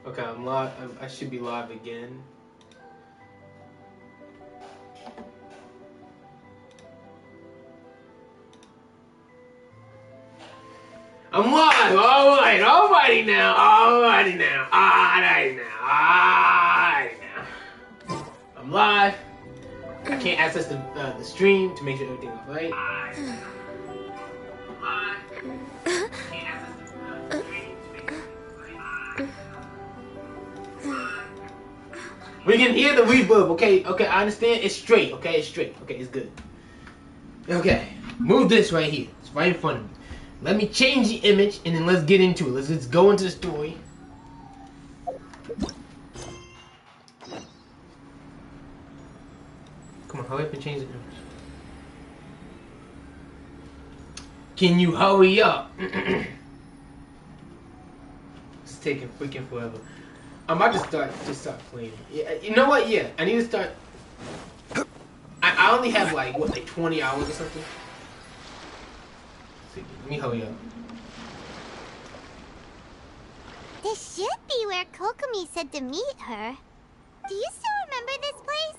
Okay, I'm live. I should be live again. I'm live! Alright, alrighty now, alrighty now, alrighty now, alrighty now. I'm live. I can't access the stream to make sure everything's right. We can hear the reverb, okay? Okay, I understand. It's straight, okay? It's straight. Okay, it's good. Okay, move this right here. It's right in front of me. Let me change the image and then let's get into it. Let's go into the story. Come on, hurry up and change the image. Can you hurry up? It's taking freaking forever. I'm about to start playing. Yeah, you know what? Yeah, I need to start. I only have like 20 hours or something. Let me hurry up. This should be where Kokomi said to meet her. Do you still remember this place?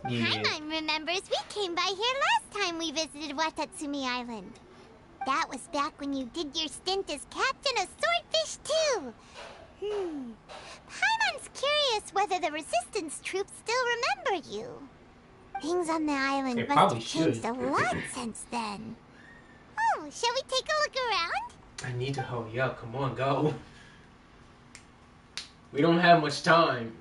Yeah. Paimon remembers we came by here last time we visited Watatsumi Island. That was back when you did your stint as captain of Swordfish too. Paimon's curious whether the resistance troops still remember you. Things on the island They must probably have changed should. a lot since then. Oh, shall we take a look around? I need to hurry up. Come on, go. We don't have much time.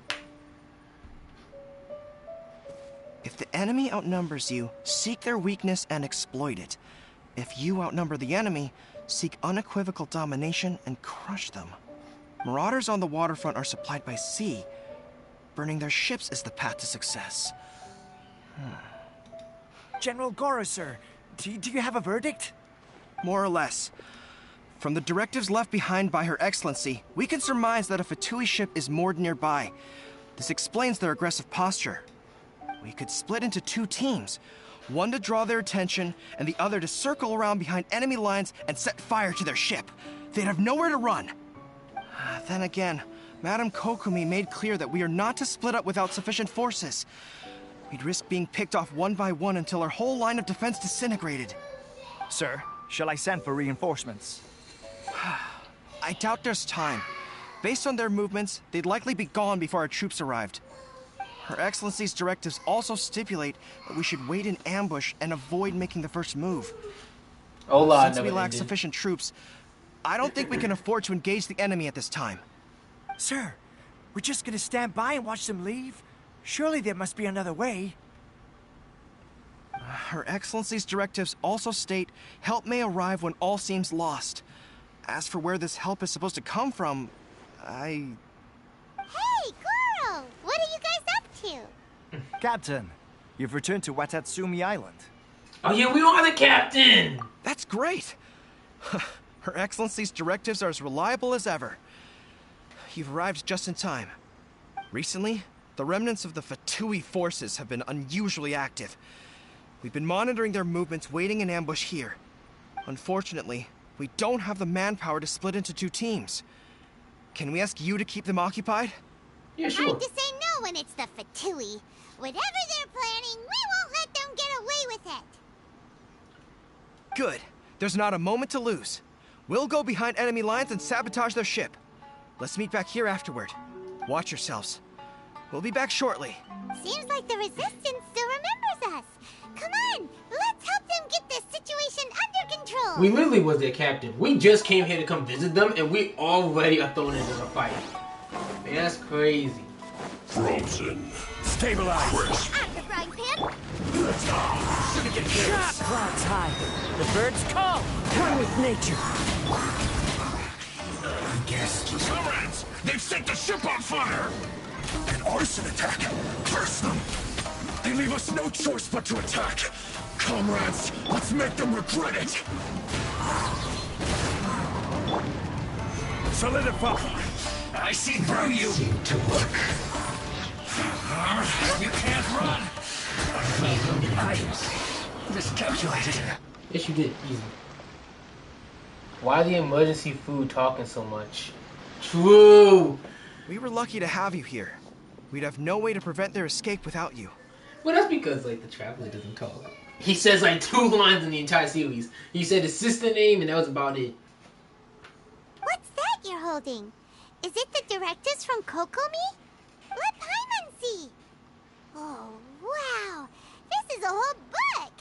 If the enemy outnumbers you, seek their weakness and exploit it. If you outnumber the enemy, seek unequivocal domination and crush them. Marauders on the waterfront are supplied by sea. Burning their ships is the path to success. General Goro, sir, do you have a verdict? More or less. From the directives left behind by Her Excellency, we can surmise that a Fatui ship is moored nearby. This explains their aggressive posture. We could split into two teams. One to draw their attention, and the other to circle around behind enemy lines and set fire to their ship. They'd have nowhere to run. Then again, Madame Kokomi made clear that we are not to split up without sufficient forces. We'd risk being picked off one by one until our whole line of defense disintegrated. Sir, shall I send for reinforcements? I doubt there's time. Based on their movements, they'd likely be gone before our troops arrived. Her Excellency's directives also stipulate that we should wait in ambush and avoid making the first move. Since we lack sufficient troops, I don't think we can afford to engage the enemy at this time. Sir, we're just gonna stand by and watch them leave? Surely there must be another way. Her Excellency's directives also state help may arrive when all seems lost. As for where this help is supposed to come from, Hey, Goro! What are you guys up to? Captain, you've returned to Watatsumi Island. Oh yeah, we are the captain! That's great! Her Excellency's directives are as reliable as ever. You've arrived just in time. Recently, the remnants of the Fatui forces have been unusually active. We've been monitoring their movements, waiting in ambush here. Unfortunately, we don't have the manpower to split into two teams. Can we ask you to keep them occupied? Yeah, sure. Hard to say no when it's the Fatui. Whatever they're planning, we won't let them get away with it. Good. There's not a moment to lose. We'll go behind enemy lines and sabotage their ship. Let's meet back here afterward. Watch yourselves. We'll be back shortly. Seems like the Resistance still remembers us. Come on, let's help them get this situation under control. We literally was their captain. We just came here to come visit them, and we already are thrown into the fight. Man, that's crazy. Frozen. Stabilize! At the frying pan. Shot clouds high. The birds call. One with nature. Comrades! They've set the ship on fire! An arson attack! Curse them! They leave us no choice but to attack! Comrades, let's make them regret it! Solidify! I see through you! To work. You can't run! I miscalculated. Yes, you did. Easy. Why the emergency food talking so much? True. We were lucky to have you here. We'd have no way to prevent their escape without you. Well, that's because like the traveler doesn't talk. He says like 2 lines in the entire series. He said his sister name and that was about it. What's that you're holding? Is it the directives from Kokomi? Let Paimon see. Oh, wow. This is a whole book.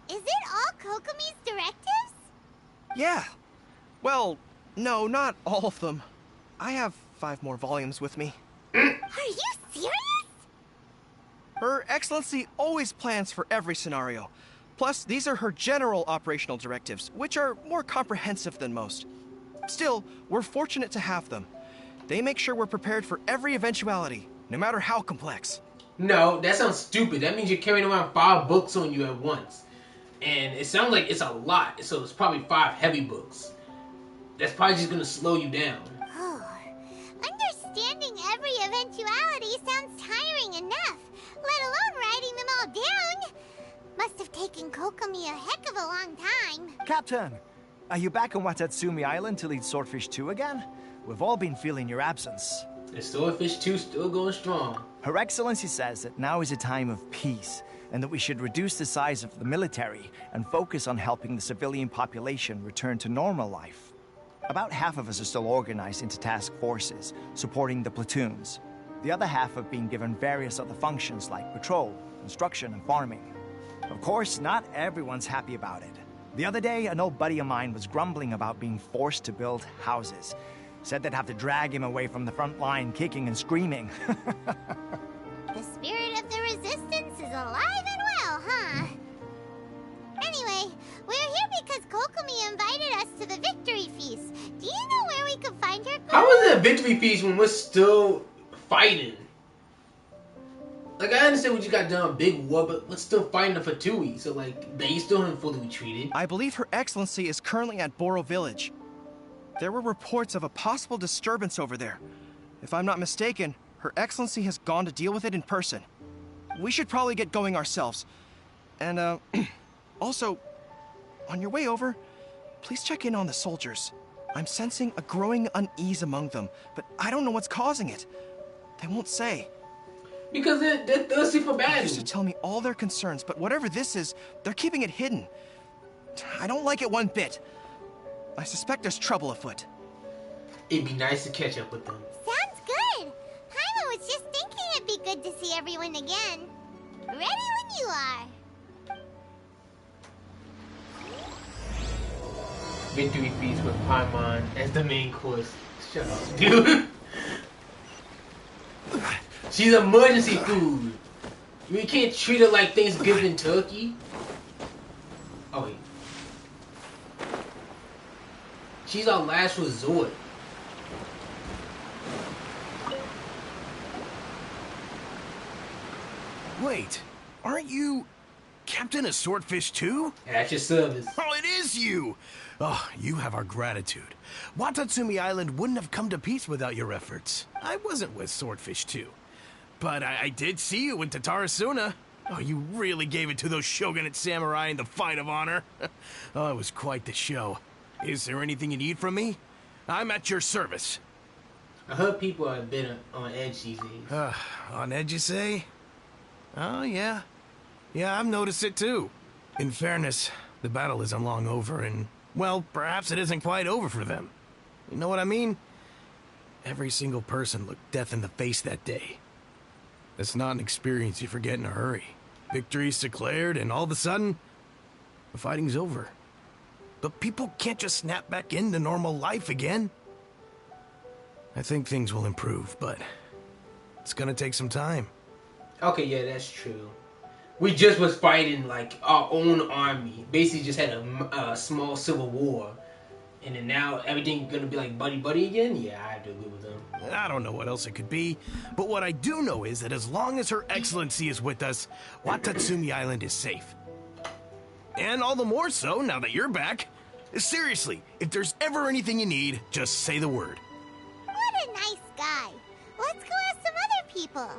Is it all Kokomi's directives? Yeah. Well, no, not all of them. I have 5 more volumes with me. Are you serious? Her Excellency always plans for every scenario. Plus, these are her general operational directives, which are more comprehensive than most. Still, we're fortunate to have them. They make sure we're prepared for every eventuality, no matter how complex. No, that sounds stupid. That means you're carrying around 5 books on you at once. And it sounds like it's a lot, so it's probably 5 heavy books. That's probably just gonna slow you down. Oh, understanding every eventuality sounds tiring enough, let alone writing them all down. Must have taken Kokomi a heck of a long time. Captain, are you back on Watatsumi Island to lead Swordfish 2 again? We've all been feeling your absence. The Swordfish 2 still going strong. Her Excellency says that now is a time of peace, and that we should reduce the size of the military and focus on helping the civilian population return to normal life. About half of us are still organized into task forces, supporting the platoons. The other half have been given various other functions like patrol, construction, and farming. Of course, not everyone's happy about it. The other day, an old buddy of mine was grumbling about being forced to build houses. Said they'd have to drag him away from the front line, kicking and screaming. The spirit of the resistance is alive and well, huh? Anyway, we're here because Kokomi invited us to the victory feast. Do you know where we could find her? How is it a victory feast when we're still fighting? Like, I understand we just got done a big war, but we're still fighting the Fatui, so like, they still haven't fully retreated. I believe Her Excellency is currently at Boro Village. There were reports of a possible disturbance over there. If I'm not mistaken, Her Excellency has gone to deal with it in person. We should probably get going ourselves. And, also, on your way over, please check in on the soldiers. I'm sensing a growing unease among them, but I don't know what's causing it. They won't say. Because they're thirsty for They battle. used to tell me all their concerns, but whatever this is, they're keeping it hidden. I don't like it one bit. I suspect there's trouble afoot. It'd be nice to catch up with them. Sounds good. Paimon was just thinking it'd be good to see everyone again. Ready when you are. Victory feast with Paimon as the main course. Shut up, dude. She's emergency food. We can't treat her like Thanksgiving turkey. Oh wait. She's our last resort. Wait, aren't you Captain of Swordfish 2? At your service. Oh, it is you! Oh, you have our gratitude. Watatsumi Island wouldn't have come to peace without your efforts. I wasn't with Swordfish 2. But I did see you in Tatarasuna. Oh, you really gave it to those shogunate samurai in the fight of honor. Oh, it was quite the show. Is there anything you need from me? I'm at your service. I heard people are a bit on edge these days. On edge, you say? Oh, yeah. Yeah, I've noticed it too. In fairness, the battle isn't long over, and, well, perhaps it isn't quite over for them. You know what I mean? Every single person looked death in the face that day. It's not an experience you forget in a hurry. Victory's declared, and all of a sudden, the fighting's over. But people can't just snap back into normal life again. I think things will improve, but it's gonna take some time. Okay, yeah, that's true. We just was fighting like our own army. Basically, just had a small civil war, and then now everything gonna be like buddy again. Yeah, I have to agree with them. I don't know what else it could be, but what I do know is that as long as Her Excellency is with us, Watatsumi Island is safe. And all the more so now that you're back. Seriously, if there's ever anything you need, just say the word. What a nice guy. Let's go ask some other people.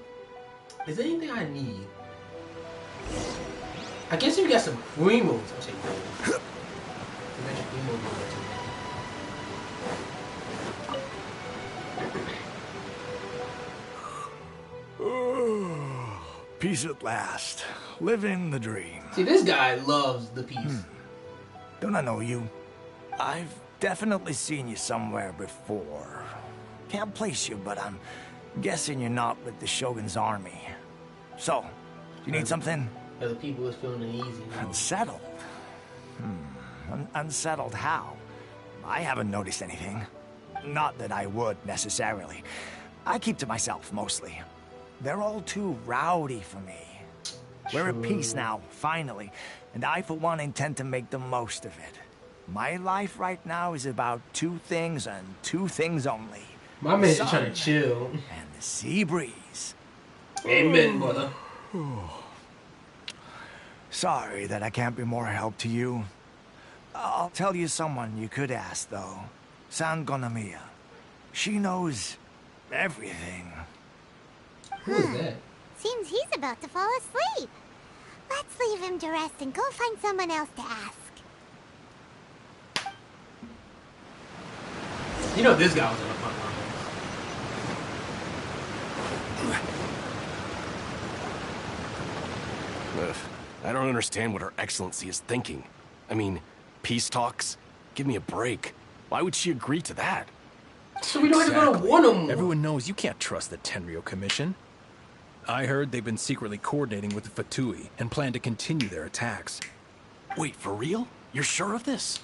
Is there anything I need? I guess we got some primos. I'll say primos. Peace at last. Living the dream. See, this guy loves the peace. Don't I know you? I've definitely seen you somewhere before. Can't place you, but I'm guessing you're not with the Shogun's army. So, you need something? Other people is feeling uneasy. Unsettled? Unsettled how? I haven't noticed anything. Not that I would, necessarily. I keep to myself, mostly. They're all too rowdy for me. We're at peace now, finally, and I, for one, intend to make the most of it. My life right now is about two things and two things only. My man's just trying to chill. And the sea breeze. Amen, brother. Sorry that I can't be more help to you. I'll tell you someone you could ask, though. San Gonamiya. She knows everything. Who is that? Seems he's about to fall asleep. Let's leave him to rest and go find someone else to ask. You know this guy was in the front line. I don't understand what Her Excellency is thinking. I mean, peace talks? Give me a break. Why would she agree to that? So we don't have to go to war no more. Everyone knows you can't trust the Tenryo Commission. I heard they've been secretly coordinating with the Fatui and plan to continue their attacks. Wait, for real? You're sure of this?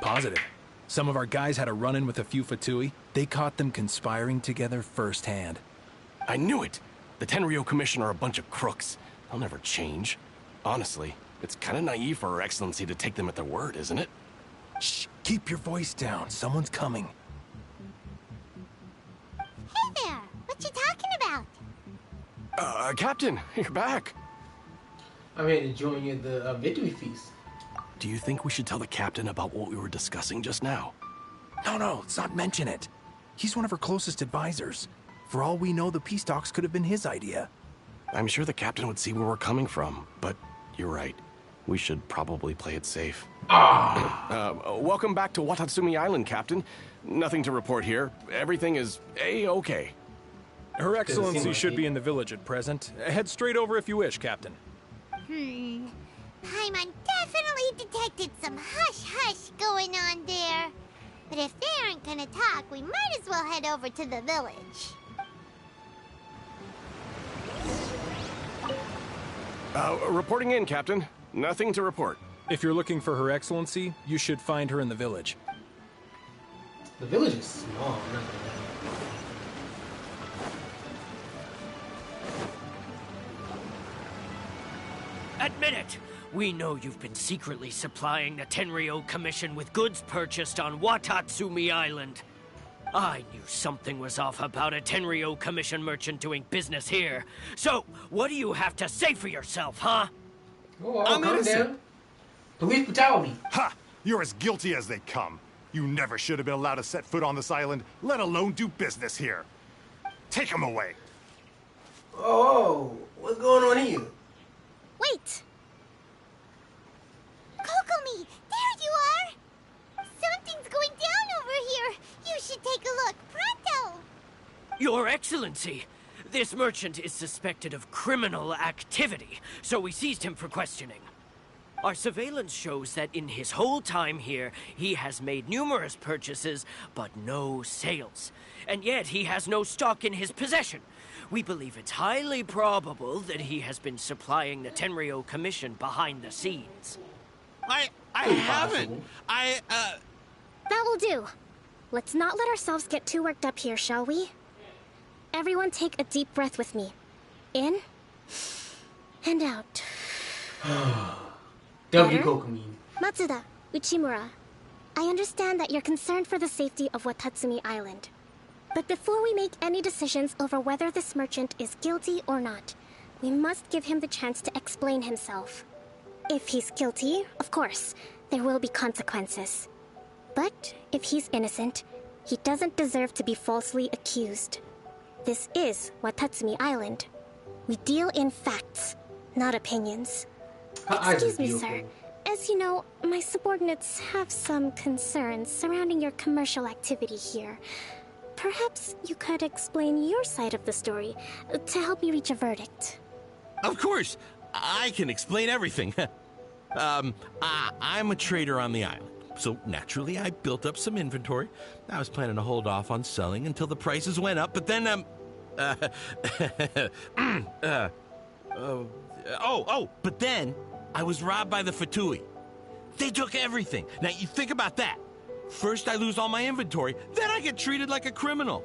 Positive. Some of our guys had a run-in with a few Fatui. They caught them conspiring together firsthand. I knew it! The Tenryo Commission are a bunch of crooks. They'll never change. Honestly, it's kind of naive for Her Excellency to take them at their word, isn't it? Shh, keep your voice down. Someone's coming. Hey there! What you talking about? Captain, you're back. I'm here to join you at the victory feast. Do you think we should tell the captain about what we were discussing just now? No, let's not mention it. He's one of her closest advisors. For all we know, the peace talks could have been his idea. I'm sure the captain would see where we're coming from, but you're right. We should probably play it safe. Welcome back to Watatsumi Island, Captain. Nothing to report here. Everything is A-okay. Her Excellency like should he- be in the village at present. Head straight over if you wish, Captain. Paimon definitely detected some hush-hush going on there. But if they aren't gonna talk, we might as well head over to the village. Reporting in, Captain. Nothing to report. If you're looking for Her Excellency, you should find her in the village. The village is small. I'm not gonna lie. Admit it! We know you've been secretly supplying the Tenryo Commission with goods purchased on Watatsumi Island. I knew something was off about a Tenryo Commission merchant doing business here. So, what do you have to say for yourself, huh? Oh, I'm calm innocent. down. Police brutality. Ha! You're as guilty as they come. You never should have been allowed to set foot on this island, let alone do business here. Take him away. Oh, what's going on here? Wait! Kokomi, there you are! Something's going down over here. You should take a look, pronto! Your Excellency, this merchant is suspected of criminal activity, so we seized him for questioning. Our surveillance shows that in his whole time here, he has made numerous purchases, but no sales. And yet he has no stock in his possession. We believe it's highly probable that he has been supplying the Tenryo Commission behind the scenes. I haven't. That will do. Let's not let ourselves get too worked up here, shall we? Everyone take a deep breath with me. In and out. W. Better? Kokomi. Matsuda, Uchimura, I understand that you're concerned for the safety of Watatsumi Island. But before we make any decisions over whether this merchant is guilty or not, we must give him the chance to explain himself. If he's guilty, of course, there will be consequences. But if he's innocent, he doesn't deserve to be falsely accused. This is Watatsumi Island. We deal in facts, not opinions. Her eyes are Excuse me, sir. beautiful. As you know, my subordinates have some concerns surrounding your commercial activity here. Perhaps you could explain your side of the story to help me reach a verdict. Of course, I can explain everything. I'm a trader on the island, so naturally I built up some inventory. I was planning to hold off on selling until the prices went up, but then, but then I was robbed by the Fatui. They took everything. Now, you think about that. First I lose all my inventory, then I get treated like a criminal.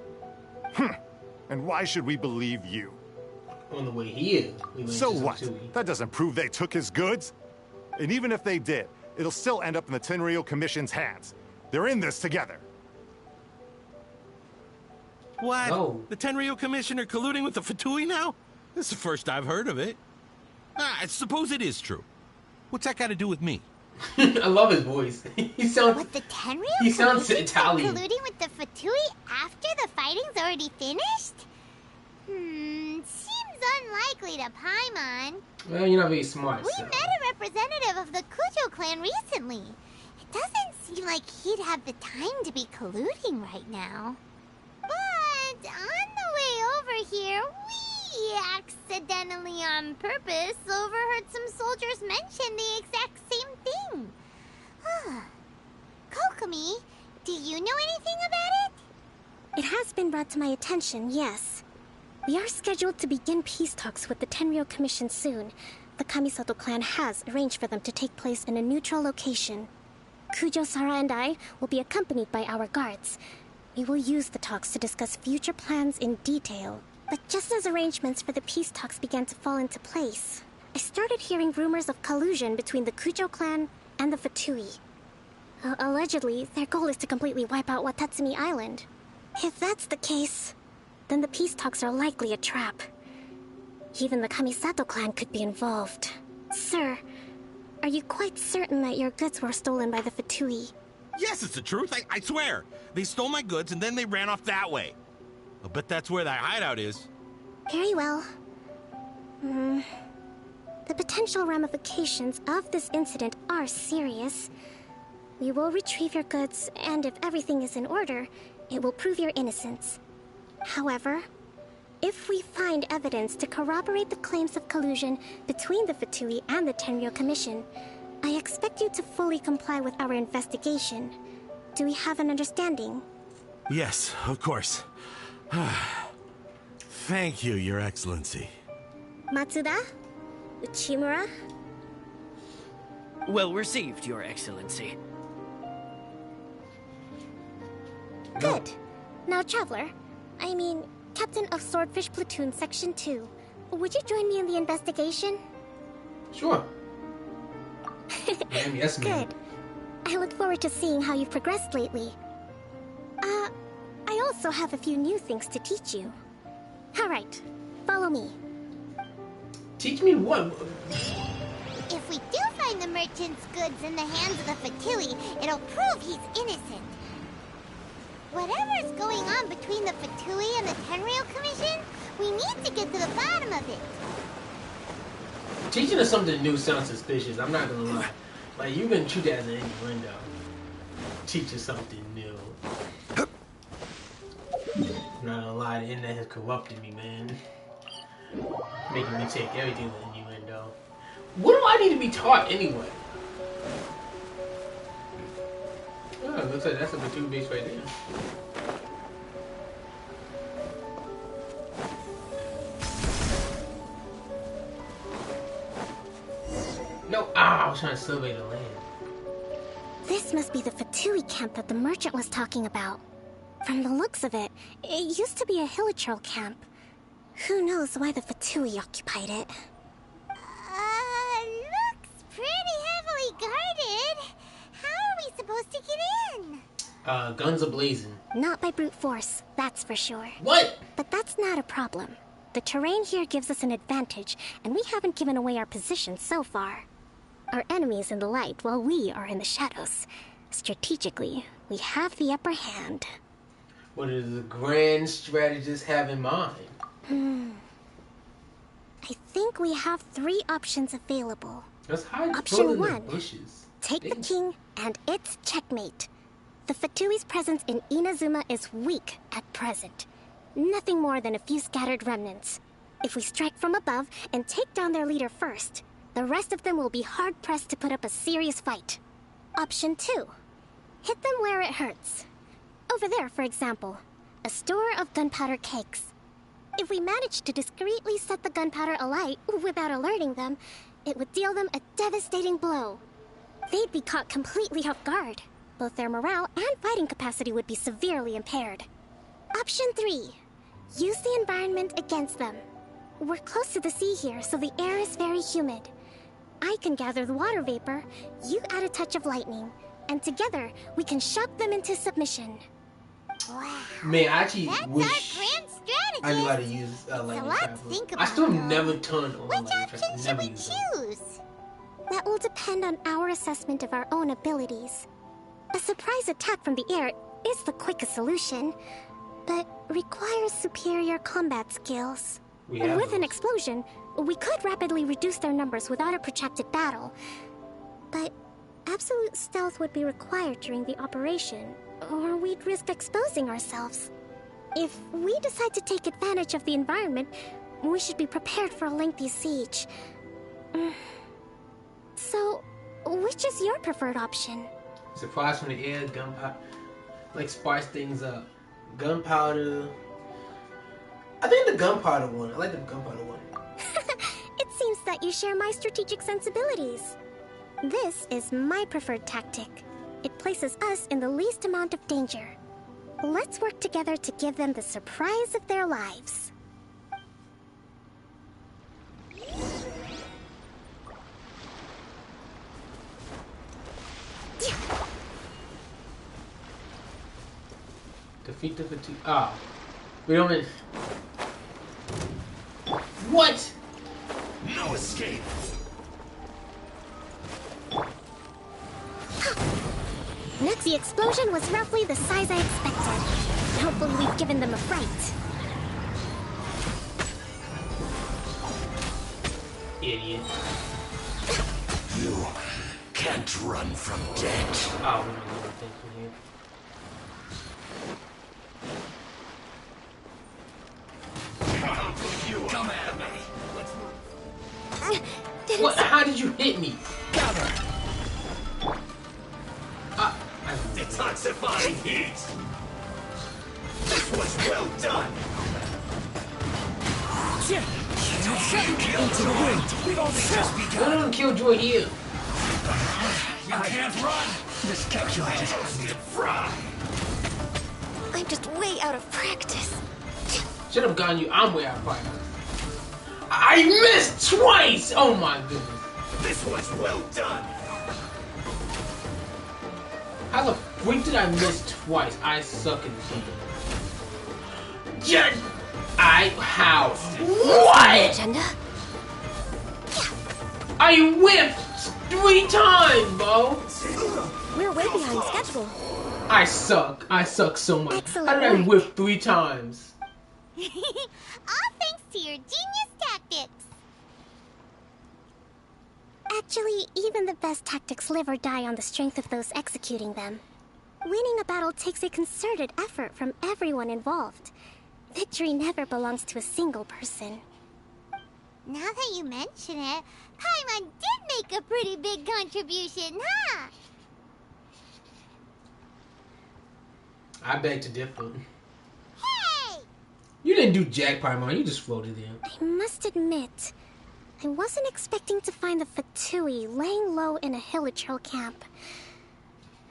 And why should we believe you? On the way here. So what? That doesn't prove they took his goods. And even if they did, it'll still end up in the Tenryou Commission's hands. They're in this together. What? No. The Tenryou Commission are colluding with the Fatui now? This is the first I've heard of it. I suppose it is true. What's that got to do with me? I love his voice. He sounds. What, the Tenryou He sounds Commission Italian. colluding with the Fatui after the fighting's already finished? Seems unlikely to Paimon. Well, you're not very smart. We so. met a representative of the Kujo clan recently. It doesn't seem like he'd have the time to be colluding right now. But on the way over here, we accidentally on purpose overheard some soldiers mention the exact same thing. Kokomi, do you know anything about it? It has been brought to my attention, yes. We are scheduled to begin peace talks with the Tenryou Commission soon. The Kamisato clan has arranged for them to take place in a neutral location. Kujo, Sara, and I will be accompanied by our guards. We will use the talks to discuss future plans in detail. But just as arrangements for the peace talks began to fall into place, I started hearing rumors of collusion between the Kujo clan and the Fatui. Allegedly, their goal is to completely wipe out Watatsumi Island. If that's the case, then the peace talks are likely a trap. Even the Kamisato clan could be involved. Sir, are you quite certain that your goods were stolen by the Fatui? Yes, it's the truth. I swear. They stole my goods and then they ran off that way. I'll bet that's where that hideout is. Very well. The potential ramifications of this incident are serious. We will retrieve your goods, and if everything is in order, it will prove your innocence. However, if we find evidence to corroborate the claims of collusion between the Fatui and the Tenryou Commission, I expect you to fully comply with our investigation. Do we have an understanding? Yes, of course. Thank you, Your Excellency. Matsuda? Uchimura? Well received, Your Excellency. Good. Now, Traveler, Captain of Swordfish Platoon Section 2, would you join me in the investigation? Sure. Yes, ma'am. Good. I look forward to seeing how you've progressed lately. I also have a few new things to teach you. Alright, follow me. Teach me what? If we do find the merchant's goods in the hands of the Fatui, it'll prove he's innocent. Whatever's going on between the Fatui and the Tenryou Commission, we need to get to the bottom of it. Teaching us something new sounds suspicious. I'm not gonna lie. Like, you can treat that as an innuendo. Teach us something new. I'm not gonna lie, the internet has corrupted me, man. Making me take everything as an innuendo. What do I need to be taught anyway? Oh, it looks like that's a Fatui base right there. No, I was trying to survey the land. This must be the Fatui camp that the merchant was talking about. From the looks of it, it used to be a Hilichurl camp. Who knows why the Fatui occupied it? Looks pretty heavily guarded. How are we supposed to get in? Guns a-blazing. Not by brute force, that's for sure. What? But that's not a problem. The terrain here gives us an advantage, and we haven't given away our position so far. Our enemy's in the light while we are in the shadows. Strategically, we have the upper hand. What does the grand strategist have in mind? I think we have 3 options available. Let's hide Option in the 1. bushes. Take the king, and it's checkmate. The Fatui's presence in Inazuma is weak at present. Nothing more than a few scattered remnants. If we strike from above and take down their leader first, the rest of them will be hard-pressed to put up a serious fight. Option 2. Hit them where it hurts. Over there, for example, a store of gunpowder cakes. If we manage to discreetly set the gunpowder alight without alerting them, it would deal them a devastating blow. They'd be caught completely off guard. Both their morale and fighting capacity would be severely impaired. Option 3. Use the environment against them. We're close to the sea here, so the air is very humid. I can gather the water vapor, you add a touch of lightning, and together we can shock them into submission. Wow. Man, I actually That's wish our grand strategy. I knew how to use a lightning lot trap. to think I about, still though. never turned on Which lightning trap. option should Never we used them. choose? That will depend on our assessment of our own abilities. A surprise attack from the air is the quickest solution, but requires superior combat skills. With an explosion, we could rapidly reduce their numbers without a protracted battle. But absolute stealth would be required during the operation, or we'd risk exposing ourselves. If we decide to take advantage of the environment, we should be prepared for a lengthy siege. So, which is your preferred option? Surprise from the air, gunpowder. Like, spice things up. Gunpowder. I think the gunpowder one. I like the gunpowder one. It seems that you share my strategic sensibilities. This is my preferred tactic. It places us in the least amount of danger. Let's work together to give them the surprise of their lives. Defeat the fatigue. Ah. We don't mean. What? No escape. Next, the explosion was roughly the size I expected. Hopefully we've given them a fright. Idiot. You can't run from death. Oh, we don't know what things from here. You come at me. What? How did you hit me? Gather. I Detoxifying heat. This was well done. Into the wind. We've only just begun. One of them killed you here. You can't run. Miscalculated. Fry. I'm just way out of practice. Should have gotten you. I'm way out of practice. I missed twice! Oh my goodness. This was well done. How the freak did I miss twice? I suck at this game. How? What? Agenda? I whiffed 3 times, bro. We're way behind schedule. I suck. I suck so much. Excellent How did I work. whiff 3 times? All thanks to your genius tactics. Actually, even the best tactics live or die on the strength of those executing them. Winning a battle takes a concerted effort from everyone involved. Victory never belongs to a single person. Now that you mention it, Paimon did make a pretty big contribution, huh? I beg to differ. Hey! You didn't do jack, Paimon. You just floated in. I must admit, I wasn't expecting to find the Fatui laying low in a Hilichurl camp.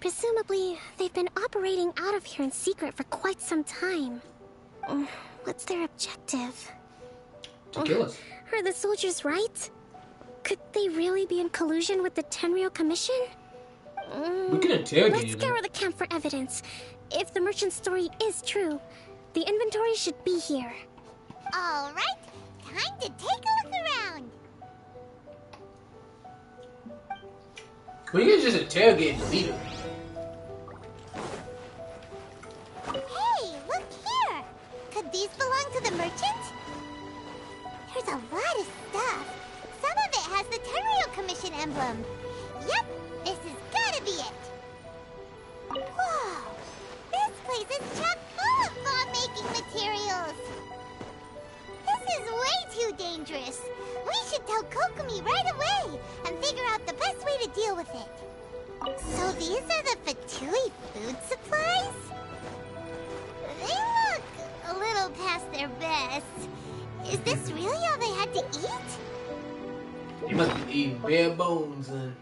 Presumably, they've been operating out of here in secret for quite some time. What's their objective? To kill us. Are the soldiers right? Could they really be in collusion with the Tenryou Commission? We could interrogate Let's them. scour the camp for evidence. If the merchant's story is true, the inventory should be here. All right, time to take a look around. We could just interrogate the leader. Hey, look here. Could these belong to the merchant? There's a lot of stuff. Some of it has the Tenryou Commission emblem. Yep, this has gotta be it. Whoa, this place is chock full of bomb-making materials. This is way too Kokomi right away and figure out the best way to deal with it. So these are the Fatui food supplies? They look a little past their best. Is this really all they had to eat? You must be eating bare bones, and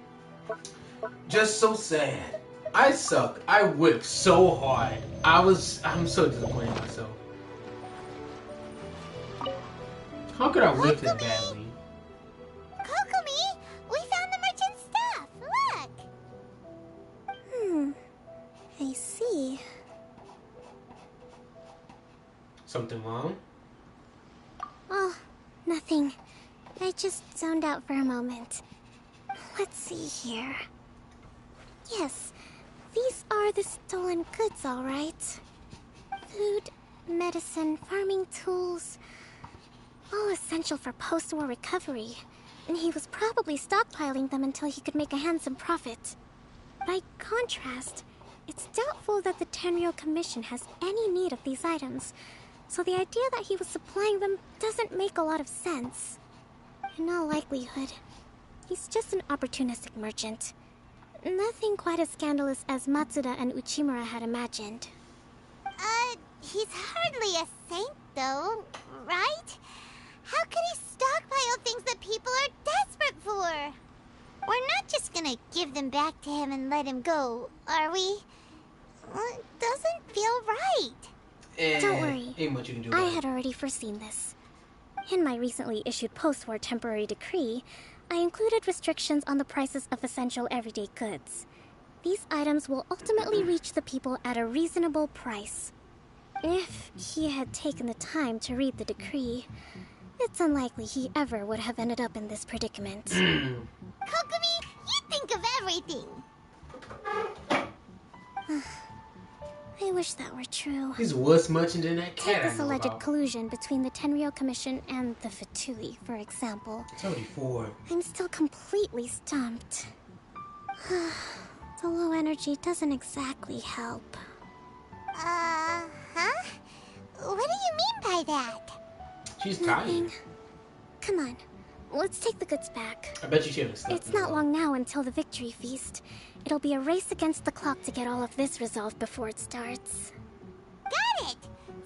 just so sad. I suck. I whipped so hard. I'm so disappointed in myself. How could I whip that badly? Kokomi, we found the merchant's stuff. Look. I see. Something wrong? Oh, nothing. I just zoned out for a moment. Let's see here. Yes, these are the stolen goods, all right. Food, medicine, farming tools. All essential for post-war recovery. And he was probably stockpiling them until he could make a handsome profit. By contrast, it's doubtful that the Tenryou Commission has any need of these items, so the idea that he was supplying them doesn't make a lot of sense. In all likelihood, he's just an opportunistic merchant. Nothing quite as scandalous as Matsuda and Uchimura had imagined. He's hardly a saint, though, right? How could he stockpile things that people are desperate for? We're not just gonna give them back to him and let him go, are we? It doesn't feel right. Don't worry. Ain't much you can do I about had already foreseen this. In my recently issued post-war temporary decree, I included restrictions on the prices of essential everyday goods. These items will ultimately reach the people at a reasonable price. If he had taken the time to read the decree, it's unlikely he ever would have ended up in this predicament. Kokomi, you think of everything. I wish that were true. He's worse merchant than that cat. Take this I know alleged about. collusion between the Tenryou Commission and the Fatui, for example. It's already 4. I'm still completely stumped. The low energy doesn't exactly help. Huh? What do you mean by that? She's tired. Nothing. Come on, let's take the goods back. I bet you she hasn't slept. It's not long now until the victory feast. It'll be a race against the clock to get all of this resolved before it starts. Got it!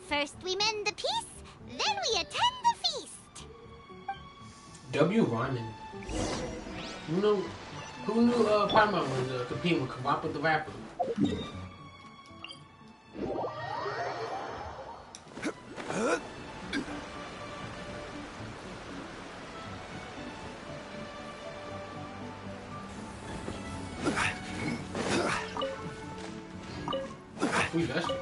First we mend the peace, then we attend the feast. W. Ryman. Who knew Paimon was competing with Kawapa the rapper? Free vegetables.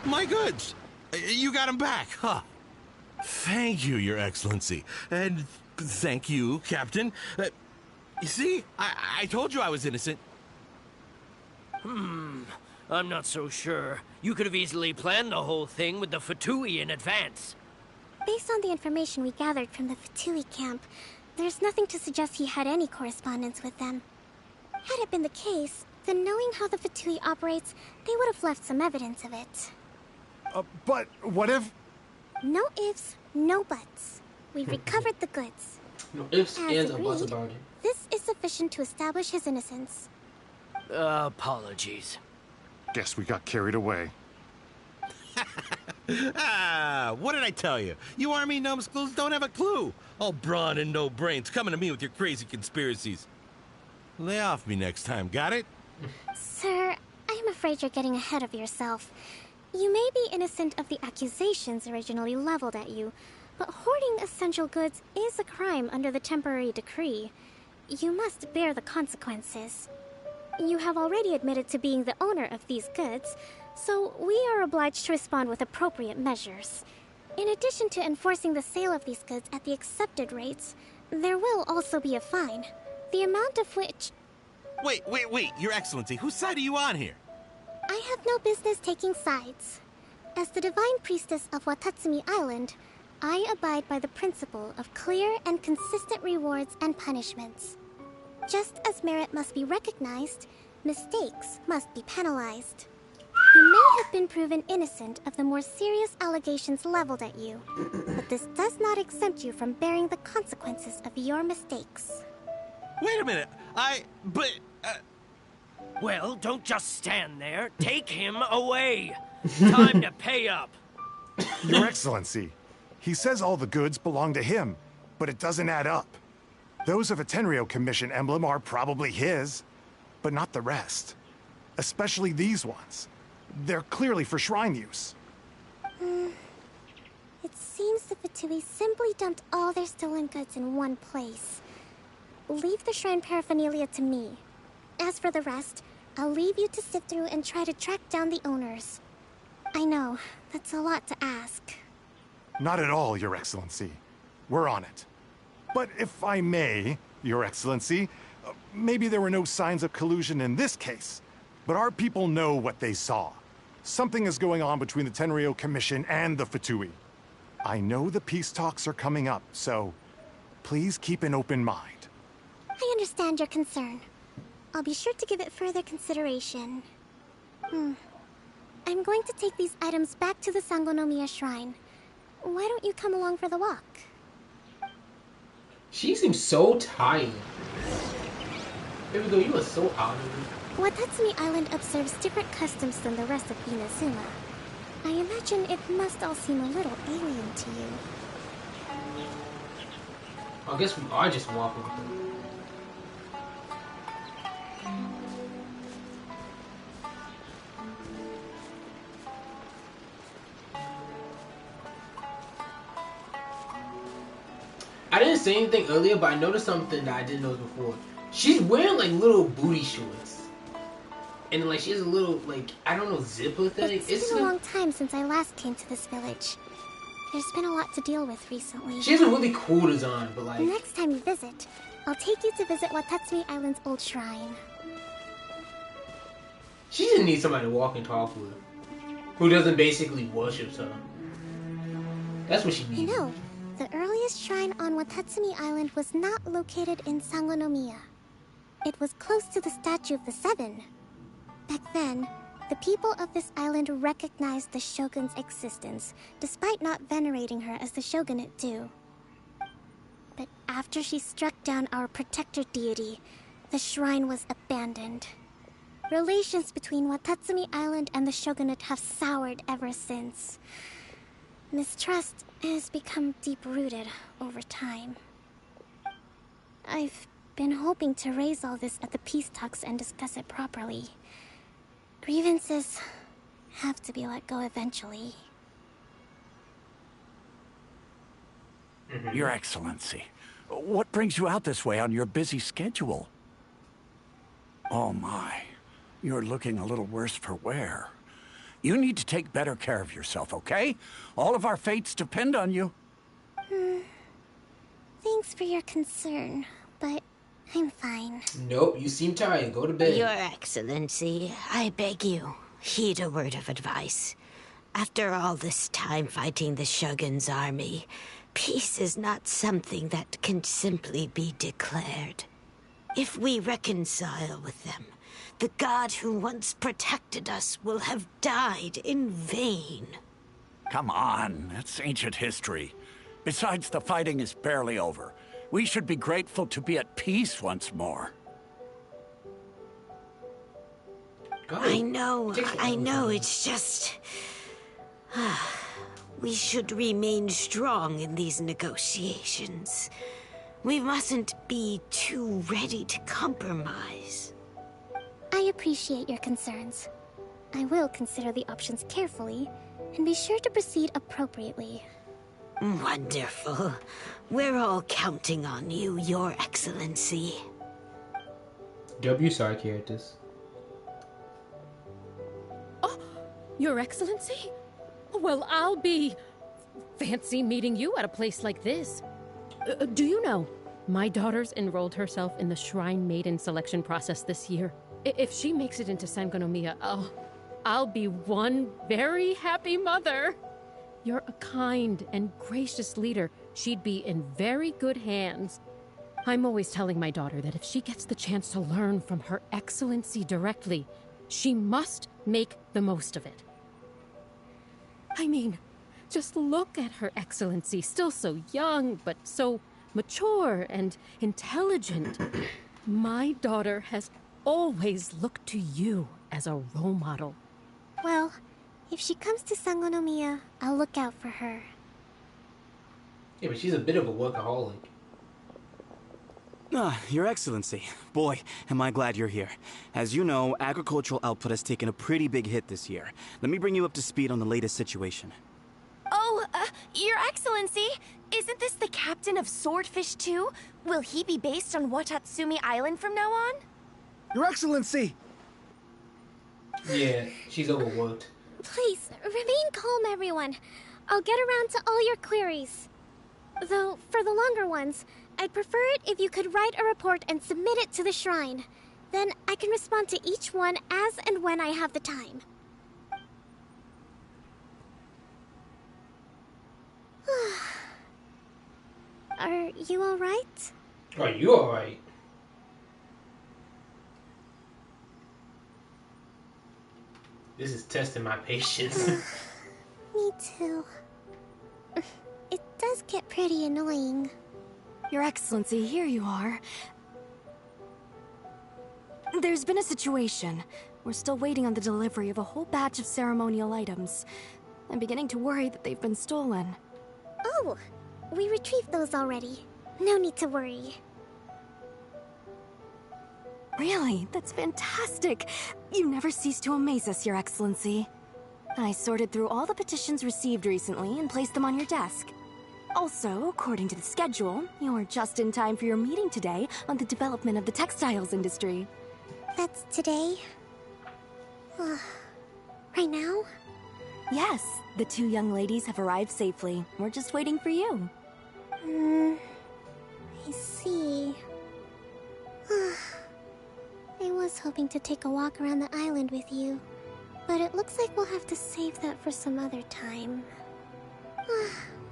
My goods! You got them back, huh? Thank you, Your Excellency. And thank you, Captain. You see, I told you I was innocent. I'm not so sure. You could have easily planned the whole thing with the Fatui in advance. Based on the information we gathered from the Fatui camp, there's nothing to suggest he had any correspondence with them. Had it been the case, then knowing how the Fatui operates, they would have left some evidence of it. But what if... No ifs, no buts. We've recovered the goods. No ifs, As ands, or buts agreed, about it. this is sufficient to establish his innocence. Apologies. Guess we got carried away. What did I tell you? You army numbskulls don't have a clue. All brawn and no brains coming to me with your crazy conspiracies. Lay off me next time, got it? Sir, I'm afraid you're getting ahead of yourself. You may be innocent of the accusations originally leveled at you, but hoarding essential goods is a crime under the temporary decree. You must bear the consequences. You have already admitted to being the owner of these goods, so we are obliged to respond with appropriate measures. In addition to enforcing the sale of these goods at the accepted rates, there will also be a fine, the amount of which... Wait, Your Excellency, whose side are you on here? I have no business taking sides. As the divine priestess of Watatsumi Island, I abide by the principle of clear and consistent rewards and punishments. Just as merit must be recognized, mistakes must be penalized. You may have been proven innocent of the more serious allegations leveled at you, but this does not exempt you from bearing the consequences of your mistakes. Wait a minute. Well, don't just stand there. Take him away. Time to pay up. Your Excellency, he says all the goods belong to him, but it doesn't add up. Those of a Tenryo Commission emblem are probably his, but not the rest. Especially these ones. They're clearly for shrine use. It seems the Fatui simply dumped all their stolen goods in one place. Leave the shrine paraphernalia to me. As for the rest, I'll leave you to sift through and try to track down the owners. I know, that's a lot to ask. Not at all, Your Excellency. We're on it. But if I may, Your Excellency, maybe there were no signs of collusion in this case, but our people know what they saw. Something is going on between the Tenryo Commission and the Fatui. I know the peace talks are coming up, so please keep an open mind. I understand your concern. I'll be sure to give it further consideration. I'm going to take these items back to the Sangonomiya Shrine. Why don't you come along for the walk? She seems so tired. Here we go, you are so out of it. Watatsumi Island observes different customs than the rest of Inazuma. I imagine it must all seem a little alien to you. I guess we are just walking with them. I didn't say anything earlier, but I noticed something that I didn't notice before. She's wearing like little booty shorts. And like she has a little, like, I don't know, zipper thing. It's been a long time since I last came to this village. There's been a lot to deal with recently. She has a really cool design, but like... Next time you visit, I'll take you to visit Watatsumi Island's old shrine. She just needs somebody to walk and talk with. Who doesn't basically worship her. That's what she needs. You know, the earliest shrine on Watatsumi Island was not located in Sangonomiya. It was close to the Statue of the Seven. Back then, the people of this island recognized the shogun's existence, despite not venerating her as the shogunate do. But after she struck down our protector deity, the shrine was abandoned. Relations between Watatsumi Island and the shogunate have soured ever since. Mistrust has become deep-rooted over time. I've been hoping to raise all this at the peace talks and discuss it properly. Grievances have to be let go eventually. Your Excellency, what brings you out this way on your busy schedule? Oh my, you're looking a little worse for wear. You need to take better care of yourself, okay? All of our fates depend on you. Thanks for your concern, but I'm fine. Nope, you seem tired. Go to bed. Your Excellency, I beg you, heed a word of advice. After all this time fighting the Shogun's army, peace is not something that can simply be declared. If we reconcile with them, the god who once protected us will have died in vain. Come on, that's ancient history. Besides, the fighting is barely over. We should be grateful to be at peace once more. I know, it's just... we should remain strong in these negotiations. We mustn't be too ready to compromise. I appreciate your concerns. I will consider the options carefully, and be sure to proceed appropriately. Wonderful. We're all counting on you, Your Excellency. W side characters. Oh, Your Excellency? Well, I'll be... fancy meeting you at a place like this. Do you know, my daughter's enrolled herself in the Shrine Maiden selection process this year. If she makes it into Sangonomiya, I'll be one very happy mother. You're a kind and gracious leader. She'd be in very good hands. I'm always telling my daughter that if she gets the chance to learn from Her Excellency directly, she must make the most of it. I mean, just look at Her Excellency, still so young, but so mature and intelligent. My daughter has always looked to you as a role model. Well, if she comes to Sangonomiya, I'll look out for her. Yeah, but she's a bit of a workaholic. Your Excellency. Boy, am I glad you're here. As you know, agricultural output has taken a pretty big hit this year. Let me bring you up to speed on the latest situation. Oh, Your Excellency, isn't this the captain of Swordfish 2? Will he be based on Watatsumi Island from now on? Your Excellency! Yeah, she's overworked. Please, remain calm, everyone. I'll get around to all your queries. Though, for the longer ones, I'd prefer it if you could write a report and submit it to the shrine. Then I can respond to each one as and when I have the time. Are you alright? Are you alright? This is testing my patience. Me too. It does get pretty annoying. Your Excellency, here you are. There's been a situation. We're still waiting on the delivery of a whole batch of ceremonial items. I'm beginning to worry that they've been stolen. Oh, we retrieved those already. No need to worry. Really? That's fantastic! You never cease to amaze us, Your Excellency. I sorted through all the petitions received recently and placed them on your desk. Also, according to the schedule, you're just in time for your meeting today on the development of the textiles industry. That's today? Right now? Yes, the two young ladies have arrived safely. We're just waiting for you. I see. I was hoping to take a walk around the island with you, but it looks like we'll have to save that for some other time.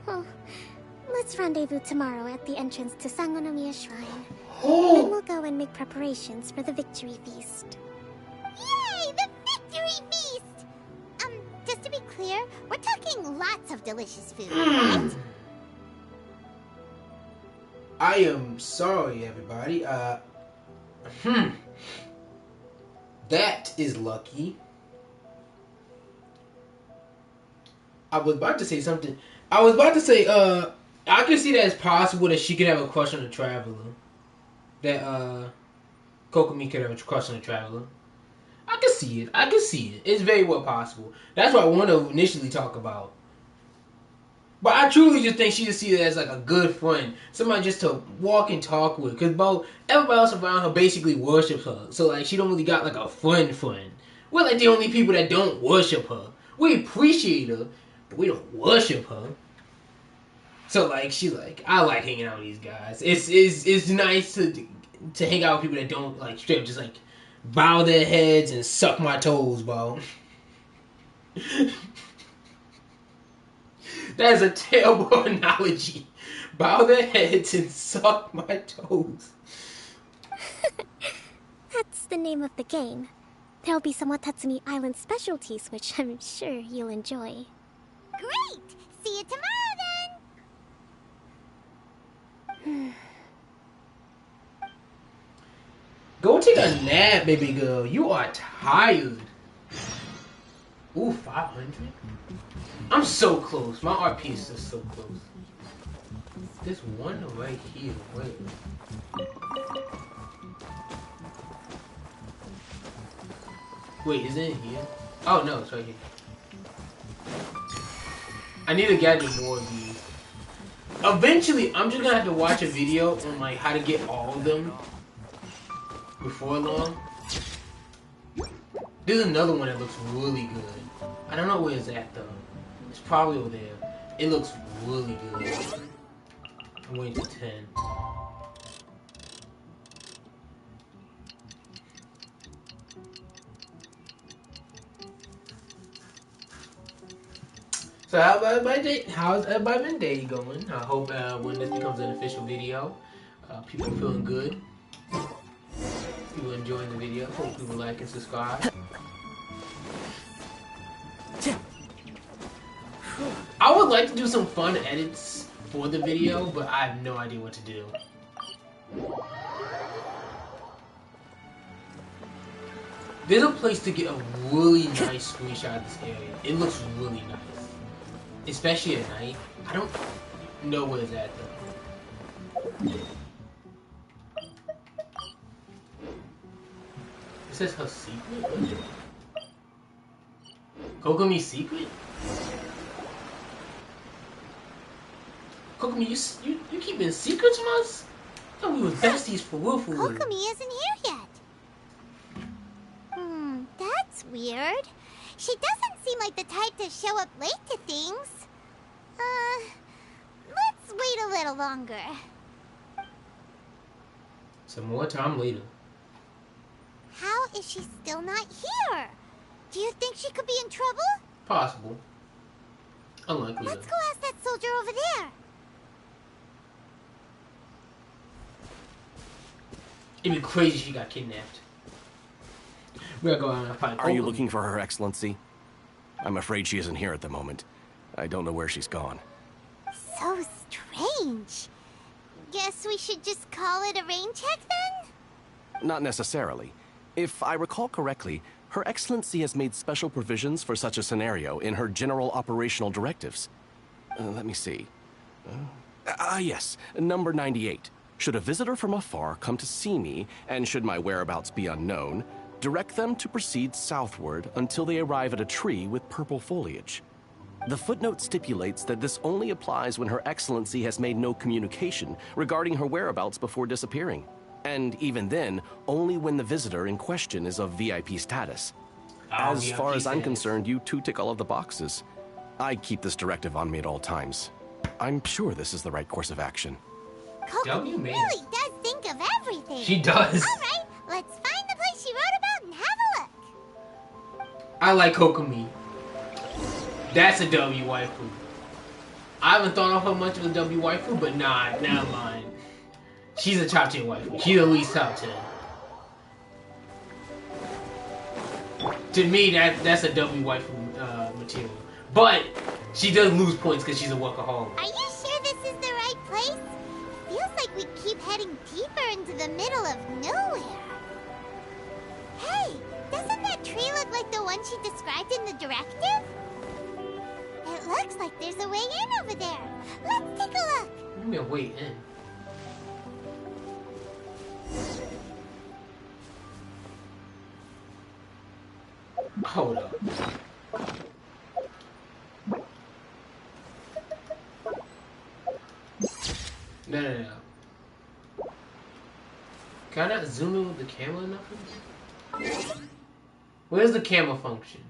Well, let's rendezvous tomorrow at the entrance to Sangonomiya Shrine. Then we'll go and make preparations for the victory feast. Yay! The victory feast! Just to be clear, we're talking lots of delicious food, right? I am sorry, everybody. That is lucky. I was about to say something. I was about to say, I can see that it's possible that she could have a crush on the Traveler. That, Kokomi could have a crush on the Traveler. I can see it. I can see it. It's very well possible. That's what I want to initially talk about. But I truly just think she just sees it as like a good friend. Somebody just to walk and talk with. Because everybody else around her basically worships her. So like she don't really got like a friend. We're like the only people that don't worship her. We appreciate her, but we don't worship her. So like she's like, I like hanging out with these guys. It's nice to hang out with people that don't like straight up just like bow their heads and suck my toes, bro. That is a terrible analogy. Bow their heads and suck my toes. That's the name of the game. There'll be some Watatsumi Island specialties, which I'm sure you'll enjoy. Great! See you tomorrow then! Go take a nap, baby girl. You are tired. Ooh, 500? I'm so close. My RP is just so close. This one right here. Wait, is it in here? Oh no, it's right here. I need to gather more of these. Eventually, I'm just gonna have to watch a video on like how to get all of them before long. There's another one that looks really good. I don't know where it's at though. It's probably over there. It looks really good. I'm waiting for 10. So how's everybody's day going? I hope when this becomes an official video, people feeling good. People enjoying the video. Hope people like and subscribe. I would like to do some fun edits for the video, but I have no idea what to do. There's a place to get a really nice screenshot of this area. It looks really nice. Especially at night. I don't know where it's at though. It says her secret? Kokomi's secret? Kokomi, you keeping secrets from us? I thought we were besties for real, for real. Kokomi isn't here yet. That's weird. She doesn't seem like the type to show up late to things. Let's wait a little longer. Some more time later. How is she still not here? Do you think she could be in trouble? Possible. Unlikely. Let's go ask that soldier over there. It'd be crazy if she got kidnapped. We gotta go out and find. Are you looking for Her Excellency? I'm afraid she isn't here at the moment. I don't know where she's gone. So strange. Guess we should just call it a rain check then? Not necessarily. If I recall correctly, Her Excellency has made special provisions for such a scenario in her general operational directives. Let me see. Yes, number 98. Should a visitor from afar come to see me, and should my whereabouts be unknown, direct them to proceed southward until they arrive at a tree with purple foliage. The footnote stipulates that this only applies when Her Excellency has made no communication regarding her whereabouts before disappearing. And even then, only when the visitor in question is of VIP status. As far as I'm concerned, you two tick all of the boxes. I keep this directive on me at all times. I'm sure this is the right course of action. Kokomi really does think of everything. She does. Alright, let's find the place she wrote about and have a look. I like Kokomi. That's a W waifu. I haven't thought of her much of a W waifu, but nah, never mind. She's a top 10 waifu. She's at least top 10. To me, that's a W waifu material. But she does lose points because she's a workaholic. Are you sure this is the right place? Feels like we keep heading deeper into the middle of nowhere. Hey, doesn't that tree look like the one she described in the directive? It looks like there's a way in over there. Let's take a look. What do you mean a way in? Hold up. No. Can I not zoom in with the camera enough? Where's the camera function?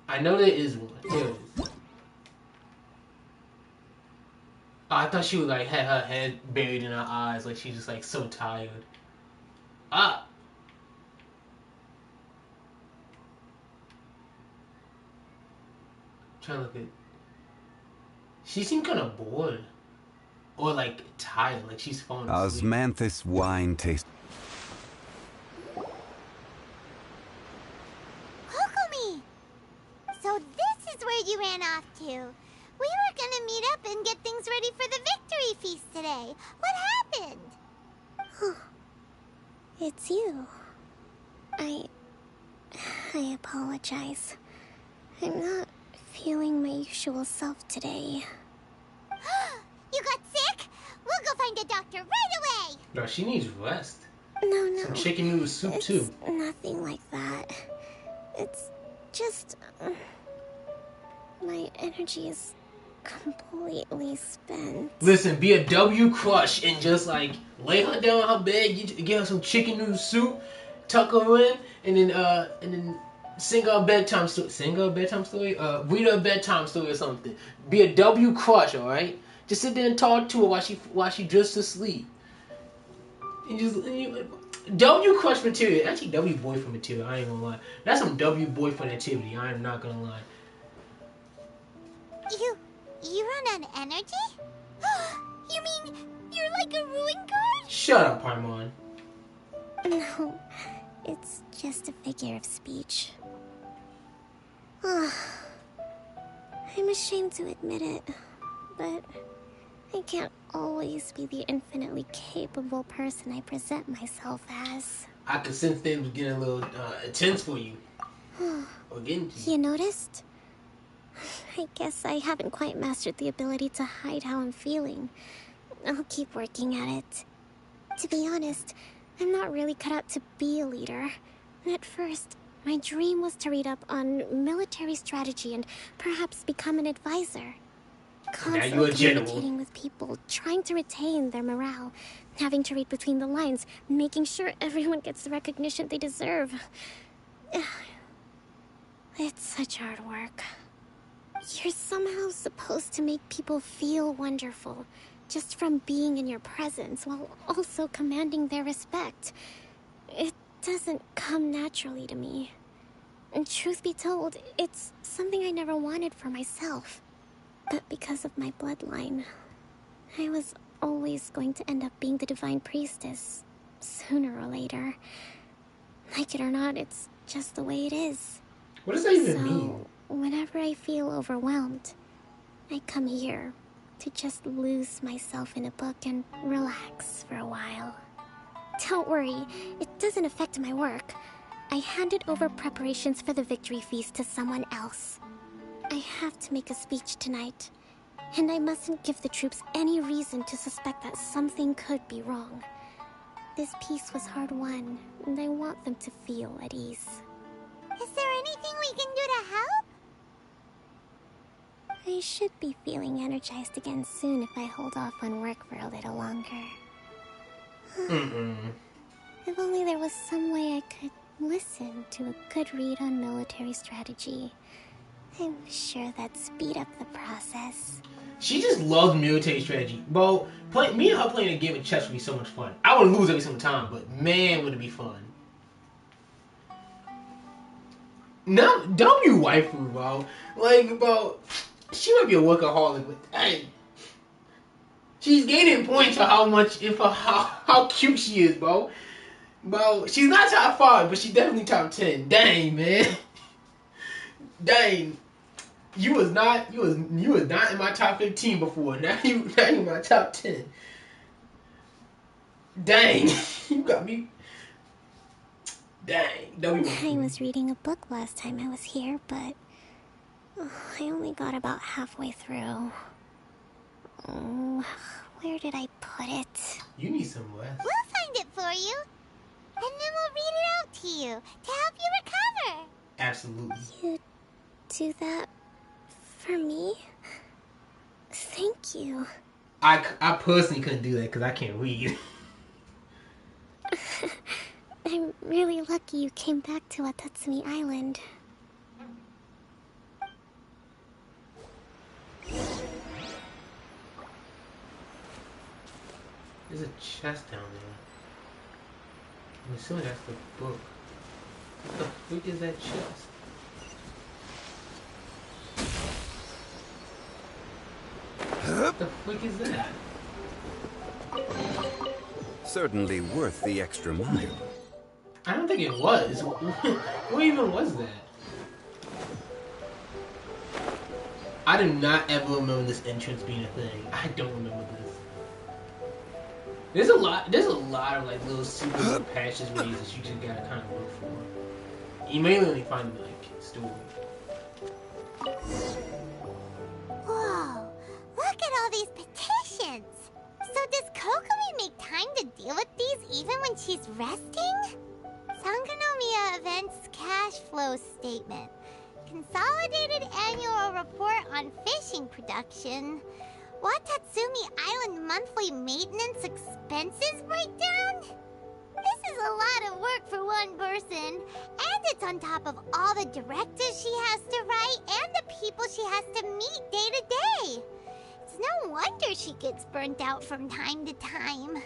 I know there is one. Here it is. Oh, I thought she would like had her head buried in her eyes, like she's just like so tired. Ah. I'm trying to look at. She seemed kind of bored, or like tired, like she's falling asleep. Osmanthus wine taste. Kokomi! So this is where you ran off to. We were gonna meet up and get things ready for the victory feast today. What happened? It's you. I apologize. I'm not feeling my usual self today. You got sick? We'll go find a doctor right away. No, she needs rest. No. Some chicken noodle soup too. Nothing like that. It's just my energy is completely spent. Listen, be a W crush and just like lay her down on her bed, get her some chicken noodle soup, tuck her in, and then sing her a bedtime story. Sing her a bedtime story? Read her a bedtime story or something. Be a W crush, alright? Just sit there and talk to her while she drifts to sleep. And W crush material. Actually, W boyfriend material. I ain't gonna lie. That's some W boyfriend activity. I am not gonna lie. on energy? You mean you're like a ruin guard? Shut up, Paimon. No, it's just a figure of speech. I'm ashamed to admit it, but I can't always be the infinitely capable person I present myself as. I could sense things were getting a little intense for you. Or getting to you. You noticed? I guess I haven't quite mastered the ability to hide how I'm feeling. I'll keep working at it. To be honest, I'm not really cut out to be a leader. At first, my dream was to read up on military strategy and perhaps become an advisor. Constantly communicating with people, trying to retain their morale, having to read between the lines, making sure everyone gets the recognition they deserve. It's such hard work. You're somehow supposed to make people feel wonderful, just from being in your presence, while also commanding their respect. It doesn't come naturally to me. And truth be told, it's something I never wanted for myself. But because of my bloodline, I was always going to end up being the divine priestess, sooner or later. Like it or not, it's just the way it is. What does that even mean? Whenever I feel overwhelmed, I come here to just lose myself in a book and relax for a while. Don't worry, it doesn't affect my work. I handed over preparations for the victory feast to someone else. I have to make a speech tonight, and I mustn't give the troops any reason to suspect that something could be wrong. This peace was hard-won, and I want them to feel at ease. Is there anything we can do to help? I should be feeling energized again soon if I hold off on work for a little longer. If only there was some way I could listen to a good read on military strategy. I'm sure that'd speed up the process. She just loves military strategy. Bro, me and her playing a game of chess would be so much fun. I would lose every single time, but man, would it be fun. No, don't be waifu, bro. Like, bro, she might be a workaholic, but dang. She's gaining points for how cute she is, bro. Bro, she's not top 5, but she's definitely top 10. Dang, man. Dang. You was not in my top 15 before. Now you in my top 10. Dang. You got me. Dang. I was reading a book last time I was here, but I only got about halfway through. Where did I put it? You need some rest. We'll find it for you. And then we'll read it out to you to help you recover. Absolutely. You do that for me? Thank you. I personally couldn't do that because I can't read. I'm really lucky you came back to Watatsumi Island. There's a chest down there. I'm assuming that's the book. What the freak is that chest? What the freak is that? Certainly worth the extra mile. I don't think it was. What even was that? I do not ever remember this entrance being a thing. I don't remember this. There's a lot of like little super little patches ways that you just gotta kind of look for. You may only find them like story. Whoa, look at all these petitions. So does Kokomi make time to deal with these even when she's resting? Sangonomiya Events Cash Flow Statement. Consolidated Annual Report on Fishing Production. Watatsumi Island Monthly Maintenance Expenses Breakdown? This is a lot of work for one person. And it's on top of all the directives she has to write and the people she has to meet day to day. It's no wonder she gets burnt out from time to time.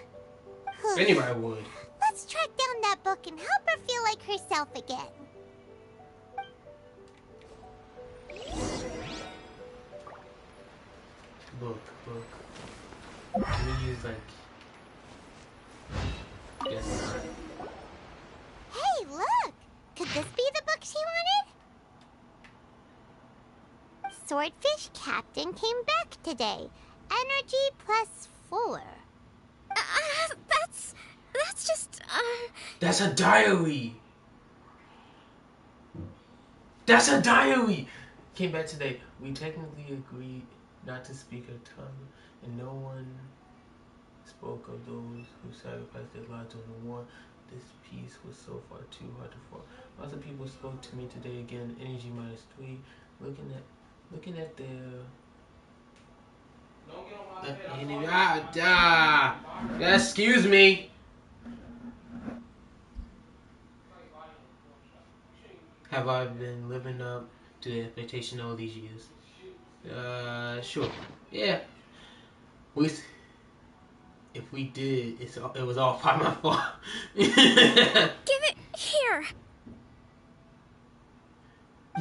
Anybody would. Let's track down that book and help her feel like herself again. Book. Can we use like? Guess not. Hey, look! Could this be the book she wanted? Swordfish Captain came back today. Energy +4. That's just, That's a diary! That's a diary! Came back today. We technically agreed not to speak her tongue, and no one spoke of those who sacrificed their lives on the war. This piece was so far too hard to fall. Lots of people spoke to me today again. Energy -3. Looking at their excuse me. Have I been living up to the expectation all these years? Sure. Yeah. If we did, it was all by my fault. Give it here.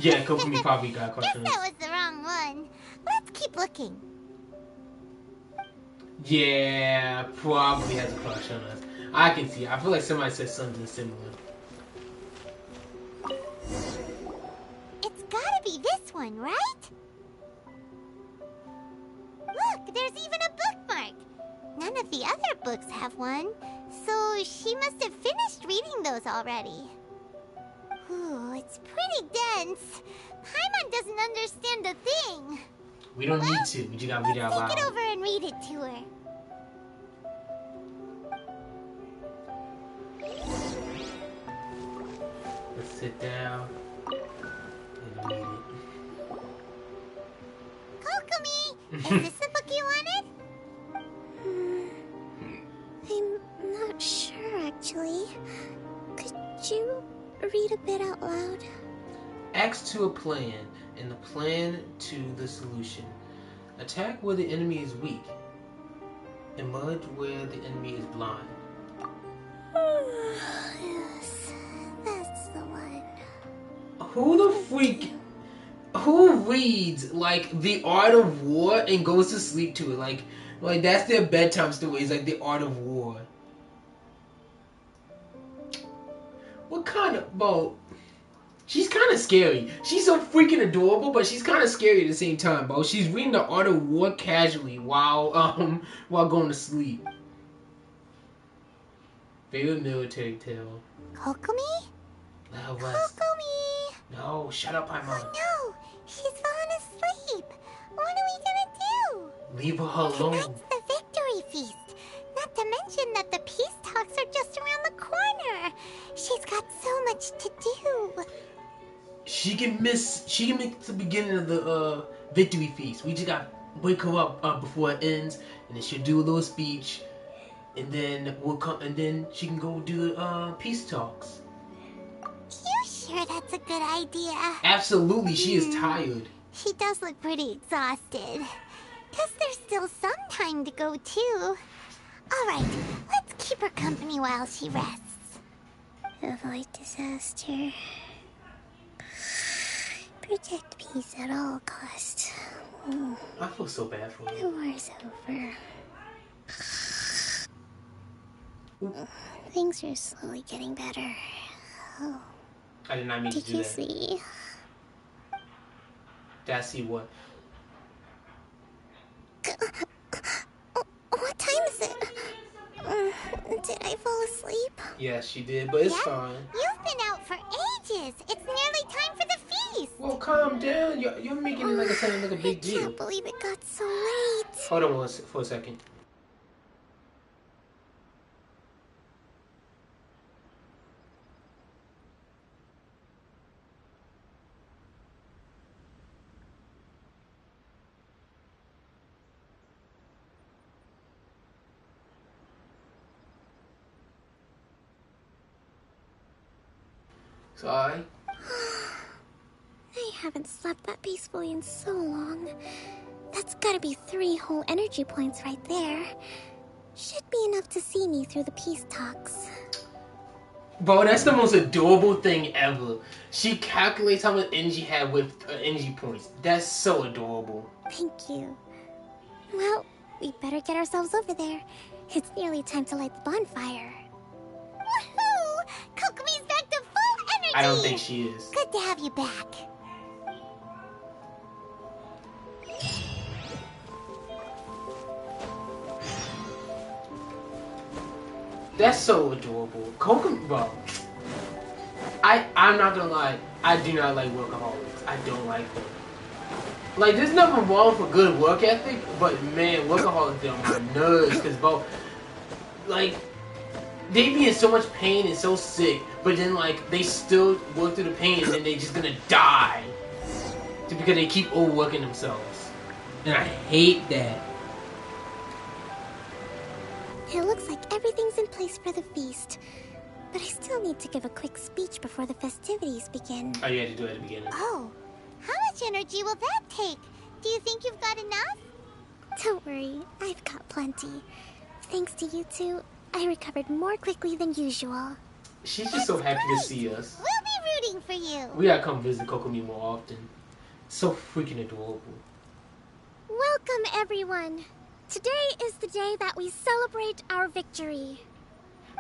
Yeah, Kokomi probably got caught. Guess that was the wrong one. Let's keep looking. Yeah, probably has a crush on us. I can see. I feel like somebody said something similar. It's gotta be this one, right? Look, there's even a bookmark. None of the other books have one, so she must have finished reading those already. Ooh, it's pretty dense. Paimon doesn't understand a thing. We don't need to. We just gotta read it out loud. Take it over and read it to her. Let's sit down and read it. Kokomi, is this the book you wanted? I'm not sure, actually. Could you read a bit out loud? X to a plan, and the plan to the solution. Attack where the enemy is weak. Emerge where the enemy is blind. Yes, that's the one. Who the freak? Who reads like The Art of War and goes to sleep to it? Like that's their bedtime story. It's like The Art of War. What kind of She's kind of scary. She's so freaking adorable, but she's kind of scary at the same time, bro. She's reading The Art of War casually while going to sleep. Favorite military tale. Kokomi? Kokomi! No, shut up, Paimon. Oh no, she's fallen asleep. What are we gonna do? Leave her alone. Tonight's the victory feast. Not to mention that the peace talks are just around the corner. She's got so much to do. She can miss the beginning of the victory feast. We just gotta wake her up before it ends, and then she'll do a little speech, and then she can go do the peace talks. You sure that's a good idea? Absolutely, she is tired. She does look pretty exhausted. Guess there's still some time to go too. Alright, let's keep her company while she rests. Avoid disaster. Protect peace at all costs. I feel so bad for The her. war's over. Things are slowly getting better. Oh. I did not mean to do Did you that. see? Did I see what? What time is it? Did I fall asleep? Yes, she did, but it's fine. You've been out for ages. It's nearly time for the feast. Well, calm down. You're making it like sound like a big deal. I can't believe it got so late. Hold on for a second. Sorry. I haven't slept that peacefully in so long. That's gotta be 3 whole energy points right there. Should be enough to see me through the peace talks. Bro, that's the most adorable thing ever. She calculates how much energy you have with energy points. That's so adorable. Thank you. Well, we better get ourselves over there. It's nearly time to light the bonfire. Woohoo! Kokomi's back to full energy! I don't think she is. Good to have you back. That's so adorable. Kokomi, bro. I'm not gonna lie. I do not like workaholics. I don't like them. Like, there's nothing wrong for good work ethic, but man, workaholics get on my nerves. Cause, bro, like, they be in so much pain and so sick, but then like they still work through the pain and then they just gonna die just because they keep overworking themselves. And I hate that. It looks like everything's in place for the feast. But I still need to give a quick speech before the festivities begin. Oh, you had to do it at the beginning. Oh, how much energy will that take? Do you think you've got enough? Don't worry, I've got plenty. Thanks to you two, I recovered more quickly than usual. She's just so happy to see us. We'll be rooting for you. We gotta come visit Kokomi more often. So freaking adorable. Welcome, everyone. Today is the day that we celebrate our victory.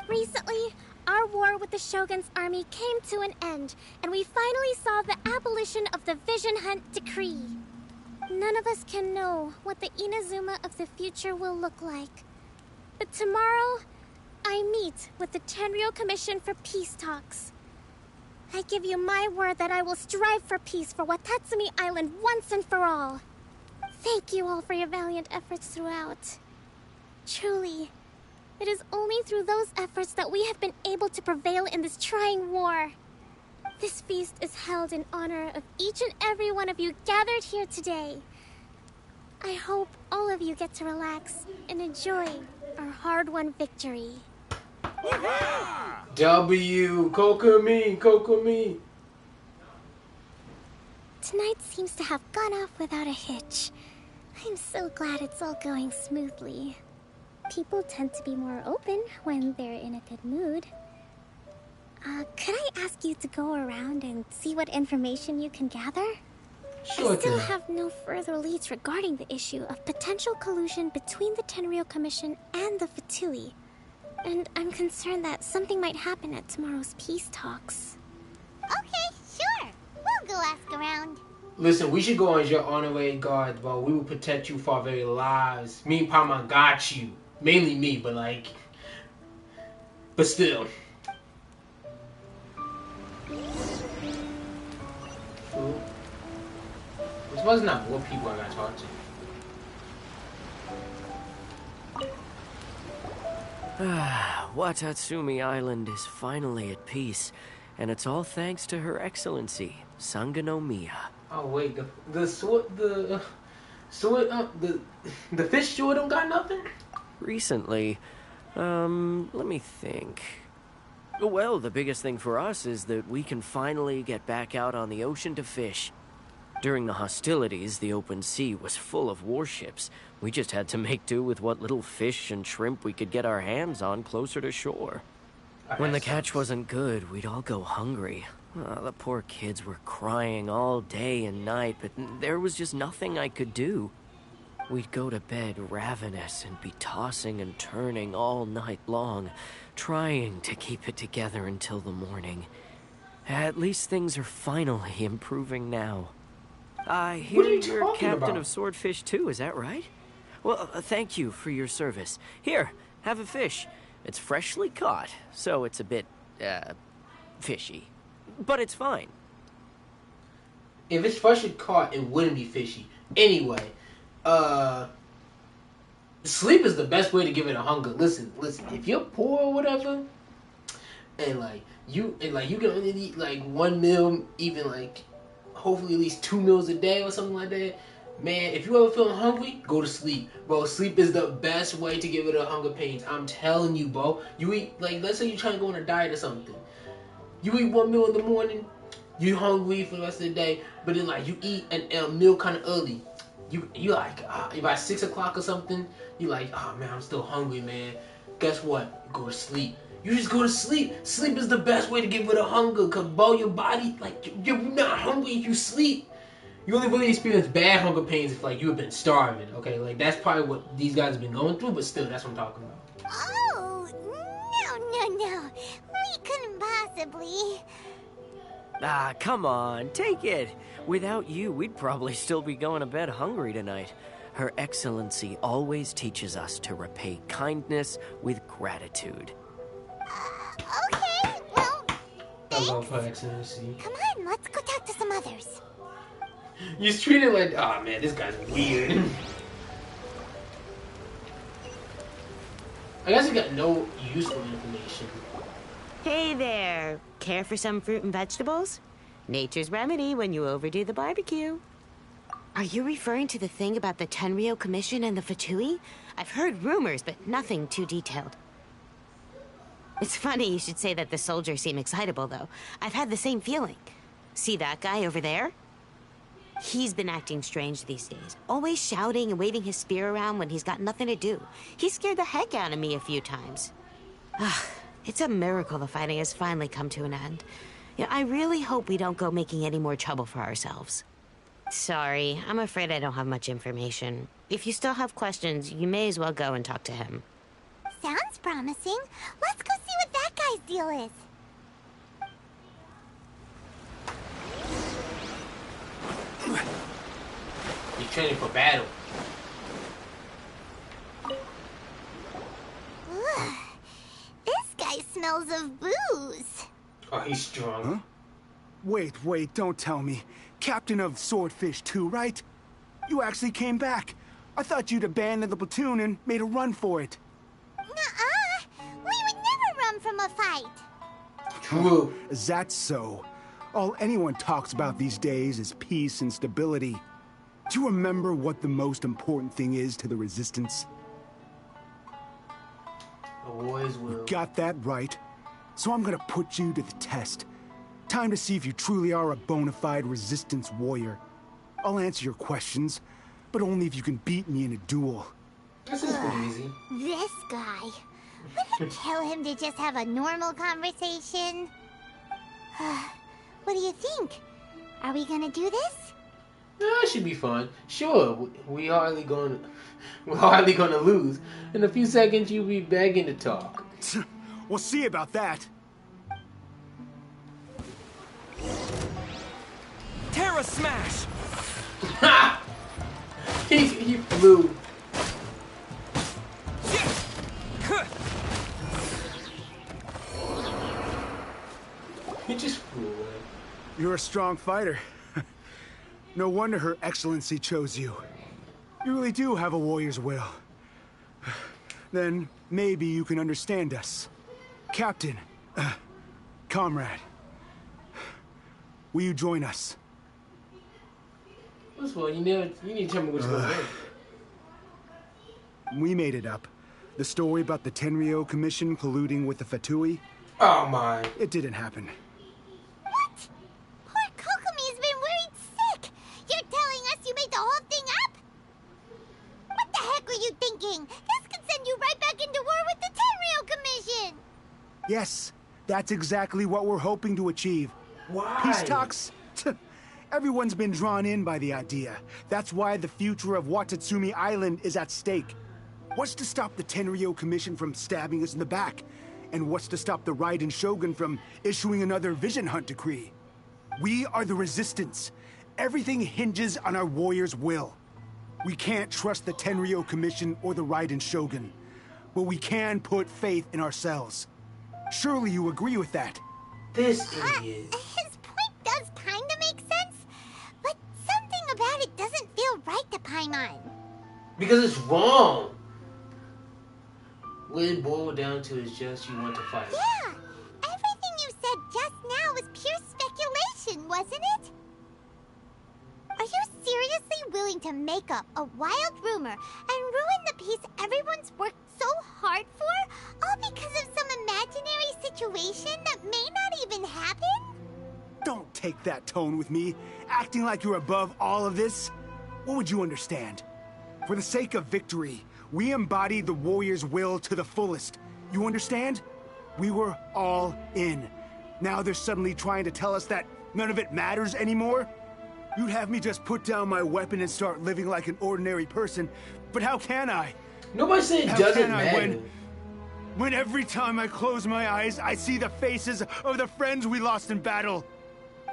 Recently, our war with the Shogun's army came to an end, and we finally saw the abolition of the Vision Hunt Decree. None of us can know what the Inazuma of the future will look like. But tomorrow, I meet with the Tenryou Commission for peace talks. I give you my word that I will strive for peace for Watatsumi Island once and for all. Thank you all for your valiant efforts throughout. Truly, it is only through those efforts that we have been able to prevail in this trying war. This feast is held in honor of each and every one of you gathered here today. I hope all of you get to relax and enjoy our hard-won victory. W, Kokomi. Tonight seems to have gone off without a hitch. I'm so glad it's all going smoothly. People tend to be more open when they're in a good mood. Could I ask you to go around and see what information you can gather? Sure I still thing. have no further leads regarding the issue of potential collusion between the Tenryou Commission and the Fatui. And I'm concerned that something might happen at tomorrow's peace talks. Okay, sure. We'll go ask around. Listen, we should go on your honorary guard, bro. We will protect you for our very lives. Me and Palma got you. Mainly me, but like... But still. Ooh. This was not more people I gotta talk to. Watatsumi Island is finally at peace, and it's all thanks to Her Excellency, Sangonomiya. Oh wait, the fish steward don't got nothing? Recently, let me think. Well, the biggest thing for us is that we can finally get back out on the ocean to fish. During the hostilities, the open sea was full of warships. We just had to make do with what little fish and shrimp we could get our hands on closer to shore. When the catch wasn't good, we'd all go hungry. The poor kids were crying all day and night, but there was just nothing I could do. We'd go to bed ravenous and be tossing and turning all night long, trying to keep it together until the morning. At least things are finally improving now. I hear you're captain of Swordfish too, is that right? Well, thank you for your service. Here, have a fish. It's freshly caught, so it's a bit, fishy. But it's fine. If it's freshly caught, it wouldn't be fishy. Anyway, sleep is the best way to give it a hunger. Listen, if you're poor or whatever, and you can only eat like one meal, even like hopefully at least 2 meals a day or something like that. Man, if you ever feeling hungry, go to sleep. Bro, sleep is the best way to give it a hunger pains. I'm telling you, bro. You eat, like, let's say you're trying to go on a diet or something. You eat 1 meal in the morning, you hungry for the rest of the day, but then, like, you eat a meal kind of early. You like, by 6 o'clock or something, you like, oh, man, I'm still hungry, man. Guess what? You go to sleep. You just go to sleep. Sleep is the best way to get rid of hunger, because, bro, your body, like, you're not hungry if you sleep. You only really experience bad hunger pains if like you have been starving. Okay, like that's probably what these guys have been going through. But still, that's what I'm talking about. Oh, no. We couldn't possibly. Ah, come on, take it. Without you, we'd probably still be going to bed hungry tonight. Her Excellency always teaches us to repay kindness with gratitude. Okay, well, I love Her Excellency. come on, let's go talk to some others. You treat it like, oh man, this guy's weird. I guess he got no useful information. Hey there. Care for some fruit and vegetables? Nature's remedy when you overdo the barbecue. Are you referring to the thing about the Tenryou Commission and the Fatui? I've heard rumors, but nothing too detailed. It's funny you should say that the soldiers seem excitable, though. I've had the same feeling. See that guy over there? He's been acting strange these days. Always shouting and waving his spear around when he's got nothing to do. He scared the heck out of me a few times. It's a miracle the fighting has finally come to an end. Yeah, I really hope we don't go making any more trouble for ourselves. Sorry, I'm afraid I don't have much information. If you still have questions, you may as well go and talk to him. Sounds promising. Let's go see what that guy's deal is. He's training for battle. Ugh. This guy smells of booze. Oh, he's strong. Huh? Wait, don't tell me. Captain of Swordfish 2, right? You actually came back. I thought you'd abandoned the platoon and made a run for it. Nuh-uh. We would never run from a fight. True. Is that so? All anyone talks about these days is peace and stability. Do you remember what the most important thing is to the Resistance? Always will. You got that right. So I'm gonna put you to the test. Time to see if you truly are a bona fide Resistance warrior. I'll answer your questions, but only if you can beat me in a duel. This is pretty easy. This guy. Wouldn't tell him to just have a normal conversation. What do you think? Are we gonna do this? It should be fun. Sure, we're hardly going to lose. In a few seconds, you'll be begging to talk. We'll see about that. Terra Smash! Ha! He flew. He just flew away. You're a strong fighter. No wonder Her Excellency chose you. You really do have a warrior's will. Then maybe you can understand us. Captain, comrade, will you join us? First of all, you need to tell me what's going on. We made it up. The story about the Tenryou Commission colluding with the Fatui. Oh my. It didn't happen. What? Poor Kokomi's been worried sick. You're telling us you made the whole thing up? What the heck were you thinking? This could send you right back into war with the Tenryou Commission. Yes, that's exactly what we're hoping to achieve. Why? Peace talks? Everyone's been drawn in by the idea. That's why the future of Watatsumi Island is at stake. What's to stop the Tenryou Commission from stabbing us in the back? And what's to stop the Raiden Shogun from issuing another Vision Hunt decree? We are the Resistance. Everything hinges on our warrior's will. We can't trust the Tenryou Commission or the Raiden Shogun, but we can put faith in ourselves. Surely you agree with that? This idiot. His point does kind of make sense, but something about it doesn't feel right to Paimon. Because it's wrong. What it boiled down to is just you want to fight. Yeah, everything you said just now was pure speculation, wasn't it? Are you seriously willing to make up a wild rumor and ruin the peace everyone's worked so hard for, all because of some imaginary situation that may not even happen? Don't take that tone with me, acting like you're above all of this. What would you understand? For the sake of victory, we embodied the warrior's will to the fullest. You understand? We were all in. Now they're suddenly trying to tell us that none of it matters anymore? You'd have me just put down my weapon and start living like an ordinary person, but how can I? Nobody said it How doesn't can I matter. when every time I close my eyes, I see the faces of the friends we lost in battle?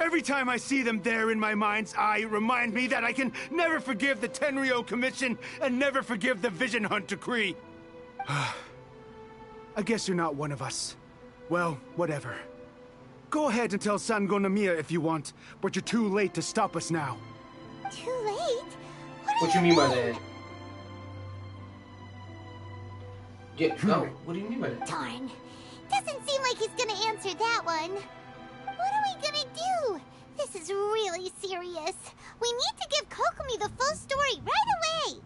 Every time I see them there in my mind's eye, it reminds me that I can never forgive the Tenryo Commission and never forgive the Vision Hunt Decree. I guess you're not one of us. Well, whatever. Go ahead and tell Sango Nomiya if you want, but you're too late to stop us now. Too late? What you mean by that? Yeah, no, what do you mean by that? Darn. Doesn't seem like he's gonna answer that one. What are we gonna do? This is really serious. We need to give Kokomi the full story right away.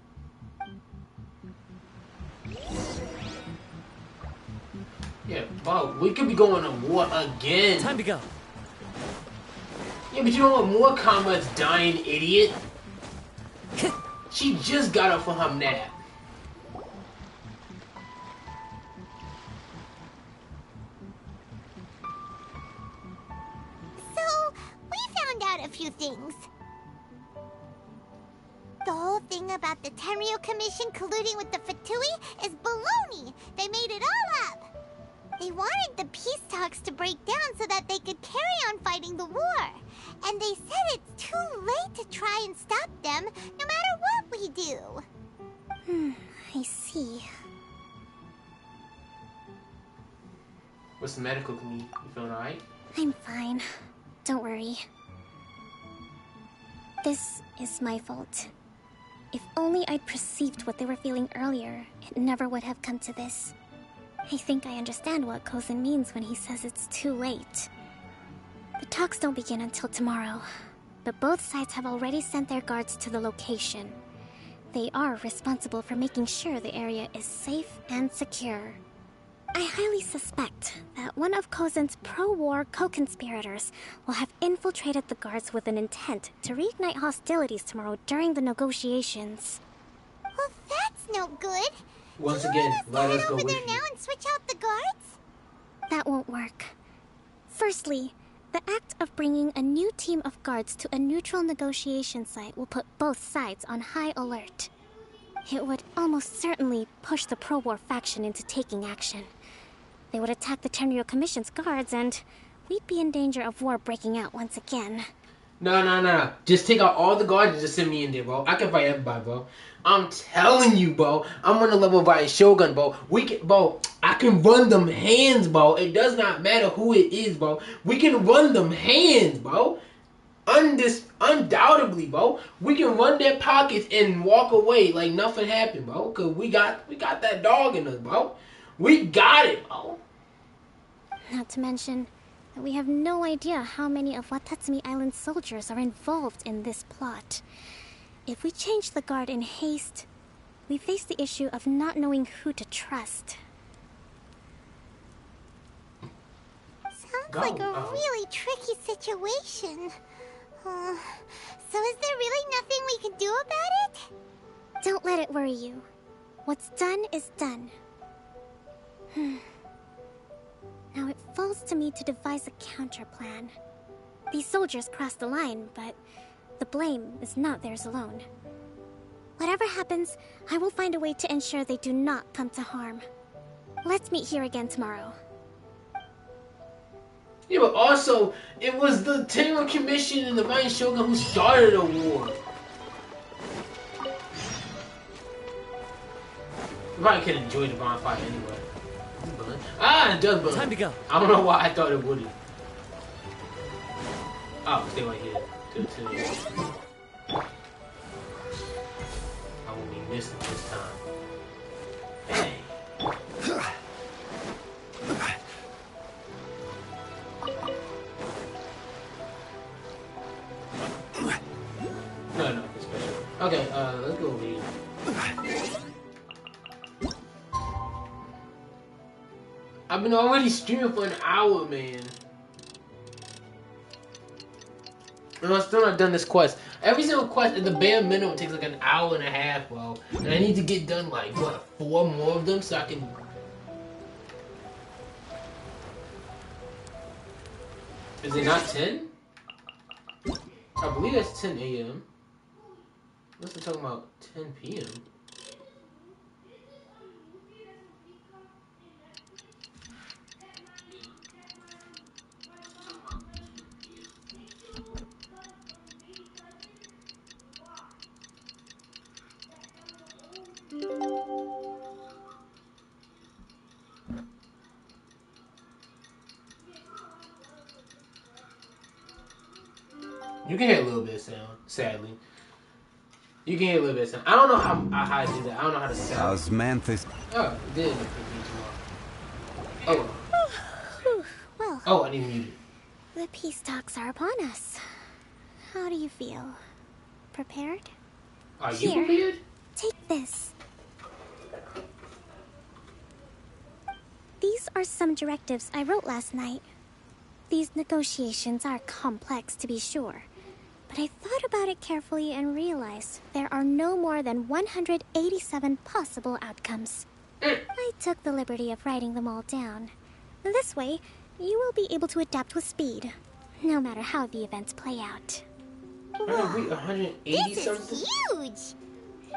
Yeah, wow, we could be going to war again. Time to go. Yeah, but you don't want more comrades dying, idiot. She just got up from her nap. So, we found out a few things. The whole thing about the Tenryo Commission colluding with the Fatui is baloney. They made it all up. They wanted the peace talks to break down so that they could carry on fighting the war. And they said it's too late to try and stop them, no matter what we do. I see. What's the matter, Kokomi? You feeling alright? I'm fine. Don't worry. This is my fault. If only I'd perceived what they were feeling earlier, it never would have come to this. I think I understand what Kozin means when he says it's too late. The talks don't begin until tomorrow, but both sides have already sent their guards to the location. They are responsible for making sure the area is safe and secure. I highly suspect that one of Kozin's pro-war co-conspirators will have infiltrated the guards with an intent to reignite hostilities tomorrow during the negotiations. Well, that's no good. Once again, let us go over with there you. now and switch out the guards? That won't work. Firstly, the act of bringing a new team of guards to a neutral negotiation site will put both sides on high alert. It would almost certainly push the pro-war faction into taking action. They would attack the Tenryo Commission's guards, and we'd be in danger of war breaking out once again. No. Just take out all the guards and just send me in there, bro. I can fight everybody, bro. I'm telling you, bro. I'm on the level by a Shogun, bro. I can run them hands, bro. It does not matter who it is, bro. We can run them hands, bro. Undoubtedly, bro. We can run their pockets and walk away like nothing happened, bro. Cause we got that dog in us, bro. We got it, bro. Not to mention that we have no idea how many of Watatsumi Island's soldiers are involved in this plot. If we change the guard in haste, we face the issue of not knowing who to trust. Sounds like a really tricky situation. So is there really nothing we can do about it? Don't let it worry you. What's done is done. Now it falls to me to devise a counter-plan. These soldiers crossed the line, but the blame is not theirs alone. Whatever happens, I will find a way to ensure they do not come to harm. Let's meet here again tomorrow. Yeah, but also, it was the Tenryo Commission and the Mighty Shogun who started the war. You probably could enjoy the bonfire anyway. It does burn. Time to go. I don't know why I thought it wouldn't. Oh, stay right here. I won't be missing this time. Hey. No, it's special. Okay, let's go over here. I've been already streaming for an hour, man. And I'm still not done this quest. Every single quest at the bare minimum takes like an hour and a half, bro. And I need to get done like, what, 4 more of them so I can... Is it not 10? I believe that's 10 a.m. Unless they're talking about 10 p.m. You can hear a little bit of sound, sadly. You can hear a little bit of sound. I don't know how I did that. I don't know how to sound. Osmanthus. Oh, it did. Oh. Well. Oh, I didn't mute it. The peace talks are upon us. How do you feel? Prepared? Are you prepared? Take this. These are some directives I wrote last night. These negotiations are complex, to be sure. But I thought about it carefully and realized there are no more than 187 possible outcomes. I took the liberty of writing them all down. This way, you will be able to adapt with speed, no matter how the events play out. Wow. 180 this something? is huge!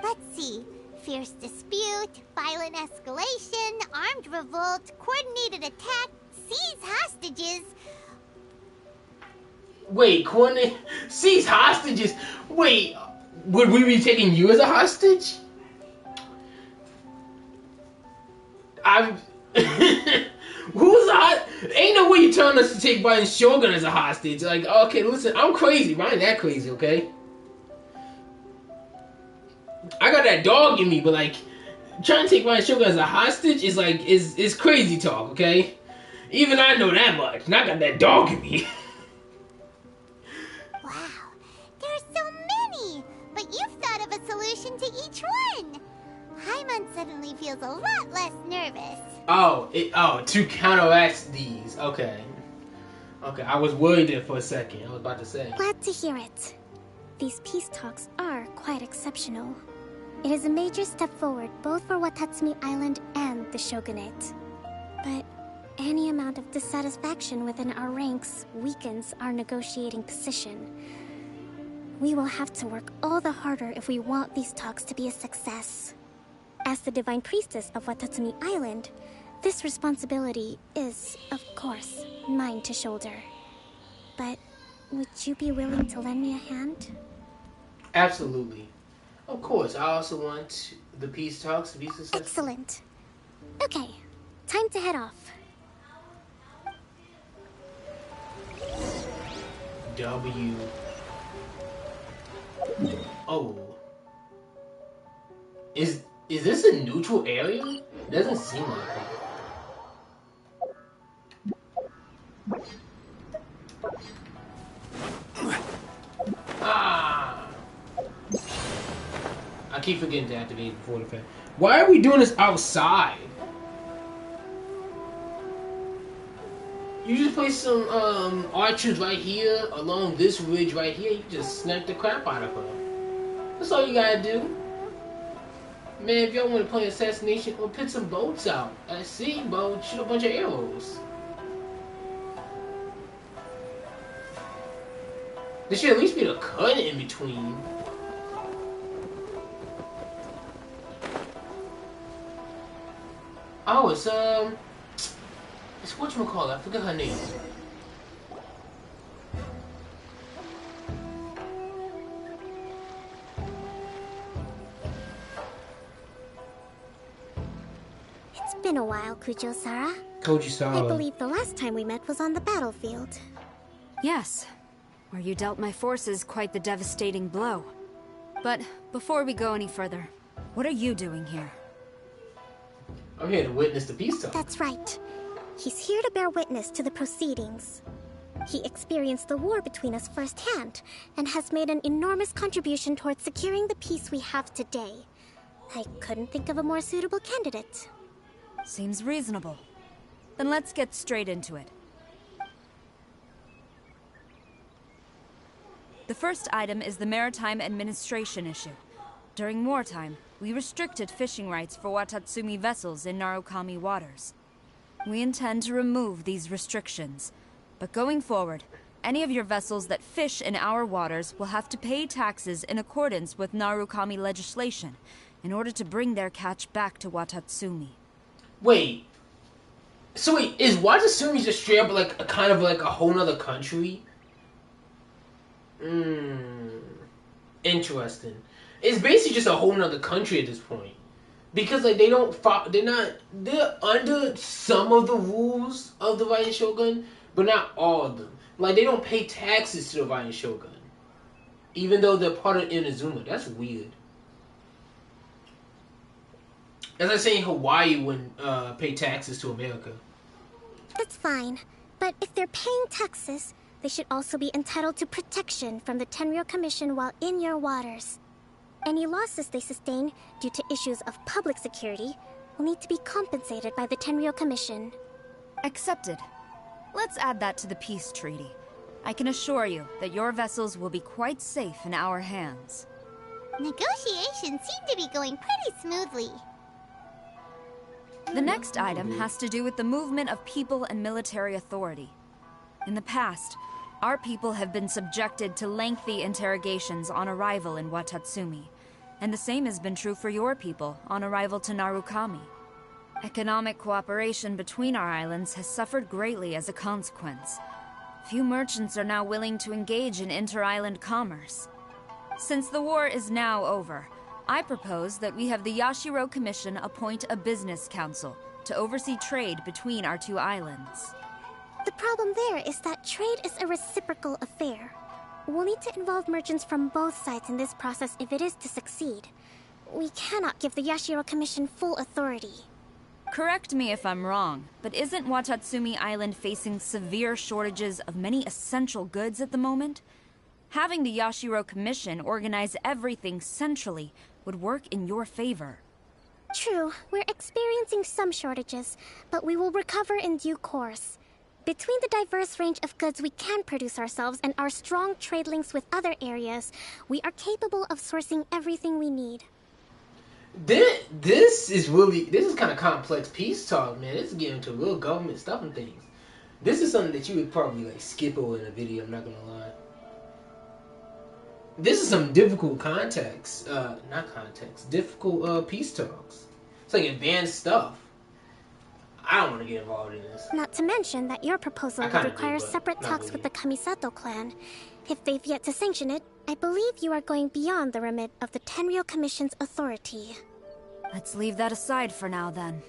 Let's see. Fierce dispute, violent escalation, armed revolt, coordinated attack, seize hostages. Wait, seize hostages? Wait, would we be taking you as a hostage? Who's ain't no way you telling us to take Brian Shogun as a hostage. Like, okay, listen, I'm crazy, but I ain't that crazy, okay? I got that dog in me, but like, trying to take Brian Shogun as a hostage is like, is crazy talk, okay? Even I know that much, and I got that dog in me. Wow, there's so many! But you've thought of a solution to each one! Hyman suddenly feels a lot less nervous. To counteract these. Okay, I was worried there for a second. I was about to say. Glad to hear it. These peace talks are quite exceptional. It is a major step forward both for Watatsumi Island and the Shogunate. But any amount of dissatisfaction within our ranks weakens our negotiating position. We will have to work all the harder if we want these talks to be a success. As the Divine Priestess of Watatsumi Island, this responsibility is, of course, mine to shoulder. But would you be willing to lend me a hand? Absolutely. Of course, I also want the peace talks to be successful. Excellent. Okay, time to head off. W. Oh. Is this a neutral area? It doesn't seem like it. Ah! I keep forgetting to activate before the fact. Why are we doing this outside? You just place some archers right here along this ridge right here. You just snap the crap out of her. That's all you gotta do. Man, if y'all want to play assassination, or put some boats out at sea, bro. Shoot a bunch of arrows. There should at least be a cut in between. Oh, it's whatchamacallit, I forgot her name. It's been a while, Kujo-Sara. Koji-Sara. I believe the last time we met was on the battlefield. Yes, where you dealt my forces quite the devastating blow. But before we go any further, what are you doing here? I'm here to witness the peace talk. That's right. He's here to bear witness to the proceedings. He experienced the war between us firsthand, and has made an enormous contribution towards securing the peace we have today. I couldn't think of a more suitable candidate. Seems reasonable. Then let's get straight into it. The first item is the Maritime Administration issue. During wartime, we restricted fishing rights for Watatsumi vessels in Narukami waters. We intend to remove these restrictions, but going forward, any of your vessels that fish in our waters will have to pay taxes in accordance with Narukami legislation in order to bring their catch back to Watatsumi. Wait. So wait, is Watatsumi just straight up like a kind of like a whole nother country? Interesting. It's basically just a whole nother country at this point. Because like they're under some of the rules of the Violent Shogun, but not all of them. Like they don't pay taxes to the Violent Shogun. Even though they're part of Inazuma. That's weird. As I say, Hawaii wouldn't pay taxes to America. That's fine. But if they're paying taxes, they should also be entitled to protection from the Tenryou Commission while in your waters. Any losses they sustain due to issues of public security will need to be compensated by the Tenryou Commission. Accepted. Let's add that to the peace treaty. I can assure you that your vessels will be quite safe in our hands. Negotiations seem to be going pretty smoothly. The next item has to do with the movement of people and military authority. In the past, our people have been subjected to lengthy interrogations on arrival in Watatsumi, and the same has been true for your people on arrival to Narukami. Economic cooperation between our islands has suffered greatly as a consequence. Few merchants are now willing to engage in inter-island commerce. Since the war is now over, I propose that we have the Yashiro Commission appoint a business council to oversee trade between our two islands. The problem there is that trade is a reciprocal affair. We'll need to involve merchants from both sides in this process if it is to succeed. We cannot give the Yashiro Commission full authority. Correct me if I'm wrong, but isn't Watatsumi Island facing severe shortages of many essential goods at the moment? Having the Yashiro Commission organize everything centrally would work in your favor. True, we're experiencing some shortages, but we will recover in due course. Between the diverse range of goods we can produce ourselves and our strong trade links with other areas, we are capable of sourcing everything we need. This is kind of complex peace talk, man. This is getting into real government stuff and things. This is something that you would probably like skip over in a video, I'm not gonna lie. This is some difficult difficult peace talks. It's like advanced stuff. I don't want to get involved in this. Not to mention that your proposal would require separate talks with the Kamisato clan. If they've yet to sanction it, I believe you are going beyond the remit of the Tenryou Commission's authority. Let's leave that aside for now, then.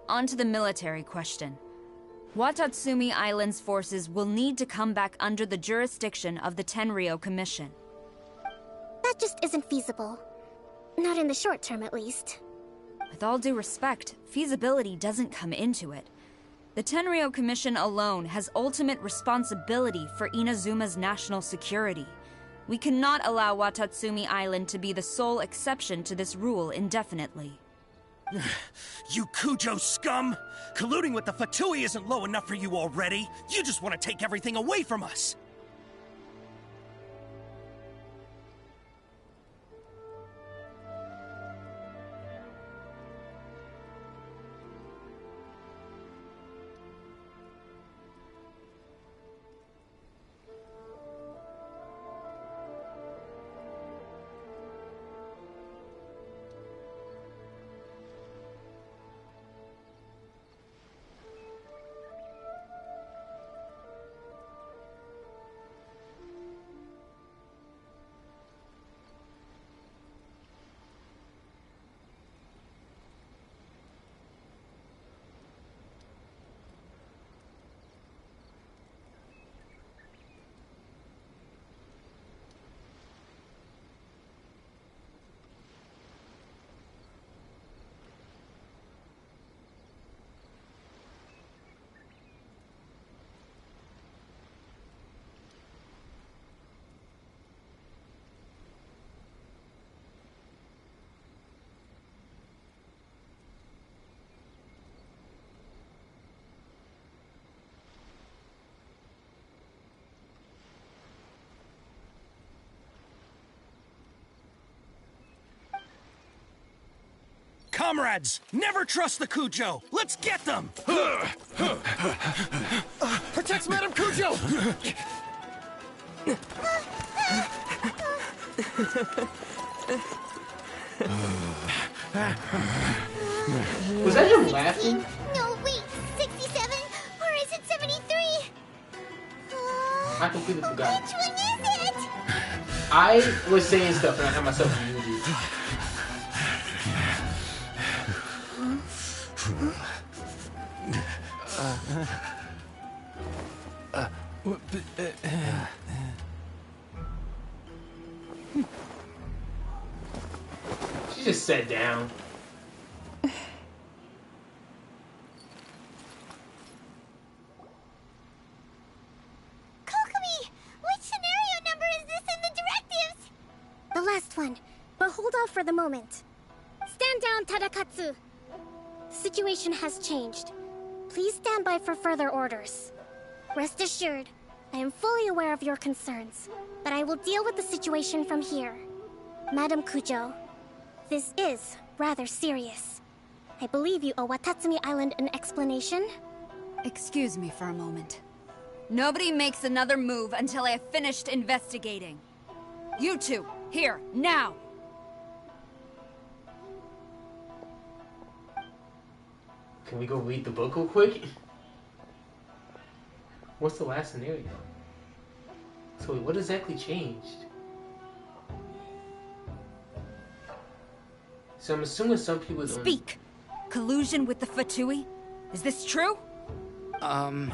On to the military question. Watatsumi Island's forces will need to come back under the jurisdiction of the Tenryou Commission. That just isn't feasible. Not in the short term, at least. With all due respect, feasibility doesn't come into it. The Tenryou Commission alone has ultimate responsibility for Inazuma's national security. We cannot allow Watatsumi Island to be the sole exception to this rule indefinitely. You Kujo scum! Colluding with the Fatui isn't low enough for you already! You just want to take everything away from us! Comrades, never trust the Kujo! Let's get them! Protect Madame Kujo! Was that him laughing? No, wait, 67? Or is it 73? I completely forgot. Which one is it? I was saying stuff and I had myself muted. She just sat down. Kokomi, which scenario number is this in the directives? The last one, but hold off for the moment. Stand down, Tadakatsu. The situation has changed. Please stand by for further orders. Rest assured, I am fully aware of your concerns, but I will deal with the situation from here. Madam Kujo, this is rather serious. I believe you owe Watatsumi Island an explanation. Excuse me for a moment. Nobody makes another move until I have finished investigating. You two, here, now! Can we go read the book real quick? What's the last scenario? So wait, what exactly changed? So I'm assuming some people don't... Speak! Collusion with the Fatui? Is this true? I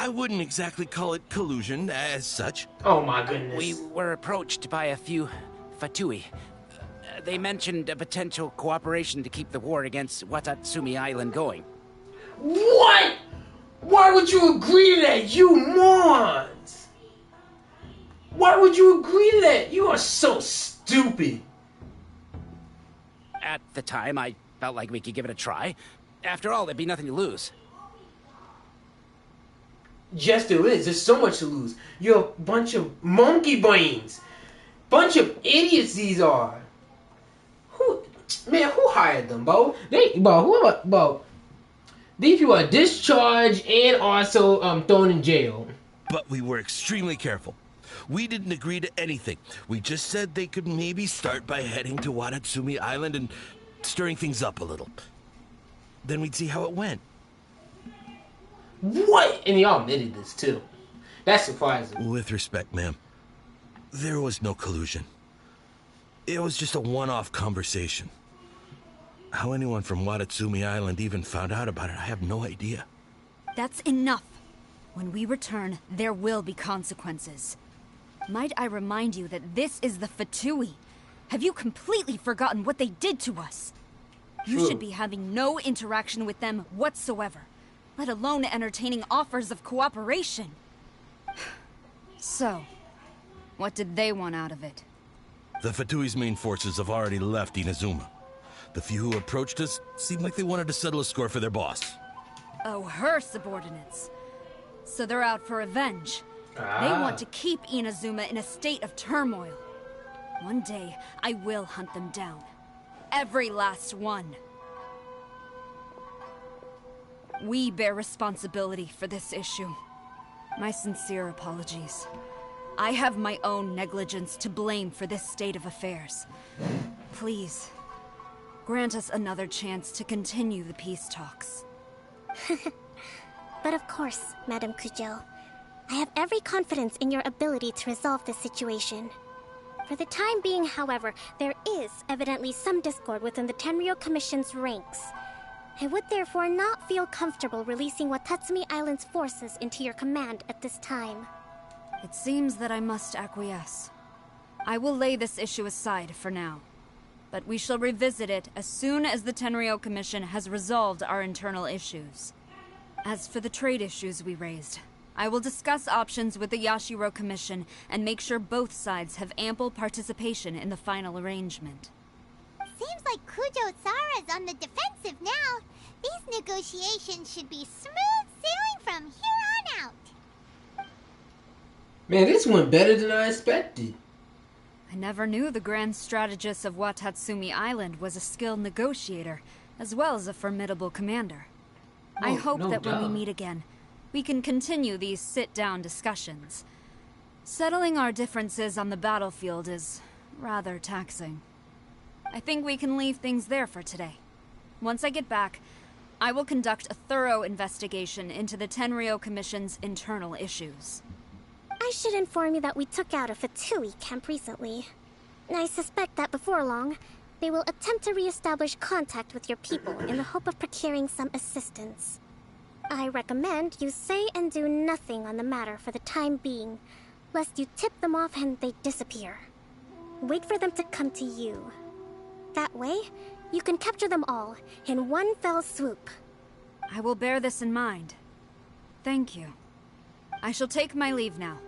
wouldn't exactly call it collusion as such. Oh my goodness. We were approached by a few Fatui. They mentioned a potential cooperation to keep the war against Watatsumi Island going. What? Why would you agree to that, you morons? Why would you agree to that? You are so stupid. At the time, I felt like we could give it a try. After all, there'd be nothing to lose. Yes, there is. There's so much to lose. You're a bunch of monkey brains. Bunch of idiots these are. Who hired them, bro? These people are discharged and also thrown in jail. But we were extremely careful. We didn't agree to anything. We just said they could maybe start by heading to Watatsumi Island and stirring things up a little. Then we'd see how it went. What? And y'all admitted this too. That's surprising. With respect, ma'am, there was no collusion. It was just a one-off conversation. How anyone from Watatsumi Island even found out about it, I have no idea. That's enough. When we return, there will be consequences. Might I remind you that this is the Fatui? Have you completely forgotten what they did to us? You should be having no interaction with them whatsoever, let alone entertaining offers of cooperation. So, what did they want out of it? The Fatui's main forces have already left Inazuma. The few who approached us seemed like they wanted to settle a score for their boss. Oh, her subordinates. So they're out for revenge. They want to keep Inazuma in a state of turmoil. One day, I will hunt them down. Every last one. We bear responsibility for this issue. My sincere apologies. I have my own negligence to blame for this state of affairs. Please, grant us another chance to continue the peace talks. But of course, Madam Kujo. I have every confidence in your ability to resolve this situation. For the time being, however, there is evidently some discord within the Tenryou Commission's ranks. I would therefore not feel comfortable releasing Watatsumi Island's forces into your command at this time. It seems that I must acquiesce. I will lay this issue aside for now. But we shall revisit it as soon as the Tenryou Commission has resolved our internal issues. As for the trade issues we raised, I will discuss options with the Yashiro Commission and make sure both sides have ample participation in the final arrangement. Seems like Kujo-sara's on the defensive now. These negotiations should be smooth sailing from here on out. Man, this went better than I expected. I never knew the grand strategist of Watatsumi Island was a skilled negotiator, as well as a formidable commander. I hope that when we meet again, we can continue these sit-down discussions. Settling our differences on the battlefield is rather taxing. I think we can leave things there for today. Once I get back, I will conduct a thorough investigation into the Tenryo Commission's internal issues. I should inform you that we took out a Fatui camp recently. I suspect that before long, they will attempt to re-establish contact with your people in the hope of procuring some assistance. I recommend you say and do nothing on the matter for the time being, lest you tip them off and they disappear. Wait for them to come to you. That way, you can capture them all in one fell swoop. I will bear this in mind. Thank you. I shall take my leave now.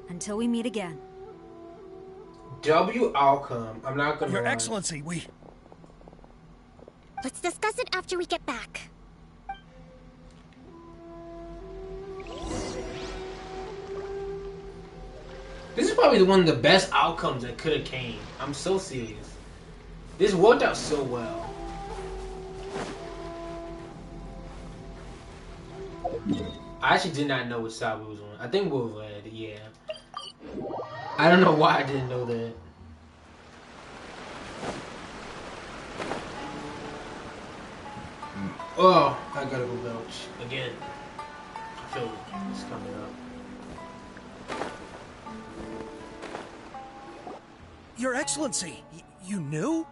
Until we meet again. W outcome. I'm not gonna. Your Excellency, we. Let's discuss it after we get back. This is probably one of the best outcomes that could have came. I'm so serious. This worked out so well. I actually did not know what side we was on. I think we were red, yeah. I don't know why I didn't know that. Oh, I gotta go belch again. I feel it's coming up. Your Excellency, you knew?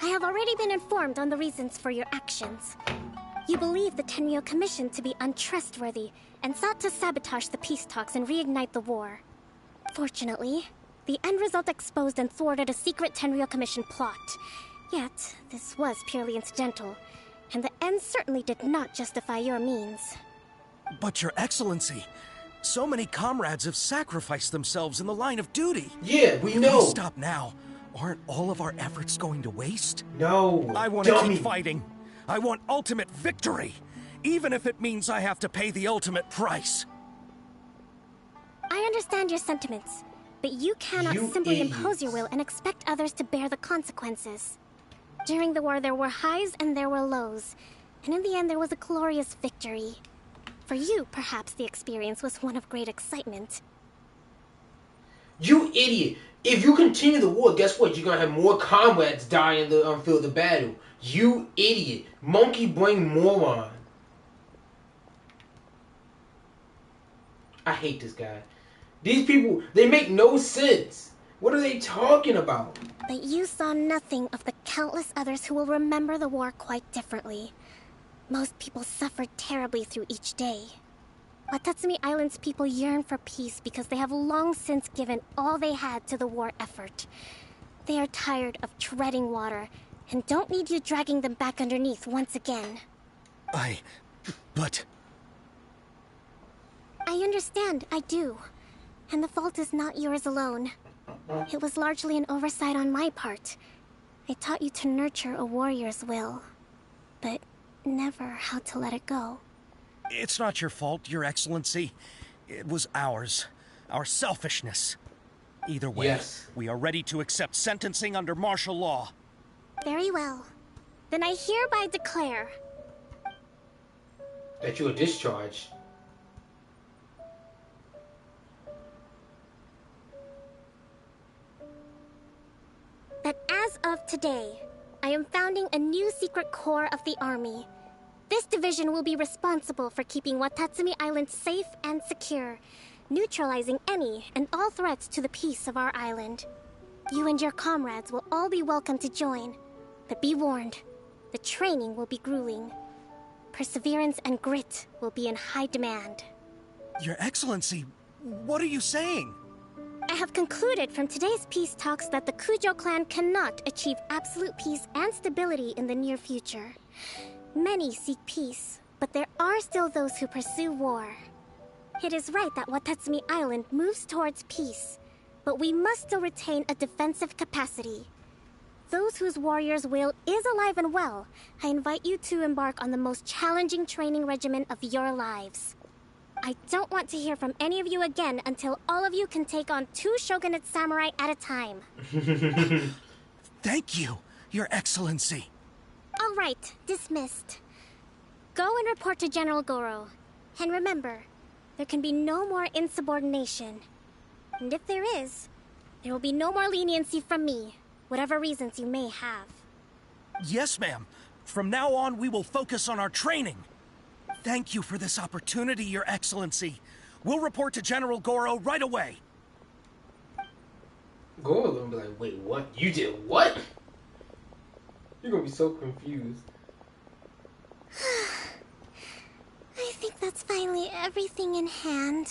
I have already been informed on the reasons for your actions. You believe the Tenryo Commission to be untrustworthy and sought to sabotage the peace talks and reignite the war. Fortunately, the end result exposed and thwarted a secret Tenryo Commission plot. Yet, this was purely incidental, and the end certainly did not justify your means. But Your Excellency, so many comrades have sacrificed themselves in the line of duty. Yeah, we know. If we stop now, aren't all of our efforts going to waste? No, I want to keep fighting. I want ultimate victory, even if it means I have to pay the ultimate price. I understand your sentiments, but you cannot simply impose your will and expect others to bear the consequences. During the war, there were highs and there were lows, and in the end, there was a glorious victory. For you, perhaps the experience was one of great excitement. You idiot! If you continue the war, guess what? You're gonna have more comrades die in the field of battle. You idiot! Monkey brain moron! I hate this guy. These people, they make no sense. What are they talking about? But you saw nothing of the countless others who will remember the war quite differently. Most people suffered terribly through each day. Watatsumi Island's people yearn for peace because they have long since given all they had to the war effort. They are tired of treading water and don't need you dragging them back underneath once again. But... I understand, I do. And the fault is not yours alone. It was largely an oversight on my part. I taught you to nurture a warrior's will, but never how to let it go. It's not your fault, Your Excellency. It was ours. Our selfishness. Either way, we are ready to accept sentencing under martial law. Very well. Then I hereby declare that you are discharged. That as of today, I am founding a new secret corps of the army. This division will be responsible for keeping Watatsumi Island safe and secure, neutralizing any and all threats to the peace of our island. You and your comrades will all be welcome to join, but be warned, the training will be grueling. Perseverance and grit will be in high demand. Your Excellency, what are you saying? I have concluded from today's peace talks that the Kujo clan cannot achieve absolute peace and stability in the near future. Many seek peace, but there are still those who pursue war. It is right that Watatsumi Island moves towards peace, but we must still retain a defensive capacity. Those whose warrior's will is alive and well, I invite you to embark on the most challenging training regimen of your lives. I don't want to hear from any of you again until all of you can take on 2 shogunate samurai at a time. Thank you, Your Excellency. All right, dismissed. Go and report to General Goro. And remember, there can be no more insubordination. And if there is, there will be no more leniency from me, whatever reasons you may have. Yes, ma'am. From now on, we will focus on our training. Thank you for this opportunity, Your Excellency. We'll report to General Goro right away. Goro gonna be like, wait, what? You did what? You're gonna be so confused. I think that's finally everything in hand.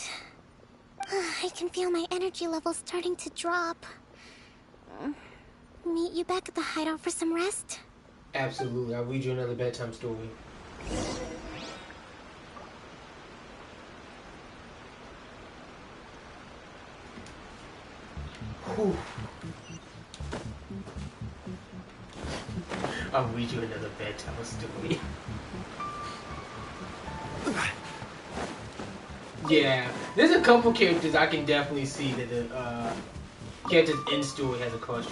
I can feel my energy levels starting to drop. Meet you back at the hideout for some rest? Absolutely. I'll read you another bedtime story. Whew. I'll read you another bedtime story. Yeah, there's a couple characters I can definitely see that the characters in story has a crush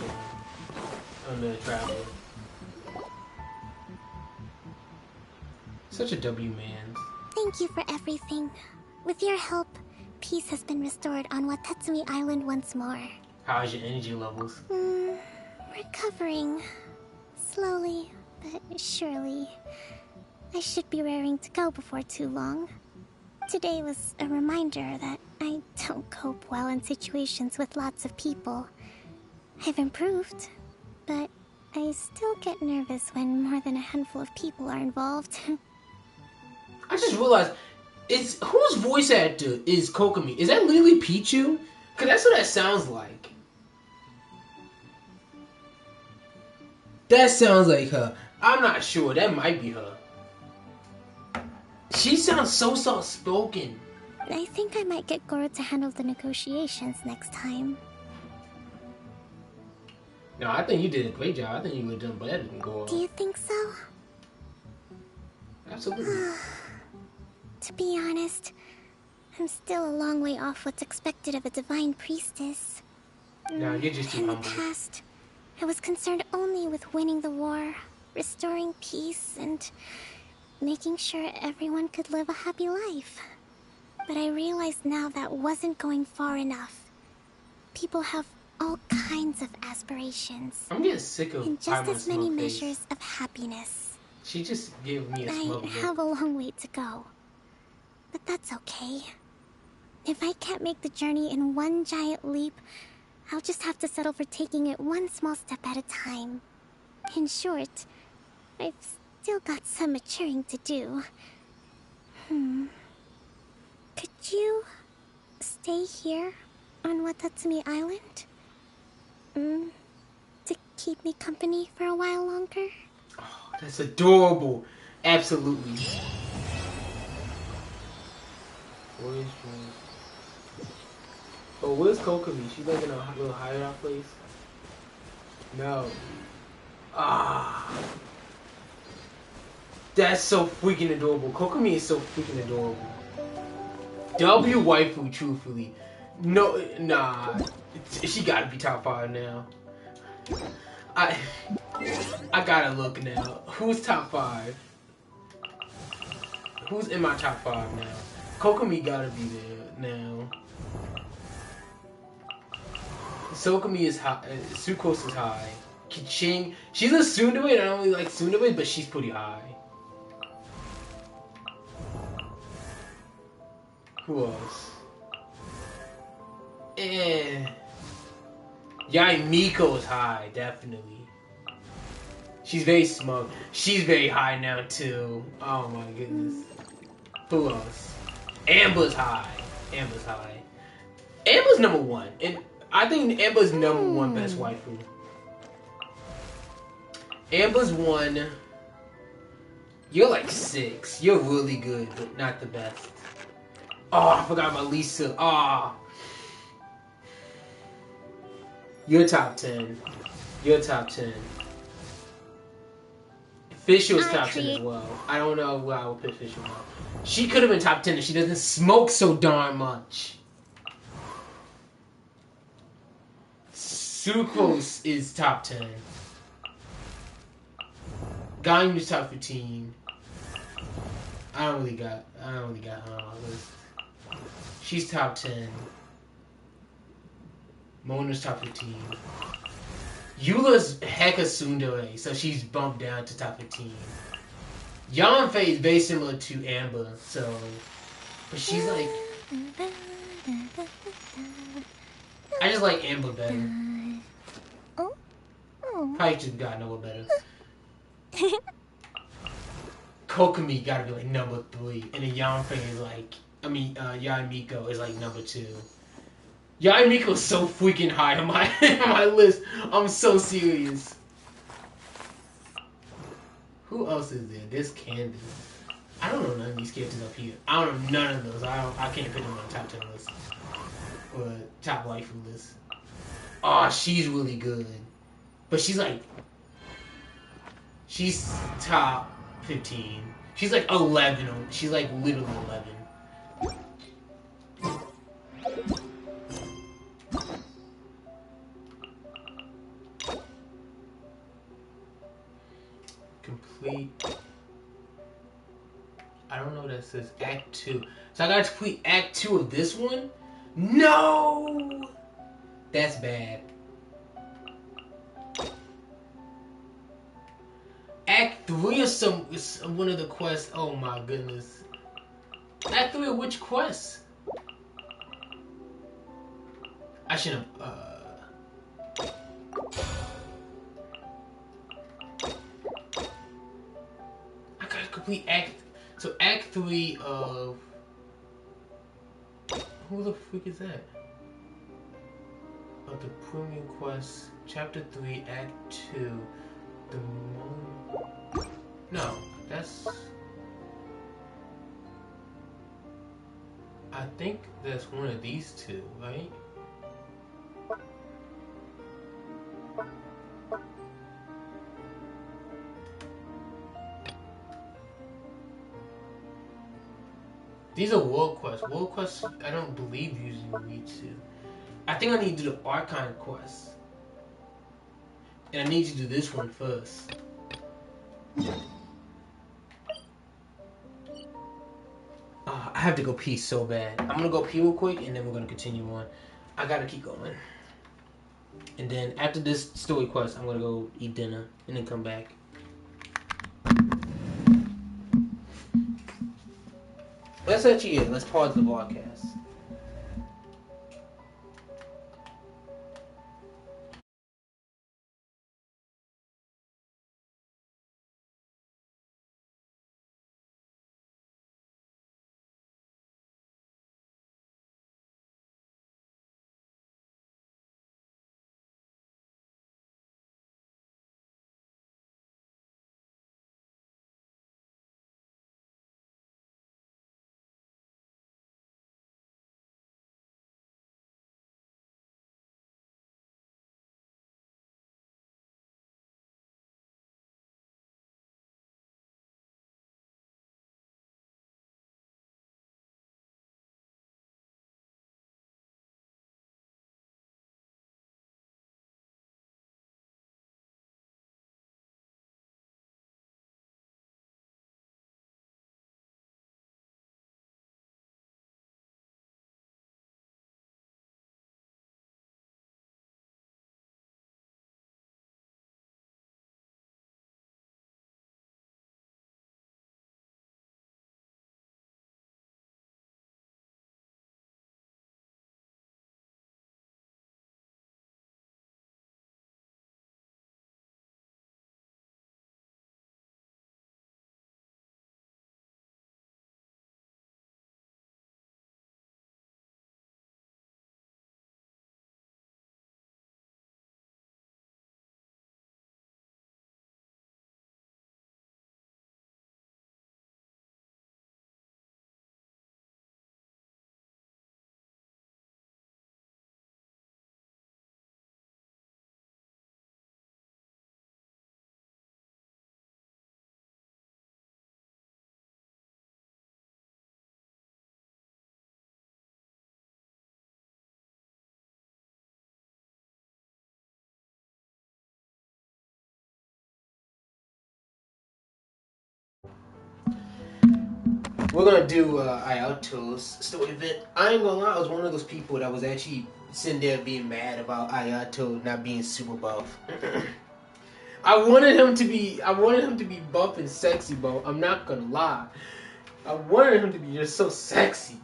on the traveler. Such a W man. Thank you for everything. With your help, peace has been restored on Watatsumi Island once more. How's your energy levels? Recovering. Slowly, but surely. I should be raring to go before too long. Today was a reminder that I don't cope well in situations with lots of people. I've improved, but I still get nervous when more than a handful of people are involved. I just realized, whose voice actor is Kokomi? Is that Lily Pichu? Cause that's what that sounds like. That sounds like her. I'm not sure. That might be her. She sounds so soft-spoken. I think I might get Goro to handle the negotiations next time. No, I think you did a great job. I think you would have done better than Goro. Do you think so? Absolutely. To be honest, I'm still a long way off what's expected of a divine priestess. No, you're just too In humble. the past, I was concerned only with winning the war, restoring peace, and making sure everyone could live a happy life. But I realized now that wasn't going far enough. People have all kinds of aspirations. I'm getting sick of and just Paimon's as many smug face. measures of happiness. She just gave me a smug I look. have a long way to go. But that's okay. If I can't make the journey in one giant leap, I'll just have to settle for taking it one small step at a time. In short, I've still got some maturing to do. Could you stay here on Watatsumi Island? To keep me company for a while longer? Oh, that's adorable. Absolutely. Where's she? Oh, where's Kokomi? She's like in a little hideout place? No. Ah. That's so freaking adorable. Kokomi is so freaking adorable. W waifu, truthfully. No, nah. She gotta be top 5 now. I gotta look now. Who's top 5? Who's in my top 5 now? Kokomi gotta be there now. Sokomi is high. Sucrose is high. Kiching, she's a tsundere, and I don't really like tsundere, but she's pretty high. Who else? Yai Miko is high, definitely. She's very smug. She's very high now too. Oh my goodness. Who else? Amber's high. Amber's high. Amber's number 1, and I think Amber's number 1 best waifu. Amber's 1. You're like 6. You're really good, but not the best. Oh, I forgot about Lisa. Ah. Oh. You're top 10. You're top 10. Fisher is top 10 as well. I don't know where I would put Fisher now. She could have been top 10 if she doesn't smoke so darn much. Sucrose is top 10. Ganyu's top 15. I don't really got her on my list. She's top 10. Mona's top 15. Eula's hecka tsundere, so she's bumped down to top 15. Yanfei is very similar to Amber, so... But she's like... I just like Amber better. Probably just got Noah better. Kokomi gotta be like number 3, and then Yanfei is like... Yaimiko is like number 2. Yaimiko's so freaking high on my on my list. I'm so serious. Who else is there? There's Candy. I don't know none of these characters up here. I don't know none of those. I can't put them on the top 10 list. Or top waifu list. Oh, she's really good. But she's like... She's top 15. She's like 11. She's like literally 11. Complete. I don't know what that says. Act 2. So I gotta complete Act 2 of this one? No! That's bad. Act 3 is one of the quests. Oh my goodness. Act 3 of which quest? I should have. I gotta complete Act. So Act 3 of. Who the freak is that? Of the premium quest, Chapter 3, Act 2. The moon. No, that's. I think that's one of these two, right? These are world quests. World quests, I don't believe usually need to. I think I need to do the Archon quest. And I need to do this one first. I have to go pee so bad. I'm gonna go pee real quick and then we're gonna continue on. I gotta keep going. And then after this story quest, I'm gonna go eat dinner and then come back. Let's pause the broadcast. We're gonna do Ayaoto's story event. I ain't gonna lie, I was one of those people that was actually sitting there being mad about Ayato not being super buff. I wanted him to be buff and sexy, bro. I'm not gonna lie. I wanted him to be just so sexy.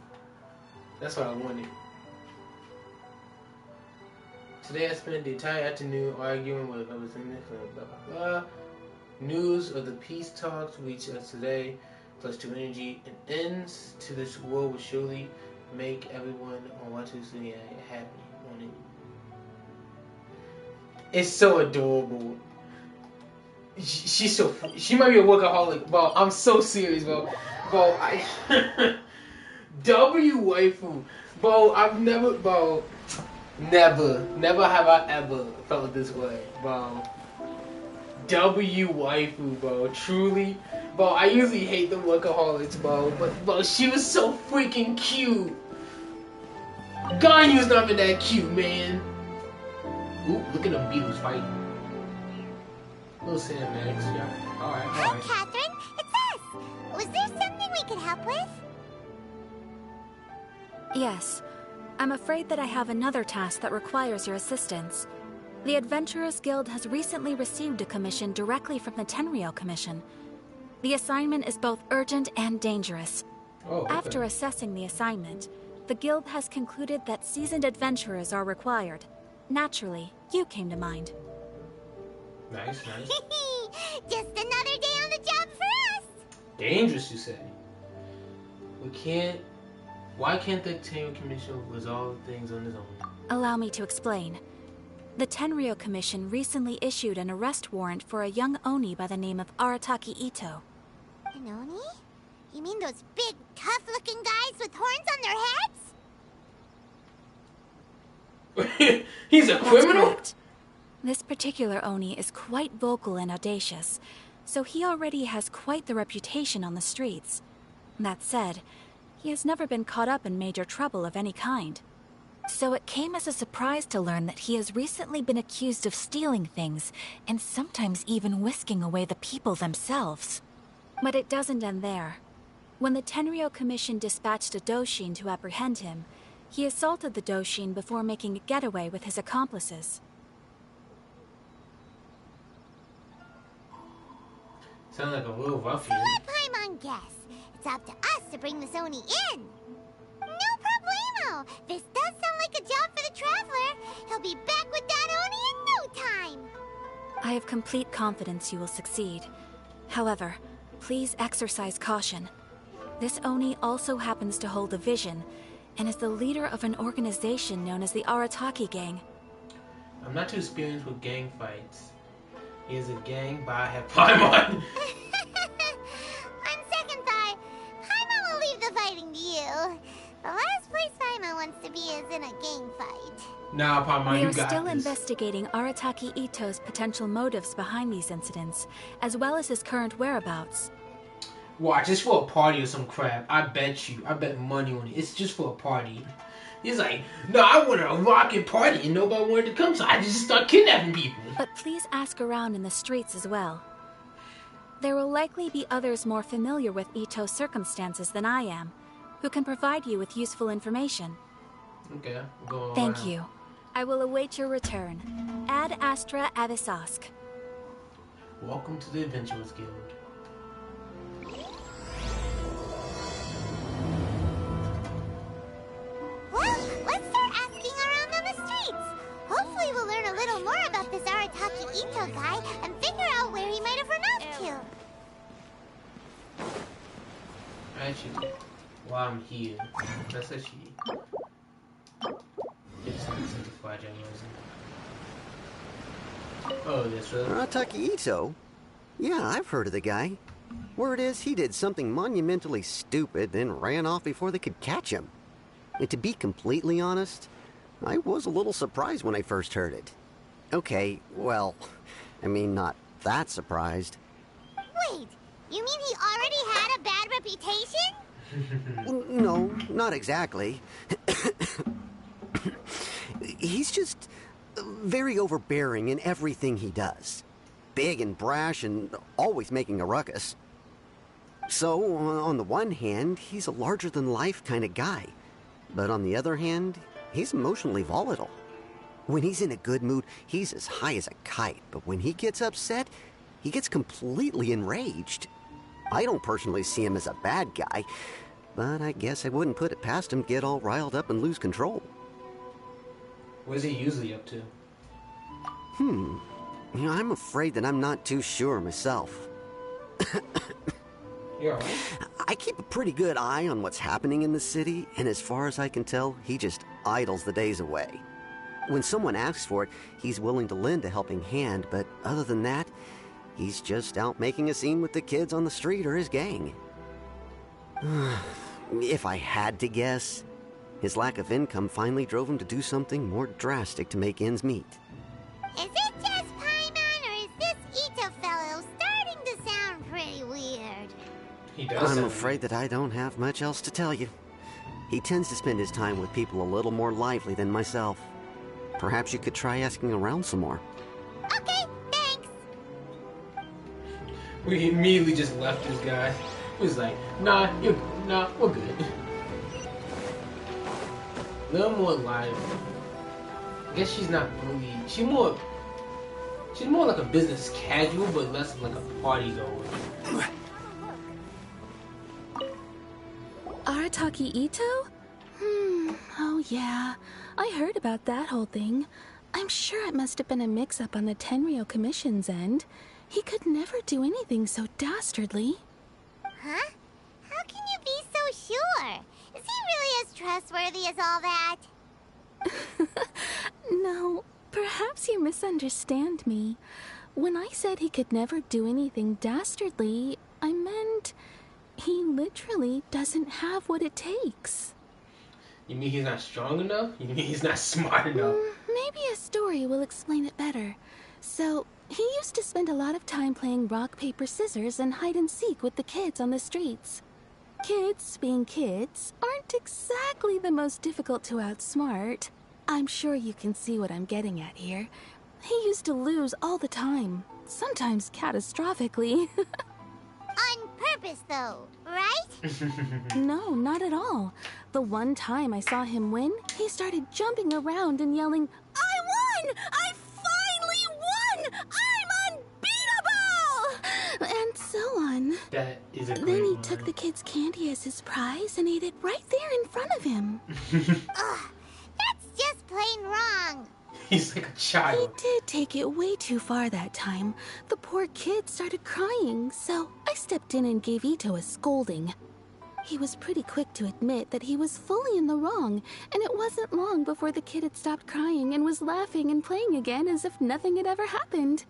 That's what I wanted. Today I spent the entire afternoon arguing with others in this blah blah blah. News of the peace talks reach us today, plus 2 energy, and ends to this war will surely make everyone on Watatsumi happy. It's so adorable. She's so, she might be a workaholic, bro. I'm so serious, bro. Bro, W waifu, bro. Never have I ever felt this way, bro. W waifu, bro. Truly, bro. I usually hate the workaholics, bro, but bro, she was so freaking cute. Ganyu's not even that cute, man. Ooh, look at them Beatles fighting. Little cinematics, yeah. Alright. Hi, Catherine. It's us. Was there something we could help with? Yes. I'm afraid that I have another task that requires your assistance. The Adventurers Guild has recently received a commission directly from the Tenryou Commission. The assignment is both urgent and dangerous. Oh, okay. After assessing the assignment, the Guild has concluded that seasoned adventurers are required. Naturally, you came to mind. Nice. Just another day on the job for us. Dangerous, you say? Why can't the Tenryou Commission resolve things on its own? Allow me to explain. The Tenryou Commission recently issued an arrest warrant for a young Oni by the name of Arataki Ito. An Oni? You mean those big, tough-looking guys with horns on their heads? He's a criminal? Correct. This particular Oni is quite vocal and audacious, so he already has quite the reputation on the streets. That said, he has never been caught up in major trouble of any kind. So it came as a surprise to learn that he has recently been accused of stealing things, and sometimes even whisking away the people themselves. But it doesn't end there. When the Tenryou Commission dispatched a Doshin to apprehend him, he assaulted the Doshin before making a getaway with his accomplices. Sounds like a little ruffian. So let Paimon guess. It's up to us to bring this Oni in. No problemo. This does sound like a job for the Traveler. He'll be back with that Oni in no time. I have complete confidence you will succeed. However, please exercise caution. This Oni also happens to hold a vision, and is the leader of an organization known as the Arataki Gang. I'm not too experienced with gang fights. He is a gang, but I have Paimon. On second thought, Paimon will leave the fighting to you. The last place Paimon wants to be is in a gang fight. Nah, Paimon, you got this. We are still investigating Arataki Ito's potential motives behind these incidents, as well as his current whereabouts. Watch, it's for a party or some crap. I bet money on it. It's just for a party. He's like, no, I wanted a rockin' party and nobody wanted to come, so I just start kidnapping people. But please ask around in the streets as well. There will likely be others more familiar with Ito's circumstances than I am, who can provide you with useful information. Okay, go on. Thank you. I will await your return. Ad Astra Avisask. Welcome to the Adventurers Guild. Well, let's start asking around on the streets. Hopefully we'll learn a little more about this Arataki Ito guy and figure out where he might have run off to. Actually, while I'm here, let's actually get some simplified journalism. Oh, this right? Arataki Ito? Yeah, I've heard of the guy. Word is he did something monumentally stupid, then ran off before they could catch him. And to be completely honest, I was a little surprised when I first heard it. Okay, well, I mean, not that surprised. Wait, you mean he already had a bad reputation? No, not exactly. He's just very overbearing in everything he does. Big and brash and always making a ruckus. So, on the one hand, he's a larger-than-life kind of guy. But on the other hand, he's emotionally volatile. When he's in a good mood, he's as high as a kite, but when he gets upset, he gets completely enraged. I don't personally see him as a bad guy, but I guess I wouldn't put it past him to get all riled up and lose control. What is he usually up to? I'm afraid that I'm not too sure myself. You're alright? I keep a pretty good eye on what's happening in the city, and as far as I can tell, he just idles the days away. When someone asks for it, he's willing to lend a helping hand, but other than that, he's just out making a scene with the kids on the street or his gang. If I had to guess, his lack of income finally drove him to do something more drastic to make ends meet. Is it just Paimon, or is this Ito fellow starting to sound pretty weird? He does. I'm afraid that I don't have much else to tell you. He tends to spend his time with people a little more lively than myself. Perhaps you could try asking around some more. Okay, thanks. We immediately just left this guy. He was like, nah, we're good. A little more lively. I guess she's not really. She's more like a business casual, but less of like a party goer. Arataki Ito? Oh yeah. I heard about that whole thing. I'm sure it must have been a mix-up on the Tenryou Commission's end. He could never do anything so dastardly. Huh? How can you be so sure? Is he really as trustworthy as all that? No, perhaps you misunderstand me. When I said he could never do anything dastardly, I meant he literally doesn't have what it takes. You mean he's not strong enough? You mean he's not smart enough? Maybe a story will explain it better. So, he used to spend a lot of time playing rock, paper, scissors and hide and seek with the kids on the streets. Kids, being kids, aren't exactly the most difficult to outsmart. I'm sure you can see what I'm getting at here. He used to lose all the time, sometimes catastrophically. On purpose, though, right? No, not at all. The one time I saw him win, he started jumping around and yelling, "I won! I finally won! I'm unbeatable!" And so on. That is a great Then he line. took the kid's candy as his prize and ate it right there in front of him. Ugh, that's just plain wrong. He's like a child. He did take it way too far that time. The poor kid started crying, so I stepped in and gave Ito a scolding. He was pretty quick to admit that he was fully in the wrong, and it wasn't long before the kid had stopped crying and was laughing and playing again as if nothing had ever happened.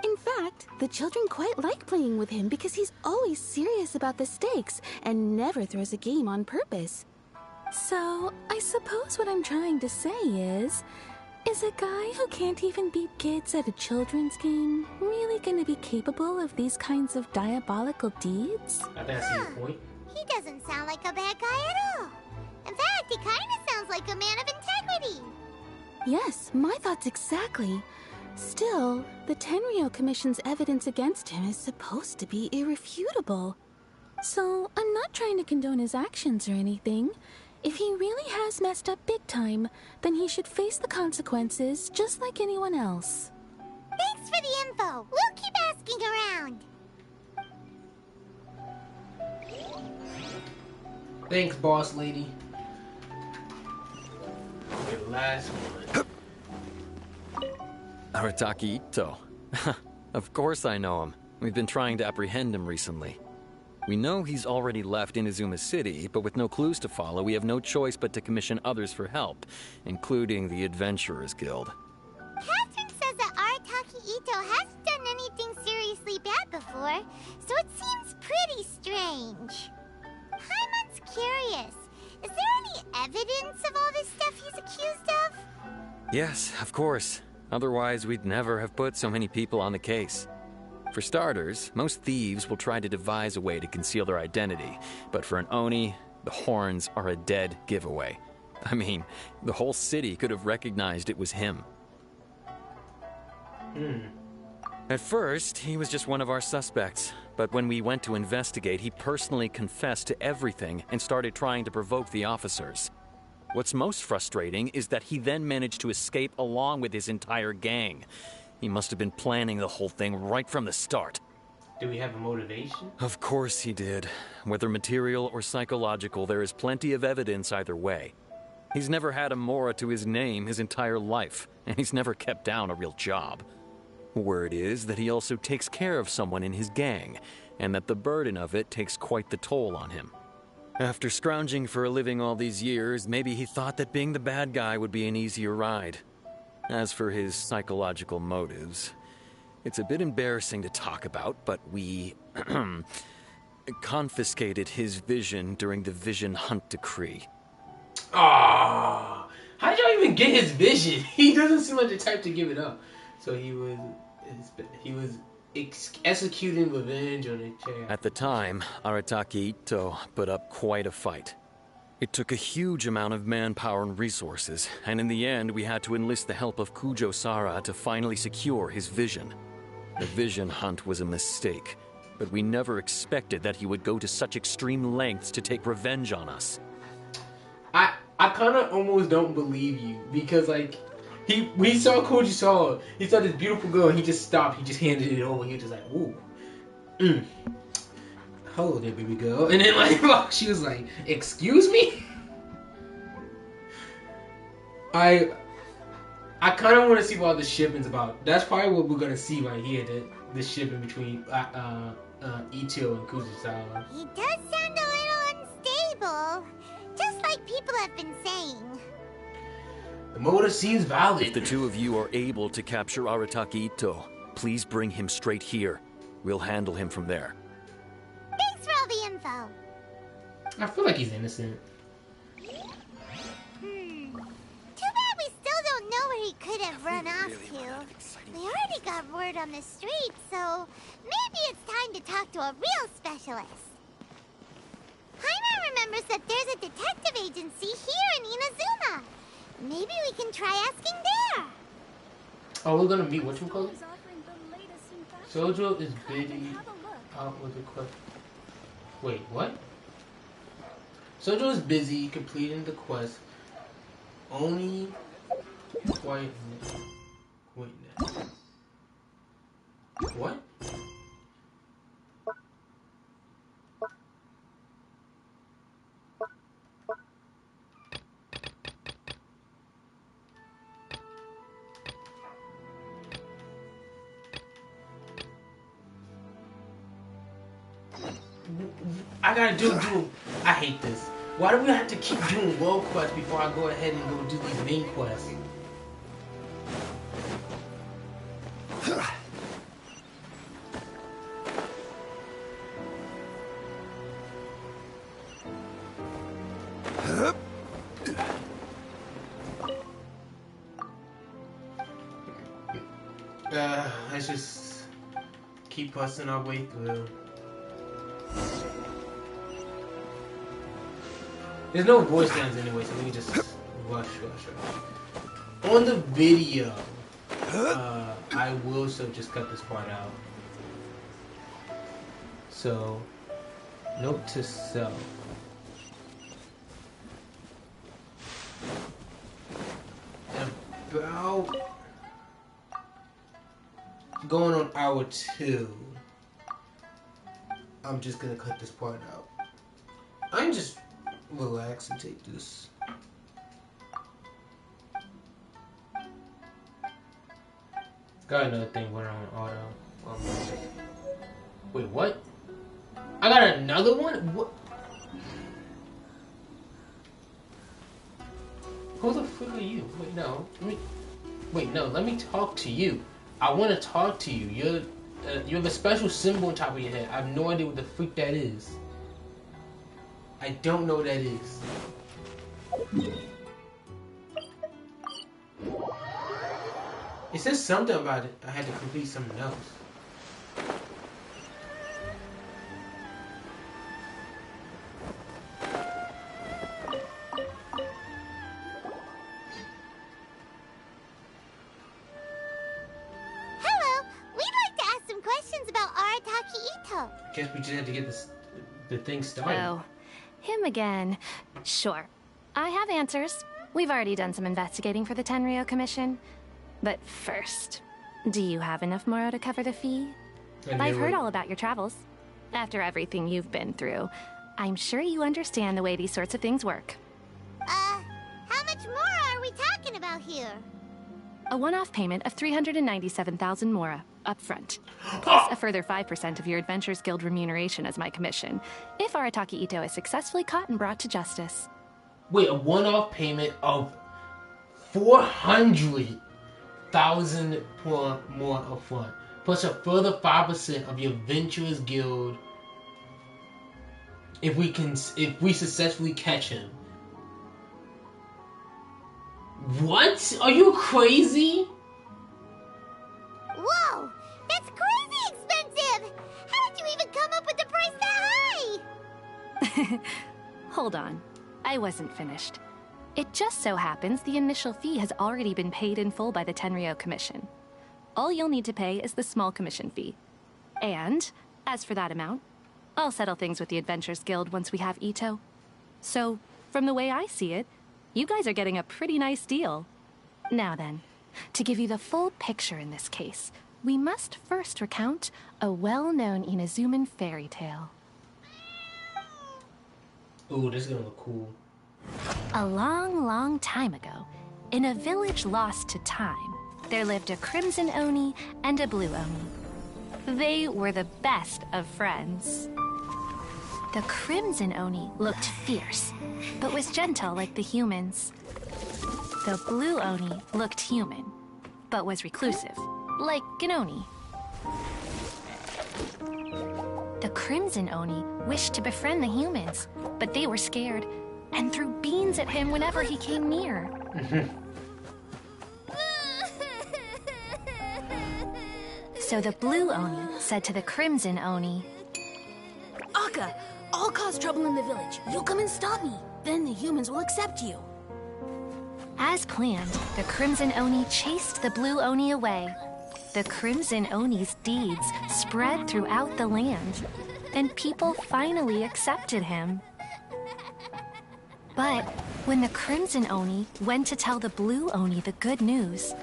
In fact, the children quite like playing with him because he's always serious about the stakes and never throws a game on purpose. So, I suppose what I'm trying to say is a guy who can't even beat kids at a children's game really gonna be capable of these kinds of diabolical deeds? I think I see your point. He doesn't sound like a bad guy at all. In fact, he kind of sounds like a man of integrity. Yes, my thoughts exactly. Still, the Tenryou Commission's evidence against him is supposed to be irrefutable. So, I'm not trying to condone his actions or anything. If he really has messed up big time, then he should face the consequences just like anyone else. Thanks for the info. We'll keep asking around. Thanks, boss lady. The last one. Arataki Ito. Of course I know him. We've been trying to apprehend him recently. We know he's already left Inazuma City, but with no clues to follow, we have no choice but to commission others for help, including the Adventurers Guild. Catherine says that Arataki Ito hasn't done anything seriously bad before, so it seems pretty strange. Paimon's curious. Is there any evidence of all this stuff he's accused of? Yes, of course. Otherwise, we'd never have put so many people on the case. For starters, most thieves will try to devise a way to conceal their identity, but for an Oni, the horns are a dead giveaway. I mean, the whole city could have recognized it was him. At first, he was just one of our suspects, but when we went to investigate, he personally confessed to everything and started trying to provoke the officers. What's most frustrating is that he then managed to escape along with his entire gang. He must have been planning the whole thing right from the start. Do we have a motivation? Of course he did. Whether material or psychological, there is plenty of evidence either way. He's never had a Mora to his name his entire life, and he's never kept down a real job. Word is that he also takes care of someone in his gang, and that the burden of it takes quite the toll on him. After scrounging for a living all these years, maybe he thought that being the bad guy would be an easier ride. As for his psychological motives, it's a bit embarrassing to talk about, but we confiscated his vision during the Vision Hunt Decree. Ah, how did y'all even get his vision? He doesn't seem like the type to give it up. So he was executing revenge on a chair. At the time, Arataki Ito put up quite a fight. It took a huge amount of manpower and resources, and in the end we had to enlist the help of Kujo Sara to finally secure his vision. The Vision Hunt was a mistake, but we never expected that he would go to such extreme lengths to take revenge on us. I kind of almost don't believe you, because like we saw Kujo Sara, he saw this beautiful girl, and he just stopped, he just handed it over, and he was just like, ooh, hello there, baby girl. And then like she was like, excuse me? I kind of want to see what all the shipping's about. That's probably what we're gonna see right here, the shipping between Ito and Kujisawa. He does sound a little unstable, just like people have been saying. The motive seems valid. If the two of you are able to capture Arataki Ito, please bring him straight here. We'll handle him from there. Thanks for all the info. I feel like he's innocent. Too bad we still don't know where he could have run off to. We already got word on the street, so maybe it's time to talk to a real specialist. Paimon remembers that there's a detective agency here in Inazuma. Maybe we can try asking there. Oh, we're gonna meet whatchamacallit? Sojo is busy out with the quest. Wait, what? Sojo is busy completing the quest. Only quiet. Wait, what? I gotta do. I hate this. Why do we have to keep doing world quests before I go ahead and go do these main quests? Let's just keep busting our way through. There's no voice lines anyway, so we can just rush. On the video, I will just cut this part out. So, note to self. About going on hour 2, I'm just gonna cut this part out. I'm just relax and take this. Got another thing going on auto. Wait, what? I got another one? What? Who the frick are you? Wait, no. Let me talk to you. I want to talk to you. You have a special symbol on top of your head. I have no idea what the freak that is. I don't know what that is. It says something about it. I had to complete something else. Hello, we'd like to ask some questions about Arataki Ito. Guess we just had to get the thing started. Oh, him again. Sure. I have answers. We've already done some investigating for the Tenryo Commission. But first, do you have enough Moro to cover the fee? I've heard all about your travels. After everything you've been through, I'm sure you understand the way these sorts of things work. How much more are we talking about here? A one-off payment of 397,000 Mora, up front. Plus a further 5% of your Adventures Guild remuneration as my commission, if Arataki Ito is successfully caught and brought to justice. Wait, a one-off payment of 400,000 more upfront, plus a further 5% of your Adventurers Guild if we successfully catch him. What? Are you crazy? Whoa! That's crazy expensive! How did you even come up with the price that high? Hold on. I wasn't finished. It just so happens the initial fee has already been paid in full by the Tenryo Commission. All you'll need to pay is the small commission fee. And, as for that amount, I'll settle things with the Adventurers Guild once we have Ito. So, from the way I see it, you guys are getting a pretty nice deal. Now then, to give you the full picture in this case, we must first recount a well-known Inazuman fairy tale. Ooh, this is gonna look cool. A long, long time ago, in a village lost to time, there lived a Crimson Oni and a Blue Oni. They were the best of friends. The Crimson Oni looked fierce, but was gentle like the humans. The Blue Oni looked human, but was reclusive, like an Oni. The Crimson Oni wished to befriend the humans, but they were scared and threw beans at him whenever he came near. So the Blue Oni said to the Crimson Oni, Akka, I'll cause trouble in the village. You'll come and stop me. Then the humans will accept you. As planned, the Crimson Oni chased the Blue Oni away. The Crimson Oni's deeds spread throughout the land, and people finally accepted him. But when the Crimson Oni went to tell the Blue Oni the good news,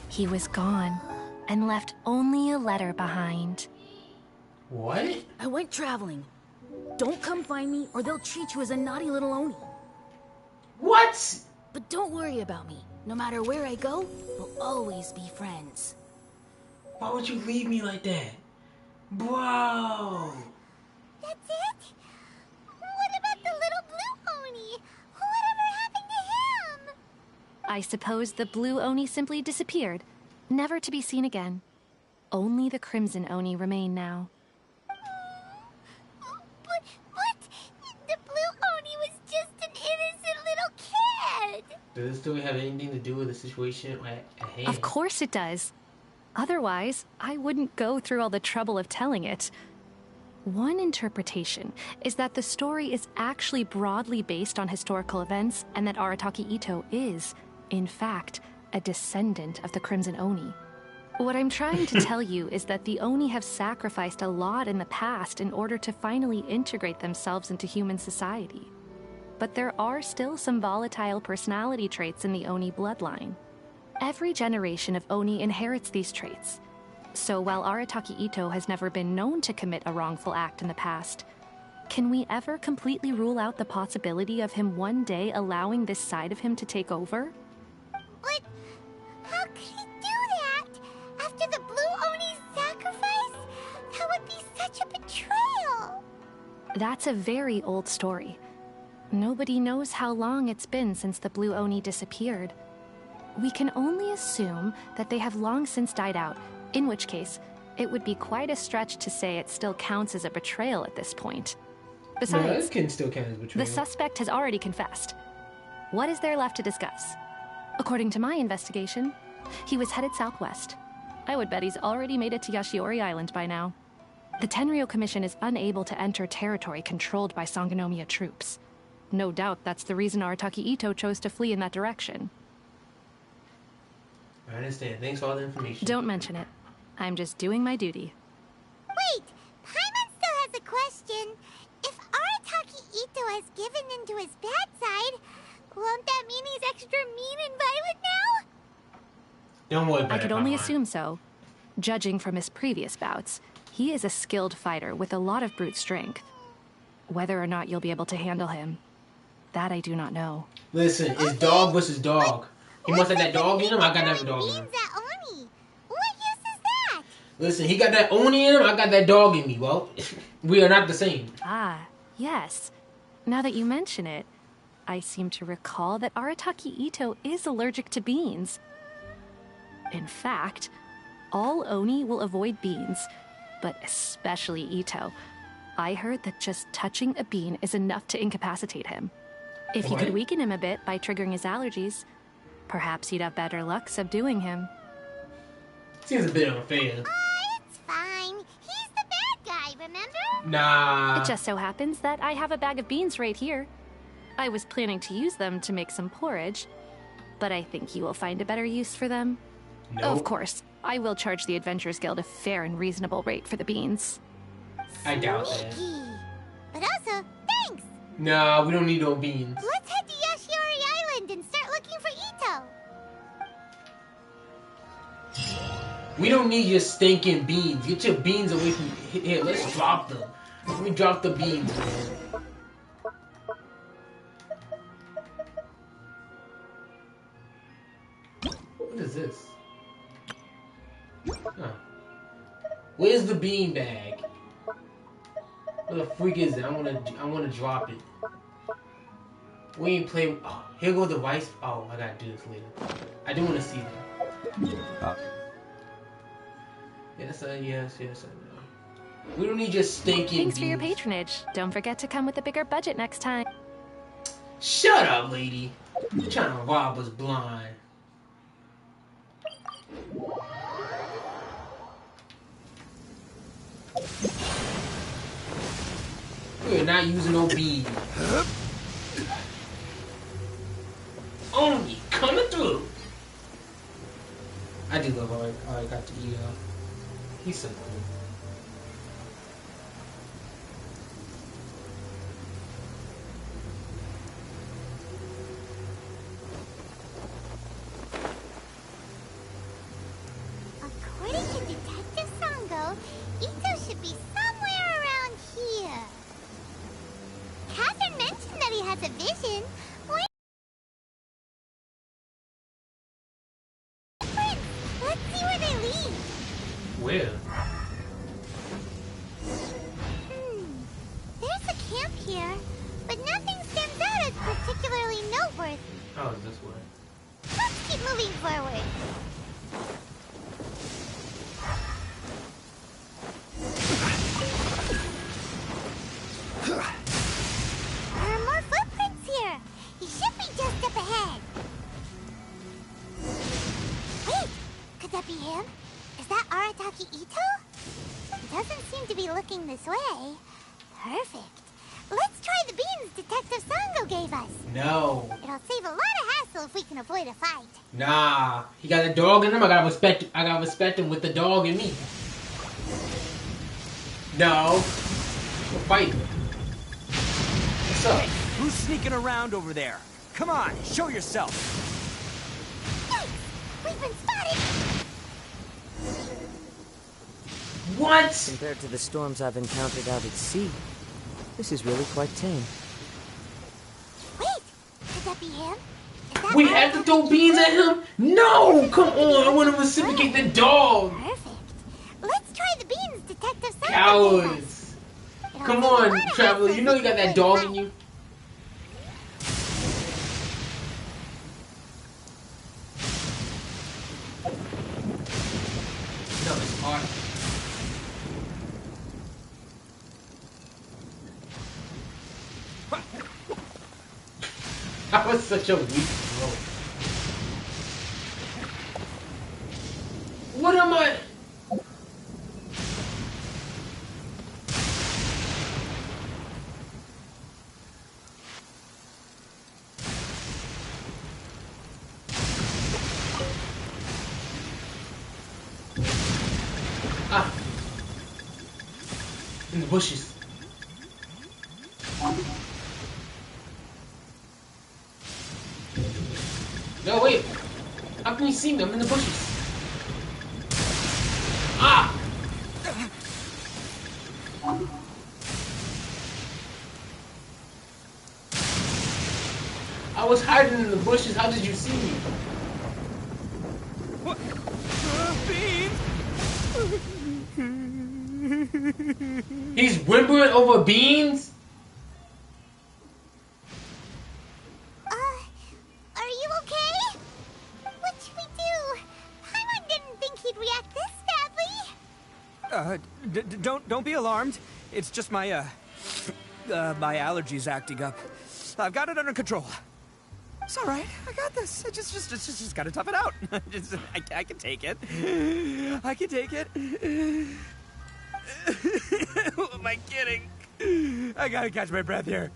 he was gone and left only a letter behind. What? I went traveling. Don't come find me or they'll treat you as a naughty little Oni. What? But don't worry about me. No matter where I go, we'll always be friends. Why would you leave me like that? Bro! That's it? What about the little Blue Oni? Whatever happened to him? I suppose the Blue Oni simply disappeared, never to be seen again. Only the Crimson Oni remain now. But the Blue Oni was just an innocent little kid! Does this story have anything to do with the situation at hand? Of course it does. Otherwise, I wouldn't go through all the trouble of telling it. One interpretation is that the story is actually broadly based on historical events and that Arataki Ito is, in fact, a descendant of the Crimson Oni. What I'm trying to tell you is that the Oni have sacrificed a lot in the past in order to finally integrate themselves into human society. But there are still some volatile personality traits in the Oni bloodline. Every generation of Oni inherits these traits. So while Arataki Ito has never been known to commit a wrongful act in the past, can we ever completely rule out the possibility of him one day allowing this side of him to take over? But how could he do that? After the Blue Oni's sacrifice? That would be such a betrayal! That's a very old story. Nobody knows how long it's been since the Blue Oni disappeared. We can only assume that they have long since died out, in which case, it would be quite a stretch to say it still counts as a betrayal at this point. Besides, it can still count as betrayal. The suspect has already confessed. What is there left to discuss? According to my investigation, he was headed southwest. I would bet he's already made it to Yashiori Island by now. The Tenryo Commission is unable to enter territory controlled by Sangonomiya troops. No doubt that's the reason Arataki Ito chose to flee in that direction. I understand. Thanks for all the information. Don't mention it. I'm just doing my duty. Wait! Paimon still has a question. If Arataki Ito has given in to his bad side, Won't that mean he's extra mean and violent now? Don't worry about it. I could only assume so. Judging from his previous bouts, he is a skilled fighter with a lot of brute strength. Whether or not you'll be able to handle him, that I do not know. Listen, it's dog versus dog. He must have that dog in him. I got that dog in him. What use is that? Listen, he got that Oni in him. I got that dog in me. Well, we are not the same. Ah, yes. Now that you mention it, I seem to recall that Arataki Ito is allergic to beans. In fact, all Oni will avoid beans, but especially Ito. I heard that just touching a bean is enough to incapacitate him. If you could weaken him a bit by triggering his allergies, perhaps you'd have better luck subduing him. Seems a bit unfair. It's fine. He's the bad guy, remember? Nah. It just so happens that I have a bag of beans right here. I was planning to use them to make some porridge, but I think you will find a better use for them. Nope. Of course, I will charge the Adventurers Guild a fair and reasonable rate for the beans. I doubt that. But also, thanks! Nah, we don't need no beans. Let's head to Yashiori Island and start looking for Ito. We don't need your stinking beans. Get your beans away from here. Let's drop them. Let me drop the beans, man. What is this? Huh. Where's the bean bag? What the freak is it? I wanna drop it. We ain't play. Oh, here goes the rice. Oh, I gotta do this later. I do wanna see that. Yes, I know. We don't need your stinking Thanks for your beans. patronage. Don't forget to come with a bigger budget next time. Shut up, lady. You're trying to rob us blind. We're not using no beans. Only coming through. I do love how I got to eat. He's so cool. According to Detective Sango, Ito should be somewhere around here. Catherine mentioned that he has a vision. Let's see where they lead. Where? There's a camp here, but nothing stands out as particularly noteworthy. Oh, it's this way. Let's keep moving forward. There are more footprints here. He should be just up ahead. Wait, could that be him? Is that Arataki Ito? He doesn't seem to be looking this way. Perfect. Let's try the beans Detective Sango gave us. No. It'll save a lot of hassle if we can avoid a fight. Nah. He got a dog in him. I gotta respect him with the dog in me. No. We'll fight. What's up? Hey, who's sneaking around over there? Come on, show yourself. We've been spotted. What? Compared to the storms I've encountered out at sea, this is really quite tame. Wait, could that be him? We have to throw beans at him? No! Come on, I want to reciprocate the dog. Perfect. Let's try the beans Detective Sango gave us. Cowards. Come on, Traveler. You know you got that dog in you. No, it's hard. That was such a weak throw. What am I? Ah. In the bushes. Oh wait, how can you see me? I'm in the bushes. Ah! I was hiding in the bushes. How did you see me? What? Beans? He's whimpering over beans? Are you okay? What should we do? Paimon didn't think he'd react this badly. Don't be alarmed. It's just my, my allergies acting up. I've got it under control. It's all right. I got this. I just gotta tough it out. I can take it. I can take it. Who am I kidding? I gotta catch my breath here.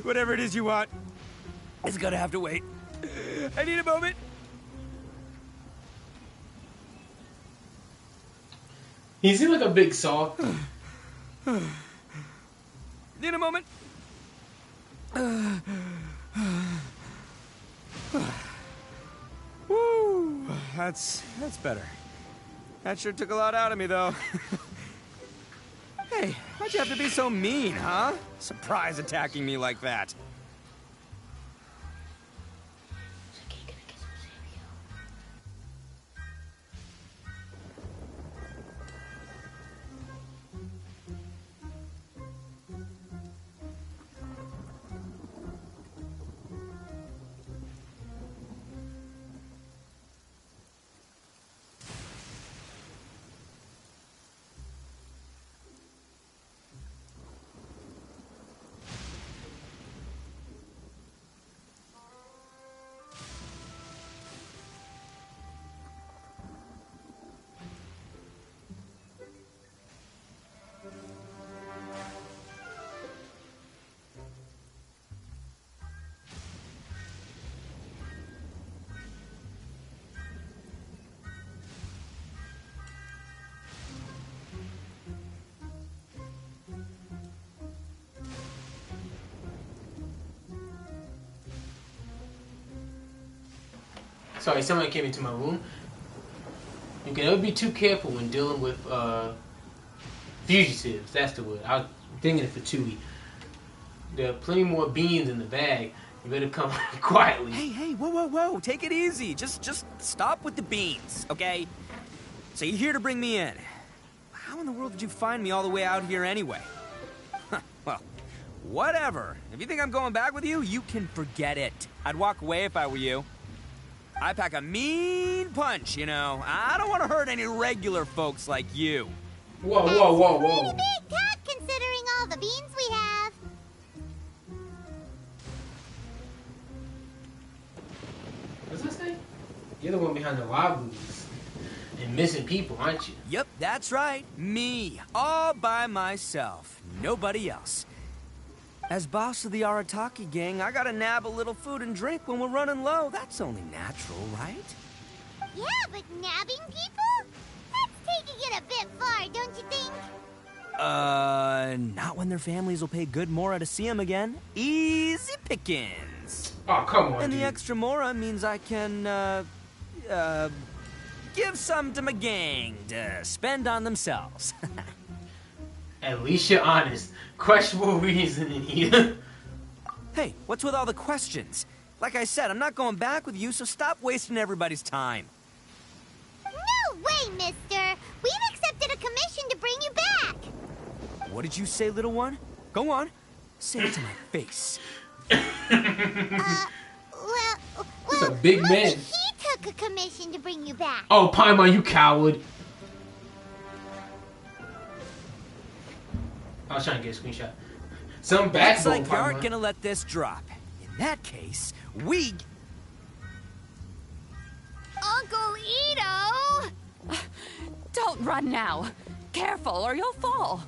Whatever it is you want, it's gonna have to wait. I need a moment. He seems like a big saw. Need a moment. Woo! That's better. That sure took a lot out of me, though. Hey, why'd you have to be so mean, huh? Surprise attacking me like that. Sorry, somebody came into my room. You can never be too careful when dealing with fugitives. That's the word. I was thinking it for Tui. There are plenty more beans in the bag. You better come quietly. Hey, whoa. Take it easy. Just stop with the beans, okay? So you're here to bring me in. How in the world did you find me all the way out here anyway? Well, whatever. If you think I'm going back with you, you can forget it. I'd walk away if I were you. I pack a mean punch, you know. I don't want to hurt any regular folks like you. Whoa. Pretty big talk considering all the beans we have. What's that say? You're the one behind the robberies and missing people, aren't you? Yep, that's right. Me. All by myself. Nobody else. As boss of the Arataki gang, I gotta nab a little food and drink when we're running low. That's only natural, right? Yeah, but nabbing people? That's taking it a bit far, don't you think? Not when their families will pay good mora to see them again. Easy pickings. Oh, come on, And dude. the extra mora means I can, give some to my gang to spend on themselves. At least you're honest. Questionable reasoning here. Hey, what's with all the questions? Like I said, I'm not going back with you, so stop wasting everybody's time. No way, mister! We've accepted a commission to bring you back! What did you say, little one? Go on. Say it to my face. He's a big man. He took a commission to bring you back. Oh, Paimon, you coward. I was trying to get a screenshot. Some Looks backbone, like you aren't Paimon. gonna let this drop. In that case, we... Uncle Ito! Don't run now. Careful or you'll fall.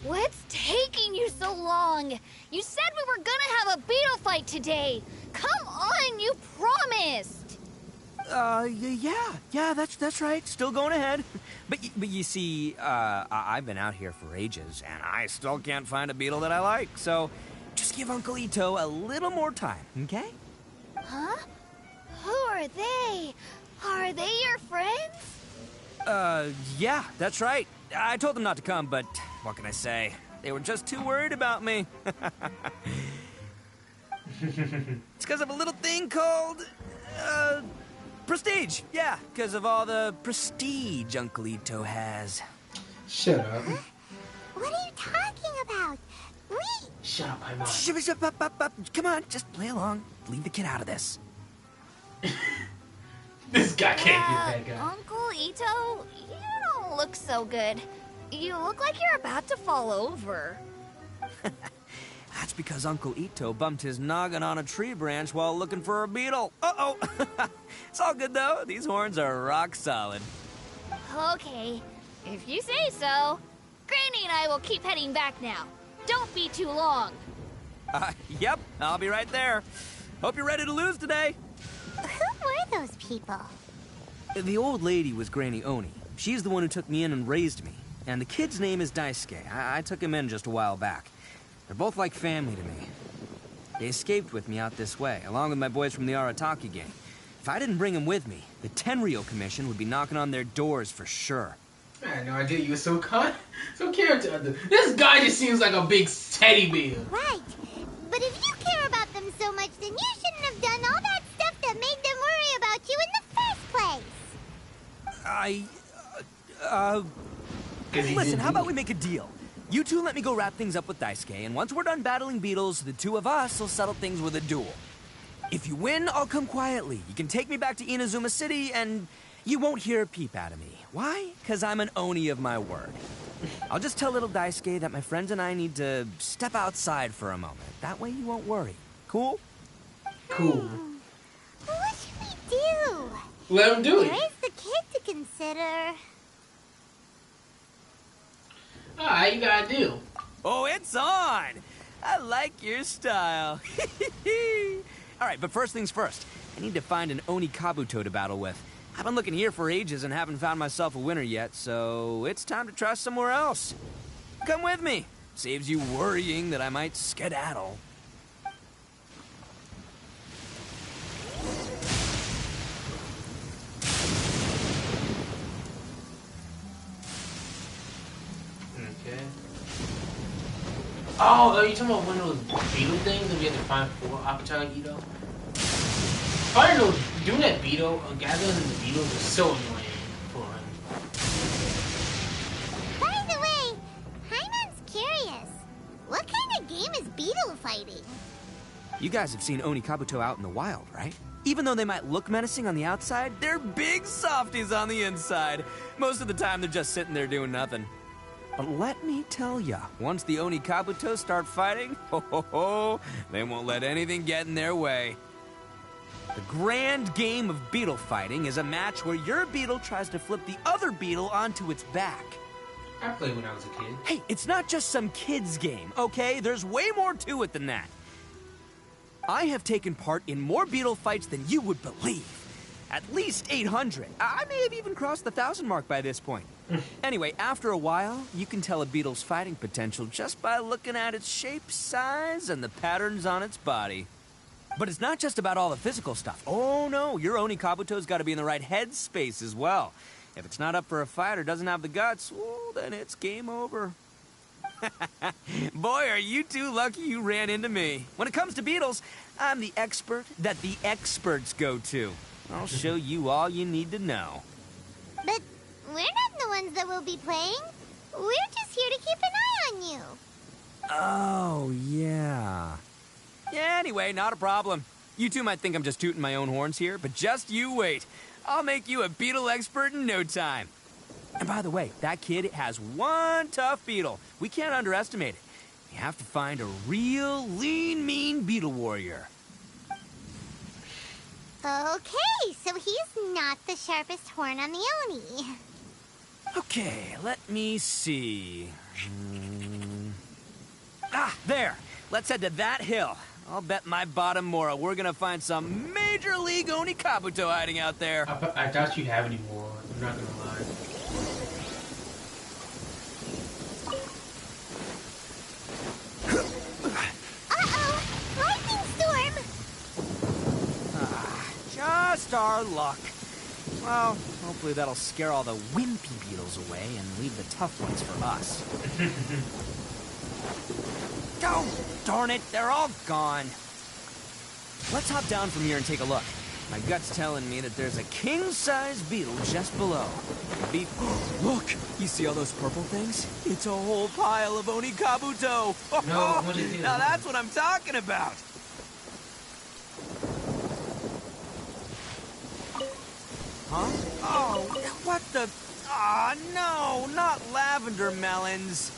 What's taking you so long? You said we were gonna have a beetle fight today. Come on, you promised. Yeah, that's right. Still going ahead. But you see, I've been out here for ages, and I still can't find a beetle that I like. So, just give Uncle Ito a little more time, okay? Huh? Who are they? Are they your friends? Yeah, that's right. I told them not to come, but what can I say? They were just too worried about me. It's because of a little thing called, prestige. Yeah, because of all the prestige Uncle Ito has. Shut up. What are you talking about? We... Shut up, Paimon. Come on, just play along. Leave the kid out of this. This guy can't get that guy. Uncle Ito, you don't look so good. You look like you're about to fall over. That's because Uncle Ito bumped his noggin on a tree branch while looking for a beetle. Uh-oh. It's all good, though. These horns are rock solid. Okay, if you say so. Granny and I will keep heading back now. Don't be too long. Yep, I'll be right there. Hope you're ready to lose today. Who were those people? The old lady was Granny Oni. She's the one who took me in and raised me. And the kid's name is Daisuke. I took him in just a while back. They're both like family to me. They escaped with me out this way, along with my boys from the Arataki gang. If I didn't bring them with me, the Tenryo Commission would be knocking on their doors for sure. I had no idea you were so character. This guy just seems like a big teddy bear. Right. But if you care about them so much, then you shouldn't have done all that stuff that made them worry about you in the first place. Listen, how about we make a deal? You two let me go wrap things up with Daisuke, and once we're done battling beetles, the two of us will settle things with a duel. If you win, I'll come quietly. You can take me back to Inazuma City, and you won't hear a peep out of me. Why? Because I'm an Oni of my word. I'll just tell little Daisuke that my friends and I need to step outside for a moment. That way you won't worry. Cool? Cool. What should we do? Let him do it. There is the kid to consider. Alright, you gotta do. Oh, it's on! I like your style. Alright, but first things first. I need to find an Oni Kabuto to battle with. I've been looking here for ages and haven't found myself a winner yet, so it's time to try somewhere else. Come with me. Saves you worrying that I might skedaddle. Okay. Oh, are you talking about one of those beetle things that we had to find for Akutagi Ito? I don't know, doing that beetle, gathering the beetles is so annoying for him. By the way, Paimon's curious. What kind of game is beetle fighting? You guys have seen Oni Kabuto out in the wild, right? Even though they might look menacing on the outside, they're big softies on the inside. Most of the time, they're just sitting there doing nothing. But let me tell ya, once the Oni Kabuto start fighting, they won't let anything get in their way. The grand game of beetle fighting is a match where your beetle tries to flip the other beetle onto its back. I played when I was a kid. Hey, it's not just some kid's game, okay? There's way more to it than that. I have taken part in more beetle fights than you would believe. At least 800. I may have even crossed the 1,000 mark by this point. Anyway, after a while, you can tell a beetle's fighting potential just by looking at its shape, size, and the patterns on its body. But it's not just about all the physical stuff. Oh no, your Oni Kabuto's got to be in the right headspace as well. If it's not up for a fight or doesn't have the guts, well, then it's game over. Boy, are you two lucky you ran into me. When it comes to beetles, I'm the expert that the experts go to. I'll show you all you need to know. But we're not the ones that will be playing. We're just here to keep an eye on you. Oh, yeah. Yeah, anyway, not a problem. You two might think I'm just tooting my own horns here, but just you wait. I'll make you a beetle expert in no time. And by the way, that kid has one tough beetle. We can't underestimate it. You have to find a real lean, mean beetle warrior. Okay, so he's not the sharpest horn on the Oni. Okay, let me see. Ah, there. Let's head to that hill. I'll bet my bottom Mora we're gonna find some major league Oni Kabuto hiding out there. I doubt you have any more. I'm not gonna lie. Uh-oh! Lightning storm! our luck. Well, hopefully that'll scare all the wimpy beetles away and leave the tough ones for us. Oh, darn it, they're all gone. Let's hop down from here and take a look. My gut's telling me that there's a king-size beetle just below. Look! You see all those purple things? It's a whole pile of Onikabuto! No, what is it? Now that's what I'm talking about! Huh? Oh, what the... Ah, no! Not lavender melons!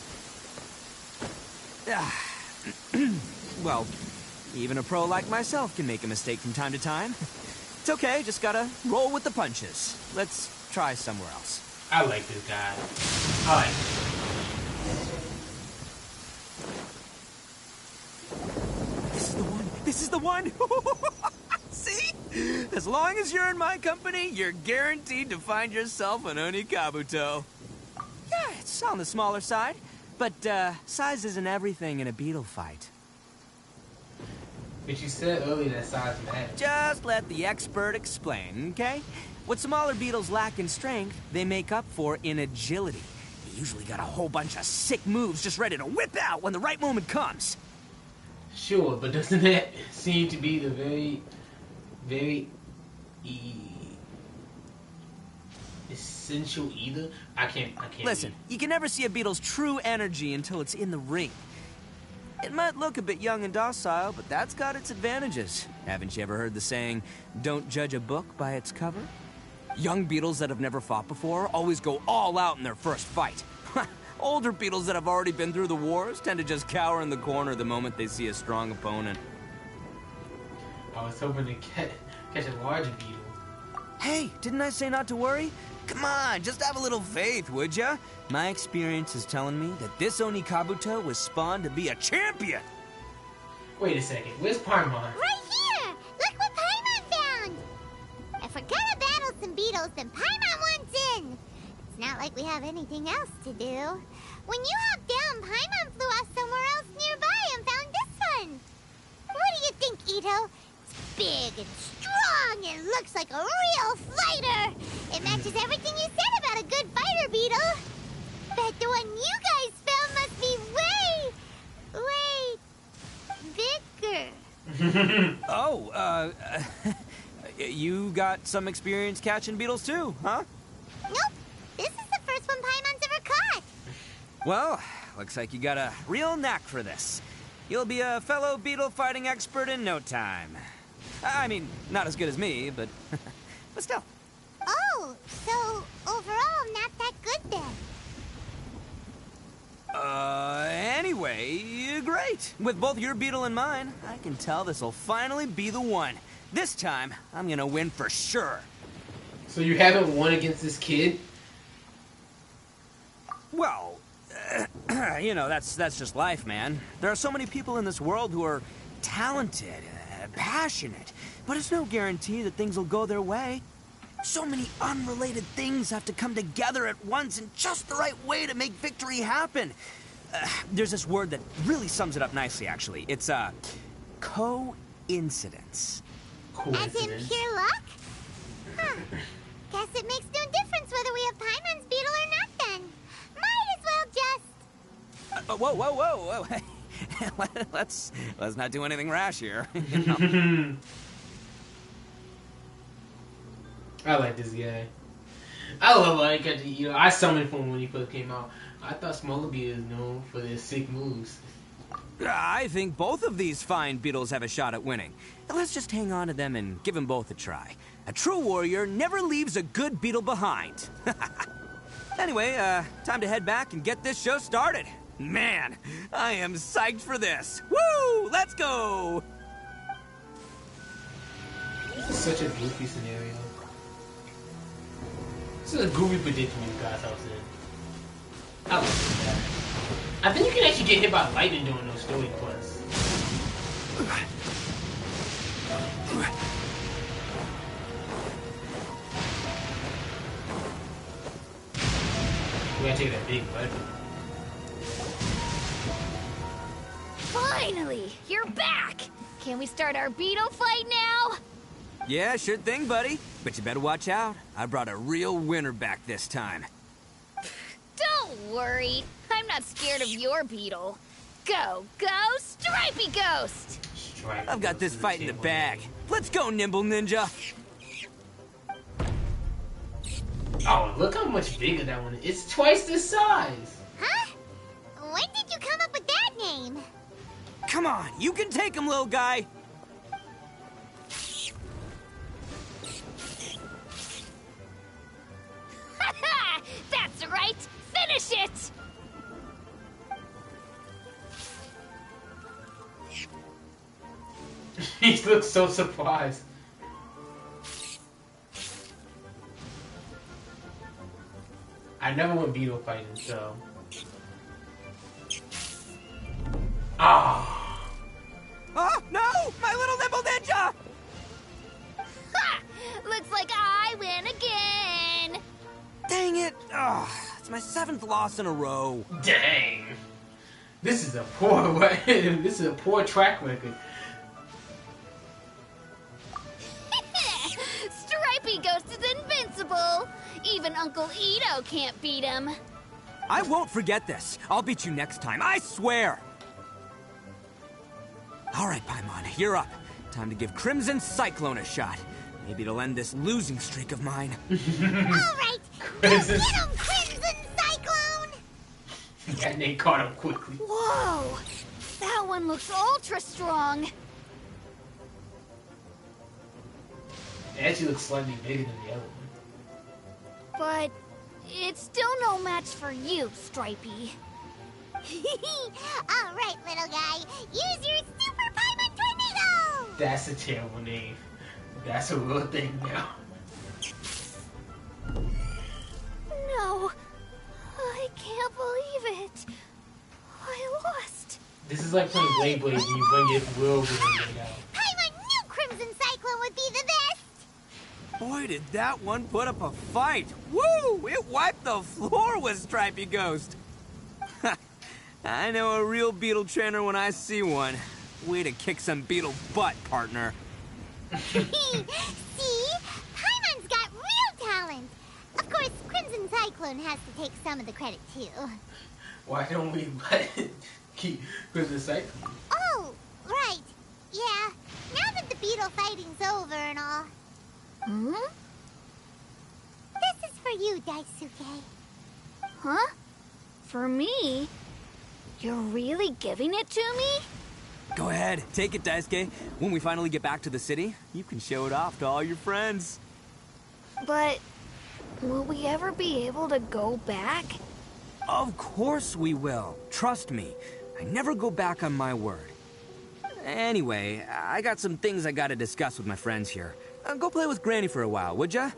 Well, even a pro like myself can make a mistake from time to time. It's okay, just gotta roll with the punches. Let's try somewhere else. I like this guy. I like him. This is the one! This is the one! See? As long as you're in my company, you're guaranteed to find yourself an Onikabuto. Yeah, it's on the smaller side, but size isn't everything in a beetle fight. But you said earlier that size matters. Just let the expert explain, okay? What smaller beetles lack in strength, they make up for in agility. They usually got a whole bunch of sick moves just ready to whip out when the right moment comes. Sure, but doesn't that seem to be the very essential either? I can't Listen, you can never see a beetle's true energy until it's in the ring. It might look a bit young and docile, but that's got its advantages. Haven't you ever heard the saying, don't judge a book by its cover? Young beetles that have never fought before always go all out in their first fight. Older beetles that have already been through the wars tend to just cower in the corner the moment they see a strong opponent. I was hoping to catch a larger beetle. Hey, didn't I say not to worry? Come on, just have a little faith, would ya? My experience is telling me that this Onikabuto was spawned to be a champion! Wait a second, where's Paimon? Right here! Look what Paimon found! If we're gonna battle some beetles, then Paimon wants in! It's not like we have anything else to do. When you hopped down, Paimon flew off somewhere else nearby and found this one! What do you think, Ito? It's big and strong and looks like a real fighter! It matches everything you said about a good fighter, beetle! Bet the one you guys found must be way bigger. Oh, you got some experience catching beetles too, huh? Nope. This is the first one Paimon's ever caught. Well, looks like you got a real knack for this. You'll be a fellow beetle fighting expert in no time. I mean, not as good as me, but but still. Oh, so overall not that good then. Anyway, great. With both your beetle and mine, I can tell this'll finally be the one. This time, I'm gonna win for sure. So you haven't won against this kid? Well, you know, that's just life, man. There are so many people in this world who are talented, passionate, but it's no guarantee that things will go their way. So many unrelated things have to come together at once in just the right way to make victory happen. There's this word that really sums it up nicely, actually. It's, coincidence. As in pure luck? Huh. Guess it makes no difference whether we have Paimon's beetle or not then. Might as well just... Whoa. let's not do anything rash here. You know? I like this guy. I love Onikabuto. I summoned for him when he first came out. I thought smaller beetles known for their sick moves. I think both of these fine beetles have a shot at winning. Let's just hang on to them and give them both a try. A true warrior never leaves a good beetle behind. Anyway, time to head back and get this show started. Man, I am psyched for this. Woo! Let's go! This is such a goofy scenario. This is a goofy prediction you guys house in. I love this guy. I think you can actually get hit by lightning doing those story quests. We gotta take that big weapon. Finally, you're back! Can we start our beetle fight now? Yeah, sure thing, buddy. But you better watch out. I brought a real winner back this time. Don't worry. I'm not scared of your beetle. Go, Stripey Ghost! I've got this fight in the bag. Let's go, Nimble Ninja. Oh, look how much bigger that one is. It's twice the size. Huh? When did you come up with that name? Come on, you can take him, little guy. That's right! Finish it! He looks so surprised. I never went beetle fighting, so. Ah! Oh, no! My little Nimble Ninja! Ha! Looks like I win again! Dang it! Oh, it's my 7th loss in a row. Dang! This is a poor way. This is a poor track record. Stripey Ghost is invincible! Even Uncle Ito can't beat him. I won't forget this. I'll beat you next time, I swear! Alright, Paimon, you're up. Time to give Crimson Cyclone a shot. Maybe it'll end this losing streak of mine. Alright, get him, Crimson Cyclone! That name caught him quickly. Whoa! That one looks ultra strong. It actually looks slightly bigger than the other one. But it's still no match for you, Stripey. Alright, little guy. Use your Super Paimon Tornado! That's a terrible name. That's a real thing now. No. I can't believe it. I lost. This is like playing Blade Blade when you bring it real good out. Paimon knew Crimson Cyclone would be the best! Boy, did that one put up a fight. Woo! It wiped the floor with Stripey Ghost. I know a real beetle trainer when I see one. Way to kick some beetle butt, partner. See? Paimon's got real talent. Of course, Crimson Cyclone has to take some of the credit, too. Why don't we let it keep Crimson Cyclone? Oh, right. Yeah, now that the beetle fighting's over and all. Hmm? This is for you, Daisuke. Huh? For me? You're really giving it to me? Go ahead, take it, Daisuke. When we finally get back to the city, you can show it off to all your friends. But will we ever be able to go back? Of course we will. Trust me. I never go back on my word. Anyway, I got some things I gotta discuss with my friends here. Go play with Granny for a while, would ya?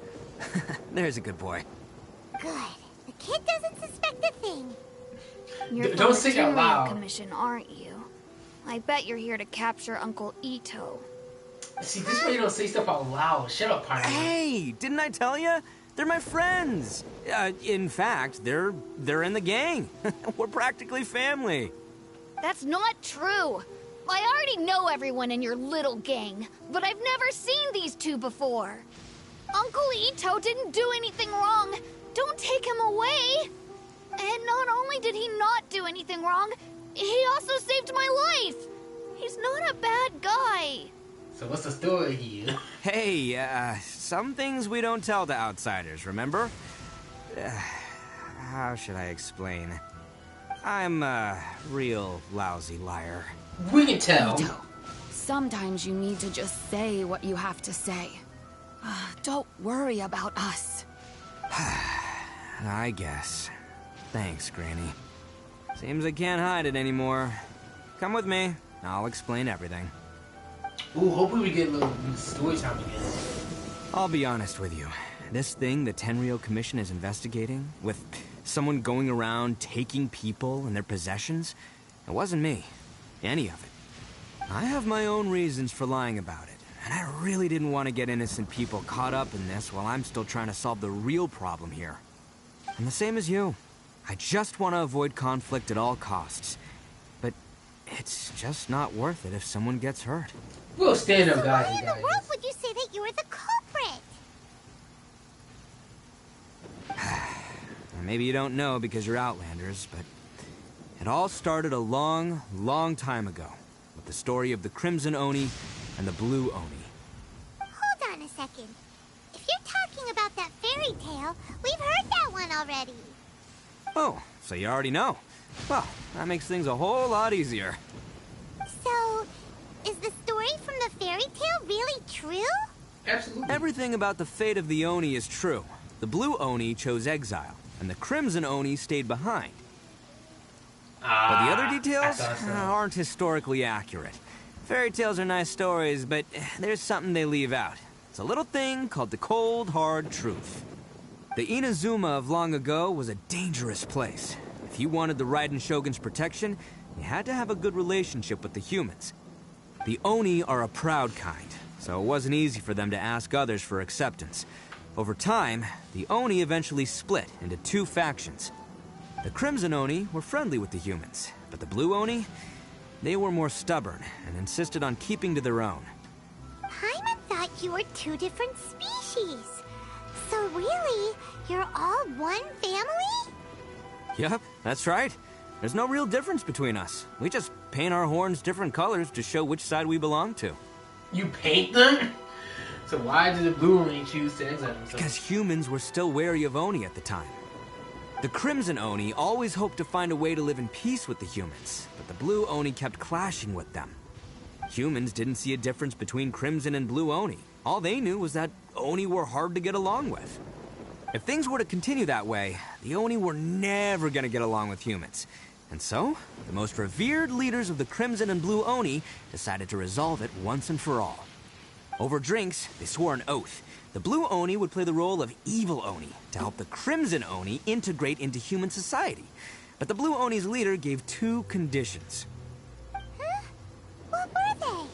There's a good boy. Good. The kid doesn't suspect a thing. You're Don't from the sing out loud. Tenryou Commission, aren't you? I bet you're here to capture Uncle Ito. See, this way you don't say stuff out loud. Shut up, Pirate. Hey, didn't I tell you? They're my friends. In fact, they're in the gang. We're practically family. That's not true. I already know everyone in your little gang, but I've never seen these two before. Uncle Ito didn't do anything wrong. Don't take him away. And not only did he not do anything wrong, he also saved my life. He's not a bad guy. So what's the story here? Hey, some things we don't tell to outsiders, remember? How should I explain? I'm a real lousy liar. We can tell. Ito, sometimes you need to just say what you have to say. Don't worry about us. I guess. Thanks, Granny. Seems I can't hide it anymore. Come with me. I'll explain everything. Ooh, hopefully we get a little story time again. I'll be honest with you. This thing the Tenryou Commission is investigating, with someone going around taking people and their possessions, it wasn't me. Any of it. I have my own reasons for lying about it, and I really didn't want to get innocent people caught up in this while I'm still trying to solve the real problem here. I'm the same as you. I just want to avoid conflict at all costs. But it's just not worth it if someone gets hurt. We'll stand up, So guys. why in the world would you say that you're the culprit. Maybe you don't know because you're Outlanders, but it all started a long, long time ago with the story of the Crimson Oni and the Blue Oni. Hold on a second. If you're talking about that fairy tale, we've heard that one already. Oh, so you already know. Well, that makes things a whole lot easier. So, is the story from the fairy tale really true? Absolutely. Everything about the fate of the Oni is true. The Blue Oni chose exile, and the Crimson Oni stayed behind. But the other details aren't historically accurate. Fairy tales are nice stories, but there's something they leave out. It's a little thing called the cold, hard truth. The Inazuma of long ago was a dangerous place. If you wanted the Raiden Shogun's protection, you had to have a good relationship with the humans. The Oni are a proud kind, so it wasn't easy for them to ask others for acceptance. Over time, the Oni eventually split into two factions. The Crimson Oni were friendly with the humans, but the Blue Oni, they were more stubborn and insisted on keeping to their own. Paimon thought you were two different species. So really, you're all one family? Yep, that's right. There's no real difference between us. We just paint our horns different colors to show which side we belong to. You paint them? So why did the Blue Oni choose to exile themselves? Because humans were still wary of Oni at the time. The Crimson Oni always hoped to find a way to live in peace with the humans, but the Blue Oni kept clashing with them. Humans didn't see a difference between Crimson and Blue Oni. All they knew was that Oni were hard to get along with. If things were to continue that way, the Oni were never going to get along with humans. And so, the most revered leaders of the Crimson and Blue Oni decided to resolve it once and for all. Over drinks, they swore an oath. The Blue Oni would play the role of evil Oni to help the Crimson Oni integrate into human society. But the Blue Oni's leader gave two conditions. Huh? What were they?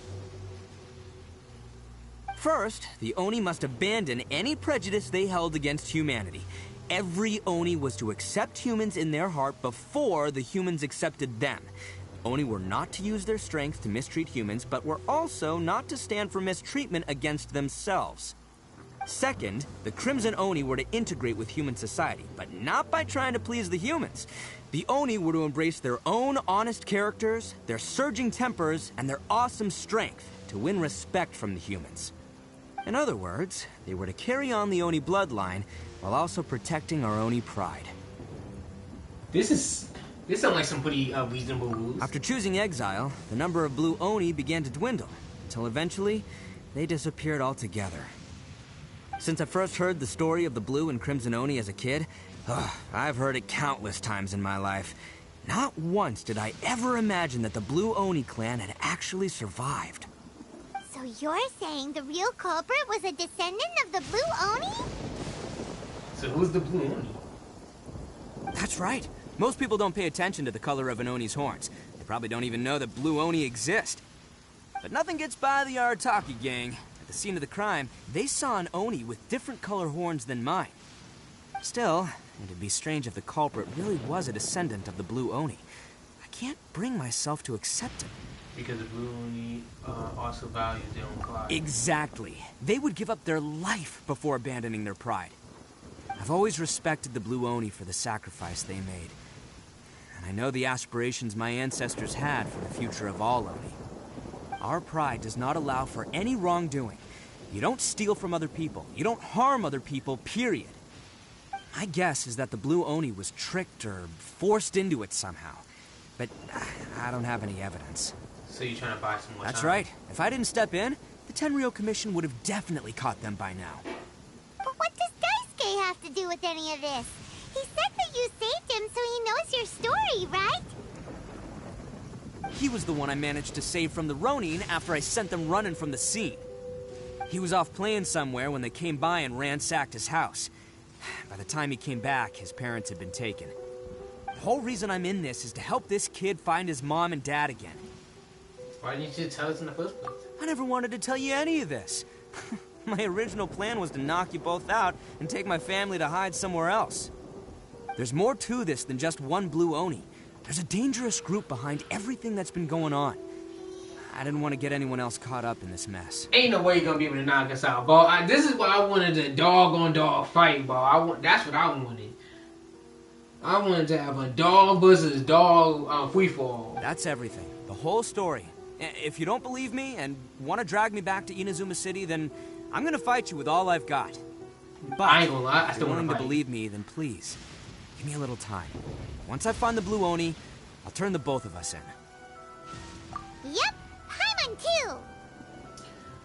First, the Oni must abandon any prejudice they held against humanity. Every Oni was to accept humans in their heart before the humans accepted them. Oni were not to use their strength to mistreat humans, but were also not to stand for mistreatment against themselves. Second, the Crimson Oni were to integrate with human society, but not by trying to please the humans. The Oni were to embrace their own honest characters, their surging tempers, and their awesome strength to win respect from the humans. In other words, they were to carry on the Oni bloodline while also protecting our Oni pride. This sounds like some pretty reasonable rules. After choosing exile, the number of Blue Oni began to dwindle, until eventually, they disappeared altogether. Since I first heard the story of the Blue and Crimson Oni as a kid, I've heard it countless times in my life. Not once did I ever imagine that the Blue Oni clan had actually survived. So you're saying the real culprit was a descendant of the Blue Oni? So who's the Blue Oni? That's right. Most people don't pay attention to the color of an Oni's horns. They probably don't even know that Blue Oni exist. But nothing gets by the Arataki gang. At the scene of the crime, they saw an Oni with different color horns than mine. Still, it'd be strange if the culprit really was a descendant of the Blue Oni. I can't bring myself to accept it. Because the Blue Oni also values their own pride. Exactly. They would give up their life before abandoning their pride. I've always respected the Blue Oni for the sacrifice they made. And I know the aspirations my ancestors had for the future of all Oni. Our pride does not allow for any wrongdoing. You don't steal from other people. You don't harm other people, period. My guess is that the Blue Oni was tricked or forced into it somehow. But I don't have any evidence. So you're trying to buy some more time? That's right. If I didn't step in, the Tenryou Commission would have definitely caught them by now. But what does Daisuke have to do with any of this? He said that you saved him so he knows your story, right? He was the one I managed to save from the Ronin after I sent them running from the scene. He was off playing somewhere when they came by and ransacked his house. By the time he came back, his parents had been taken. The whole reason I'm in this is to help this kid find his mom and dad again. Why didn't you tell us in the first place? I never wanted to tell you any of this. My original plan was to knock you both out and take my family to hide somewhere else. There's more to this than just one Blue Oni. There's a dangerous group behind everything that's been going on. I didn't want to get anyone else caught up in this mess. Ain't no way you're gonna be able to knock us out, ball. This is why I wanted a dog-on-dog fight, ball. That's what I wanted. I wanted to have a dog versus dog free-for-all. That's everything. The whole story. If you don't believe me and want to drag me back to Inazuma City, then I'm gonna fight you with all I've got. But I ain't gonna lie, I if still you're wanna willing to fight. believe me, then please, give me a little time. Once I find the Blue Oni, I'll turn the both of us in. Yep, Paimon too.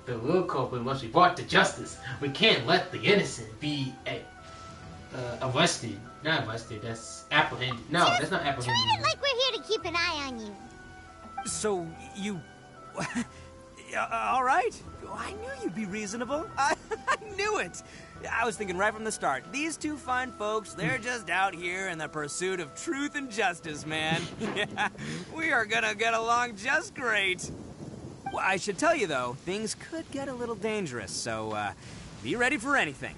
The real culprit must be brought to justice. We can't let the innocent be arrested. Not arrested, that's apprehended. No, that's not apprehended. Treat it like we're here to keep an eye on you. So, you... all right. I knew you'd be reasonable. I knew it. I was thinking right from the start. These two fine folks, they're just out here in the pursuit of truth and justice, man. Yeah, we are gonna get along just great. Well, I should tell you, though, things could get a little dangerous, so be ready for anything.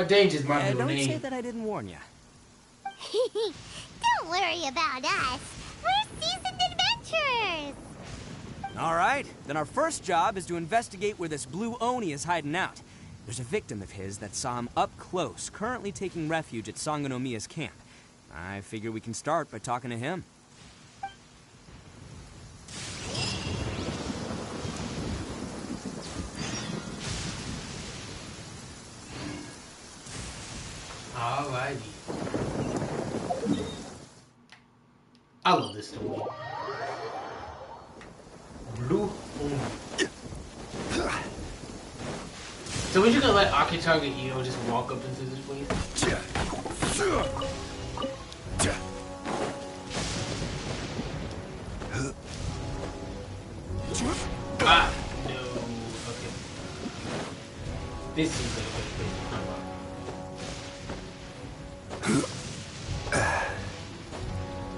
Danger's my middle don't name. say that I didn't warn you. Don't worry about us. We're seasoned adventurers. All right, then our first job is to investigate where this Blue Oni is hiding out. There's a victim of his that saw him up close, currently taking refuge at Sangonomiya's camp. I figure we can start by talking to him. Alrighty. I love this story. Blue Oni. So we're just gonna let Akitaga Ito just walk up into this place? Ah, no. Okay. This seems like a good place to come up.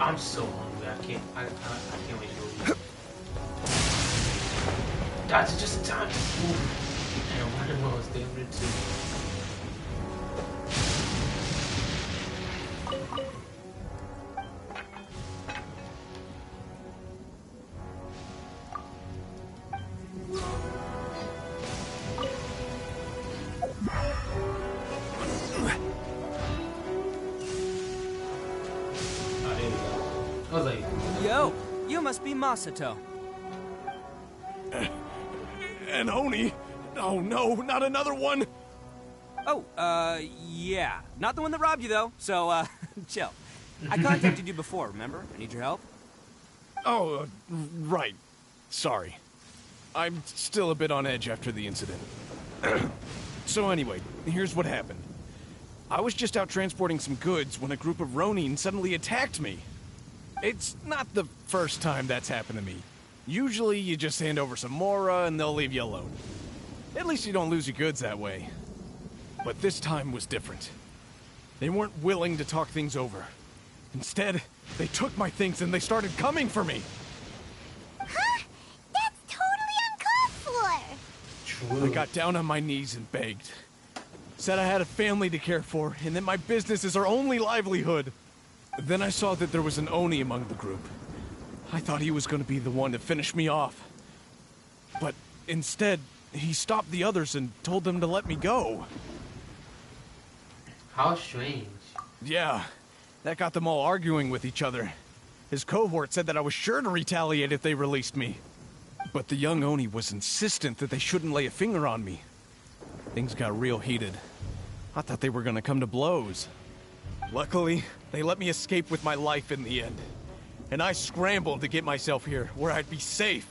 I'm so hungry. I can't wait to go eat. That's just in time. And one of those favorite too. I was like, yo, you must be Masato. An Oni? Oh no, not another one! Oh, yeah. Not the one that robbed you, though, so, chill. I contacted you before, remember? I need your help. Oh, right. Sorry. I'm still a bit on edge after the incident. So anyway, here's what happened. I was just out transporting some goods when a group of Ronin suddenly attacked me. It's not the first time that's happened to me. Usually you just hand over some Mora and they'll leave you alone. At least you don't lose your goods that way. But this time was different. They weren't willing to talk things over. Instead, they took my things and they started coming for me. Huh? That's totally uncalled for. I got down on my knees and begged. Said I had a family to care for and that my business is our only livelihood. Then I saw that there was an Oni among the group. I thought he was going to be the one to finish me off. But instead, he stopped the others and told them to let me go. how strange. Yeah, that got them all arguing with each other. His cohort said that I was sure to retaliate if they released me. But the young Oni was insistent that they shouldn't lay a finger on me. Things got real heated. I thought they were going to come to blows. Luckily, they let me escape with my life in the end. And I scrambled to get myself here, where I'd be safe.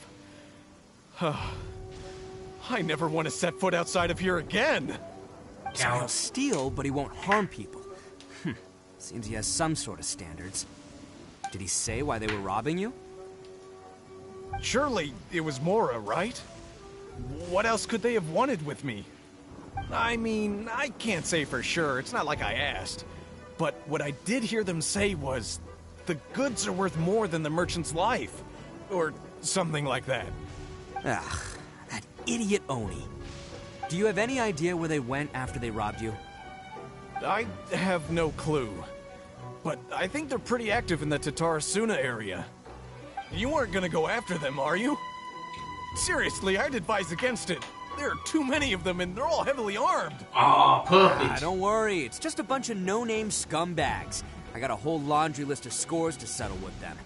I never want to set foot outside of here again. So he'll steal, but he won't harm people. Seems he has some sort of standards. Did he say why they were robbing you? Surely it was Mora, right? What else could they have wanted with me? I mean, I can't say for sure. It's not like I asked. But what I did hear them say was, the goods are worth more than the merchant's life. Or something like that. Ugh, that idiot Oni. Do you have any idea where they went after they robbed you? I have no clue. But I think they're pretty active in the Tatarasuna area. You weren't gonna go after them, are you? Seriously, I'd advise against it. There are too many of them, and they're all heavily armed. Oh, perfect. Don't worry, it's just a bunch of no-name scumbags. I got a whole laundry list of scores to settle with them.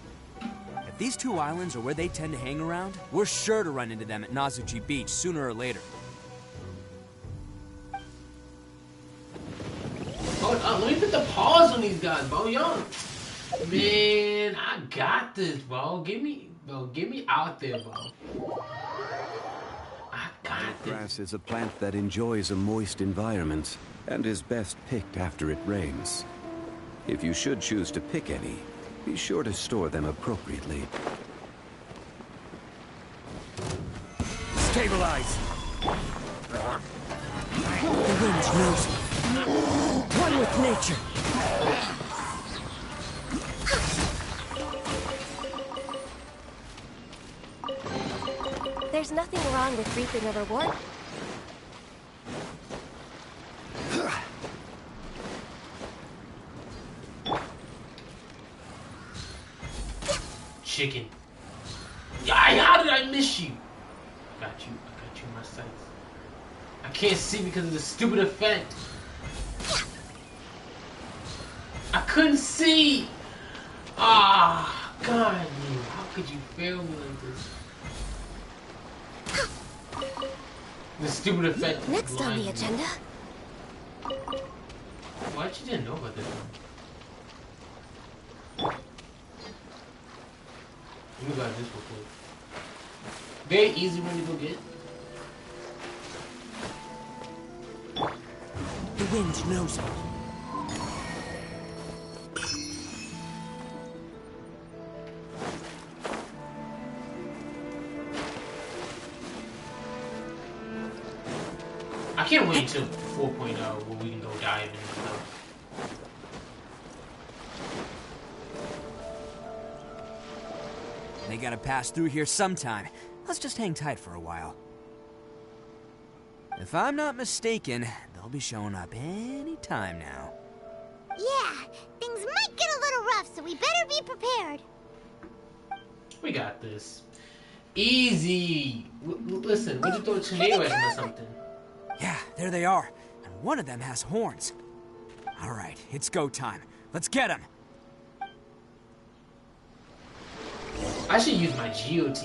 If these two islands are where they tend to hang around, we're sure to run into them at Nazuchi Beach sooner or later. Let me put the pause on these guys, bro. Yo, man, I got this, bro. Get me out there, bro. I got this. Grass is a plant that enjoys a moist environment and is best picked after it rains. If you should choose to pick any, be sure to store them appropriately. Stabilize! The wind's nosy. One with nature. There's nothing wrong with reaping a reward. Chicken. How did I miss you? I got you in my sights. I can't see because of the stupid effect. I couldn't see. Ah, God, you. How could you fail me like this? The stupid effect. Next on the agenda. Why'd you didn't know about this one? Let me grab this real quick. Very easy one to go get. The wind knows it. I can't wait until 4.0 where we can go dive into stuff. They gotta pass through here sometime. Let's just hang tight for a while. If I'm not mistaken, they'll be showing up any time now. Yeah, things might get a little rough, so we better be prepared. We got this. Easy. Listen, we just throw a tornado at them or something. Yeah, there they are. And one of them has horns. Alright, it's go time. Let's get him! I should use my GOT.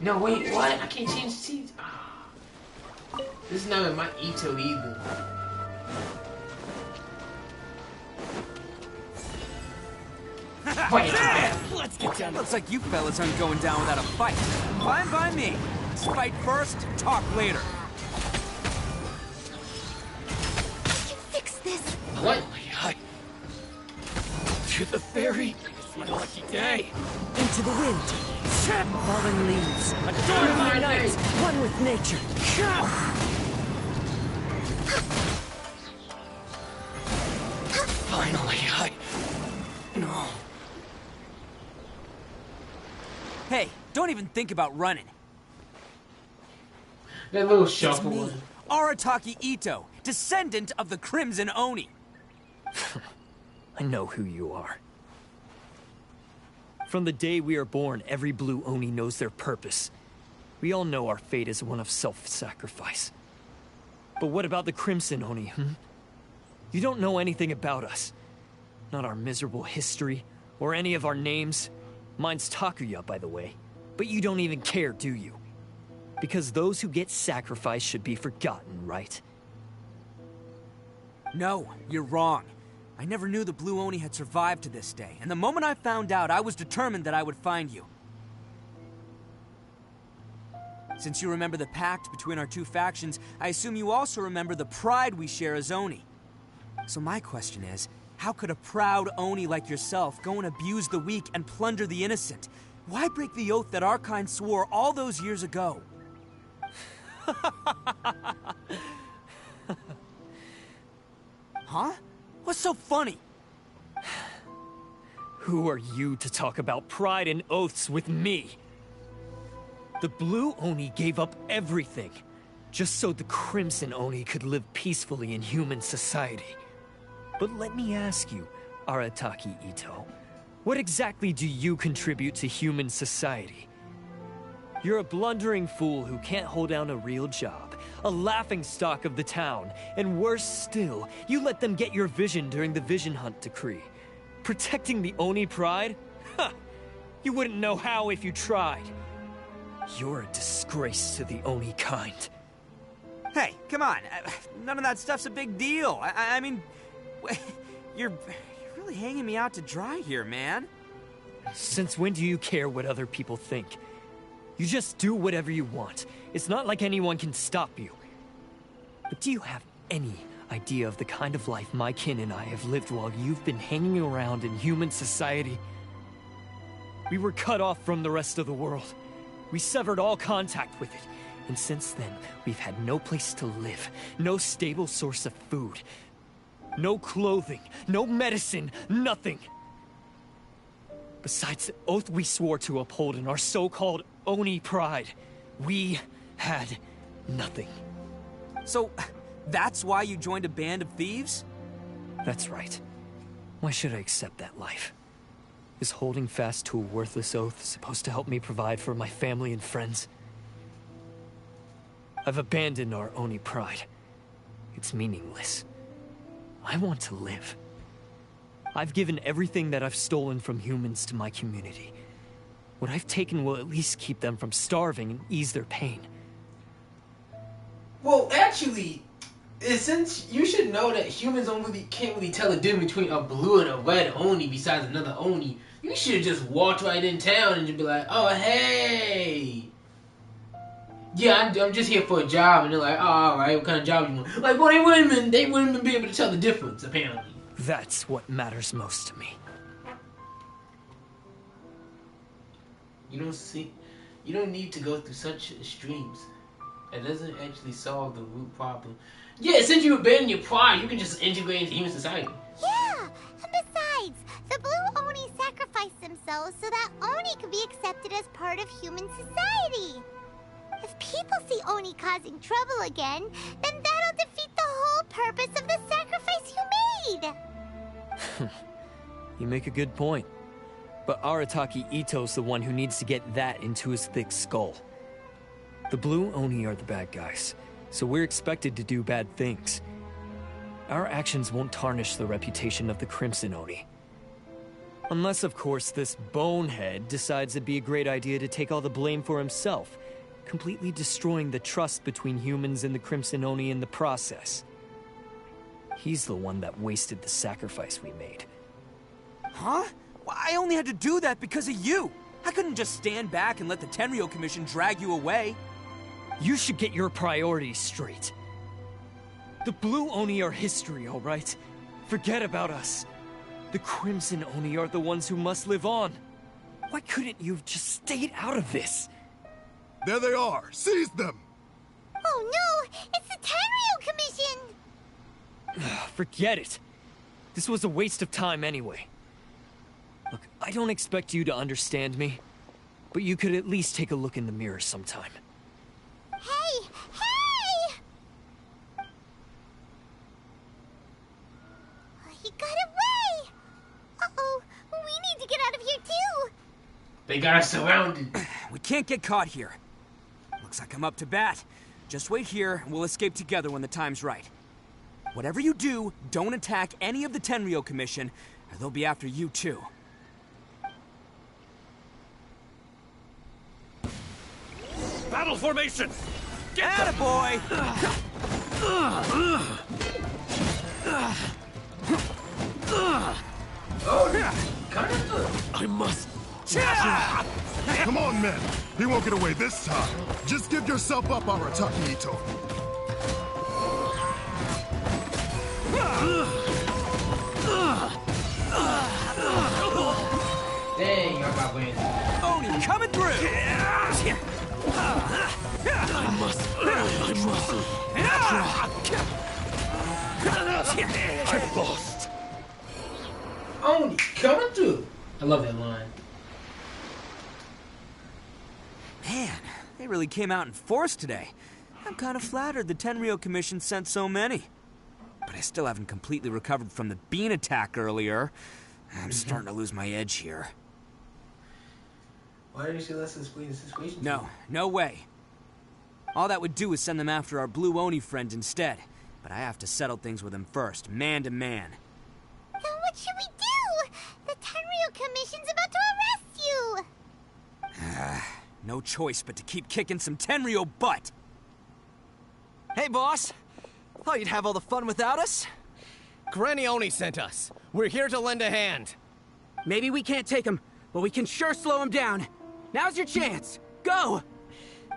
No, wait, what? I can't change seats. Oh. This is not in my Ito either. Let's get down. Looks like you fellas aren't going down without a fight. Fine by me. Let's fight first, talk later. Fix this. What? To the ferry. It's my lucky day. Into the wind. Fallen leaves. Adore my night. One with nature. Finally, No. Hey, don't even think about running. That little shuffle. It's me, Arataki Ito, descendant of the Crimson Oni. I know who you are. From the day we are born, every Blue Oni knows their purpose. We all know our fate is one of self-sacrifice. But what about the Crimson Oni, You don't know anything about us. Not our miserable history, or any of our names. Mine's Takuya, by the way. But you don't even care, do you? Because those who get sacrificed should be forgotten, right? No, you're wrong. I never knew the Blue Oni had survived to this day, and the moment I found out, I was determined that I would find you. Since you remember the pact between our two factions, I assume you also remember the pride we share as Oni. So my question is, how could a proud Oni like yourself go and abuse the weak and plunder the innocent? Why break the oath that our kind swore all those years ago? Huh? What's so funny? Who are you to talk about pride and oaths with me? The Blue Oni gave up everything, just so the Crimson Oni could live peacefully in human society. But let me ask you, Arataki Ito, What exactly do you contribute to human society? You're a blundering fool who can't hold down a real job, a laughingstock of the town, and worse still, you let them get your vision during the Vision Hunt decree. Protecting the Oni pride? Ha! You wouldn't know how if you tried. You're a disgrace to the Oni kind. Hey, come on. None of that stuff's a big deal. I mean, you're really hanging me out to dry here, man. Since when do you care what other people think? You just do whatever you want. It's not like anyone can stop you. But do you have any idea of the kind of life my kin and I have lived while you've been hanging around in human society? We were cut off from the rest of the world. We severed all contact with it. And since then, we've had no place to live, no stable source of food, no clothing, no medicine, nothing. Besides the oath we swore to uphold in our so-called Oni pride, we had nothing. So, that's why you joined a band of thieves? That's right. Why should I accept that life? Is holding fast to a worthless oath supposed to help me provide for my family and friends? I've abandoned our Oni pride. It's meaningless. I want to live. I've given everything that I've stolen from humans to my community. What I've taken will at least keep them from starving and ease their pain. Well, actually, since you should know that humans can't really tell the difference between a blue and a red Oni besides another Oni, you should just walk right in town and just be like, oh, hey. Yeah, I'm just here for a job. And they're like, oh, alright, what kind of job you want? Like, well, they wouldn't even be able to tell the difference, apparently. That's what matters most to me. You don't need to go through such extremes. That doesn't actually solve the root problem. Yeah, since you abandon your pride, you can just integrate into human society. Yeah, and besides, the blue Oni sacrificed themselves so that Oni could be accepted as part of human society. If people see Oni causing trouble again, then that'll defeat the whole purpose of the sacrifice you made. You make a good point. But Arataki Ito's the one who needs to get that into his thick skull. The Blue Oni are the bad guys, so we're expected to do bad things. Our actions won't tarnish the reputation of the Crimson Oni. Unless, of course, this bonehead decides it'd be a great idea to take all the blame for himself, completely destroying the trust between humans and the Crimson Oni in the process. He's the one that wasted the sacrifice we made. Huh? Well, I only had to do that because of you. I couldn't just stand back and let the Tenryo Commission drag you away. You should get your priorities straight. The Blue Oni are history, all right? Forget about us. The Crimson Oni are the ones who must live on. Why couldn't you have just stayed out of this? There they are. Seize them. Oh no, it's the Tenryo Commission. Forget it. This was a waste of time anyway. Look, I don't expect you to understand me, but you could at least take a look in the mirror sometime. Hey! Hey! He got away! Uh-oh, we need to get out of here too! They got us surrounded. We can't get caught here. Looks like I'm up to bat. Just wait here, and we'll escape together when the time's right. Whatever you do, don't attack any of the Tenryo Commission, or they'll be after you too. Battle formation! Get the boy! I must. Come on, men. He won't get away this time. Just give yourself up, Arataki Ito. Dang, y'all got wins. Oni coming through! I must. I've lost. Oni coming through. I love that line. Man, they really came out in force today. I'm kind of flattered the Tenryo Commission sent so many. But I still haven't completely recovered from the bean attack earlier. I'm starting to lose my edge here. Why didn't you let us explain the situation? No, no way. All that would do is send them after our blue Oni friend instead. But I have to settle things with him first, man to man. Then what should we do? The Tenryu Commission's about to arrest you! No choice but to keep kicking some Tenryo butt! Hey, boss! Thought you'd have all the fun without us? Granny Oni sent us. We're here to lend a hand. Maybe we can't take him, but we can sure slow him down. Now's your chance! Go!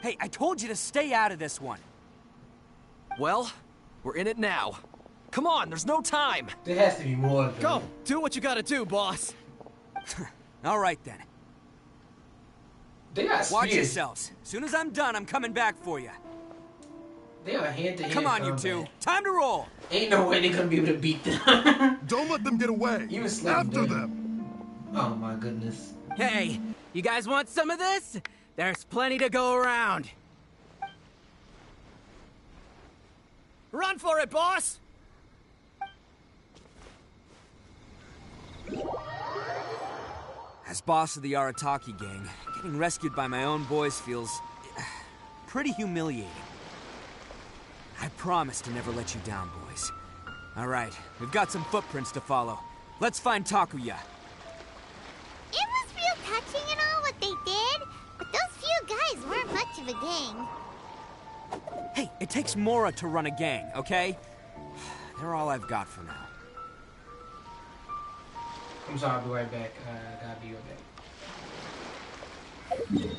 Hey, I told you to stay out of this one. Well, we're in it now. Come on, there's no time! There has to be more of them. Go! Do what you gotta do, boss! All right, then. They got Watch spears. yourselves. As soon as I'm done, I'm coming back for you. They are hand-to-hand Come on, combat. you two. Time to roll! Ain't no way they're gonna be able to beat them. Don't let them get away. You After them. Oh my goodness. Hey, you guys want some of this? There's plenty to go around. Run for it, boss! As boss of the Arataki gang, getting rescued by my own boys feels pretty humiliating. I promise to never let you down, boys. All right, we've got some footprints to follow. Let's find Takuya. It was real touching and all what they did, but those few guys weren't much of a gang. Hey, it takes Mora to run a gang, okay? They're all I've got for now. I'm sorry, I'll be right back. Gotta be right back.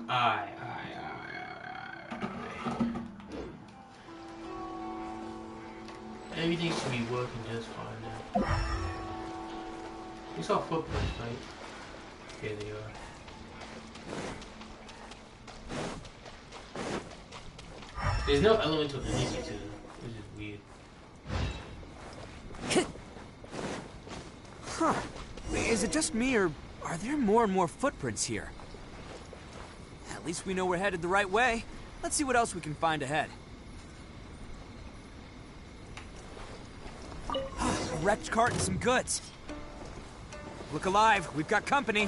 Alright. Everything should be working just fine now. We saw footprints, right? Here they are. There's no elemental energy to them, which is weird. Huh. Is it just me, or are there more and more footprints here? At least we know we're headed the right way. Let's see what else we can find ahead. A wrecked cart and some goods. Look alive, we've got company.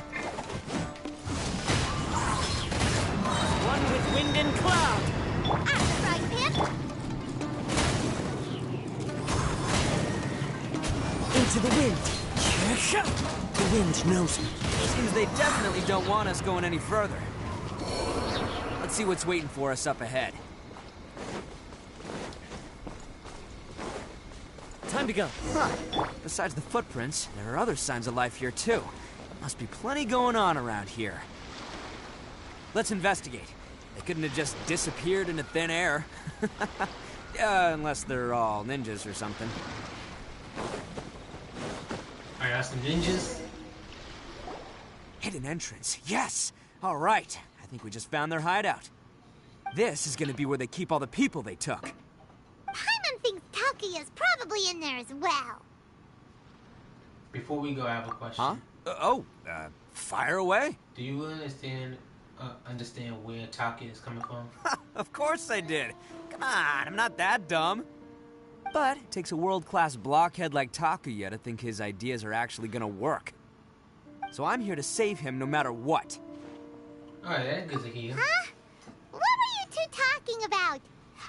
One with wind and cloud. That's right, Pip. Into the wind. The wind knows me. Seems they definitely don't want us going any further. Let's see what's waiting for us up ahead. Time to go. Huh. Besides the footprints, there are other signs of life here too. Must be plenty going on around here. Let's investigate. They couldn't have just disappeared into thin air. Unless they're all ninjas or something. I got some ninjas. Hidden entrance, yes! Alright, I think we just found their hideout. This is gonna be where they keep all the people they took. Paimon thinks Takuya's probably in there as well. Before we go, I have a question. Huh? Fire away. Do you understand where Takuya is coming from? Of course I did. Come on, I'm not that dumb. But it takes a world-class blockhead like Takuya to think his ideas are actually gonna work. So I'm here to save him no matter what. Alright, that's good to hear. Huh? What were you two talking about?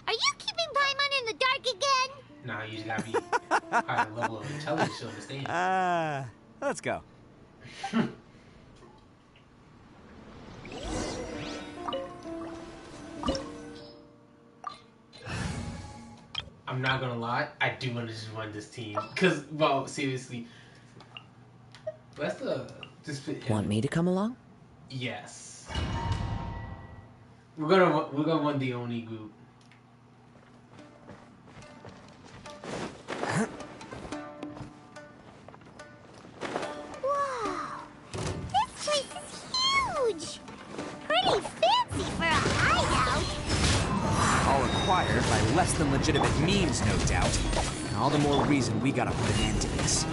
Are you keeping Paimon in the dark again? Nah, you just gotta be higher level of intelligence to understand. Let's go. I'm not gonna lie, I do want to just run this team. Cause, well, seriously. That's the... Want me to come along? Yes. We're gonna run the Oni group. Wow, this place is huge. Pretty fancy for a hideout. All acquired by less than legitimate means, no doubt. And all the more reason we gotta put an end to this.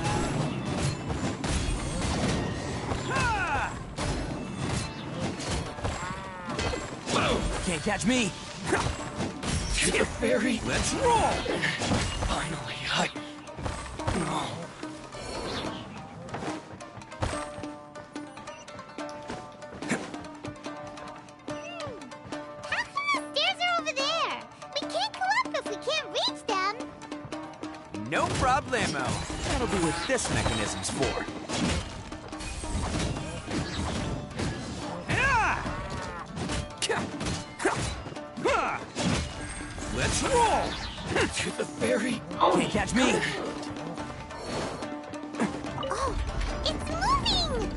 Can't catch me! To the ferry! Let's roll! Finally, How come the stairs are over there? We can't go up if we can't reach them. No problemo. That'll be what this mechanism's for. let's roll! To the ferry! Can't catch me! Oh, it's moving!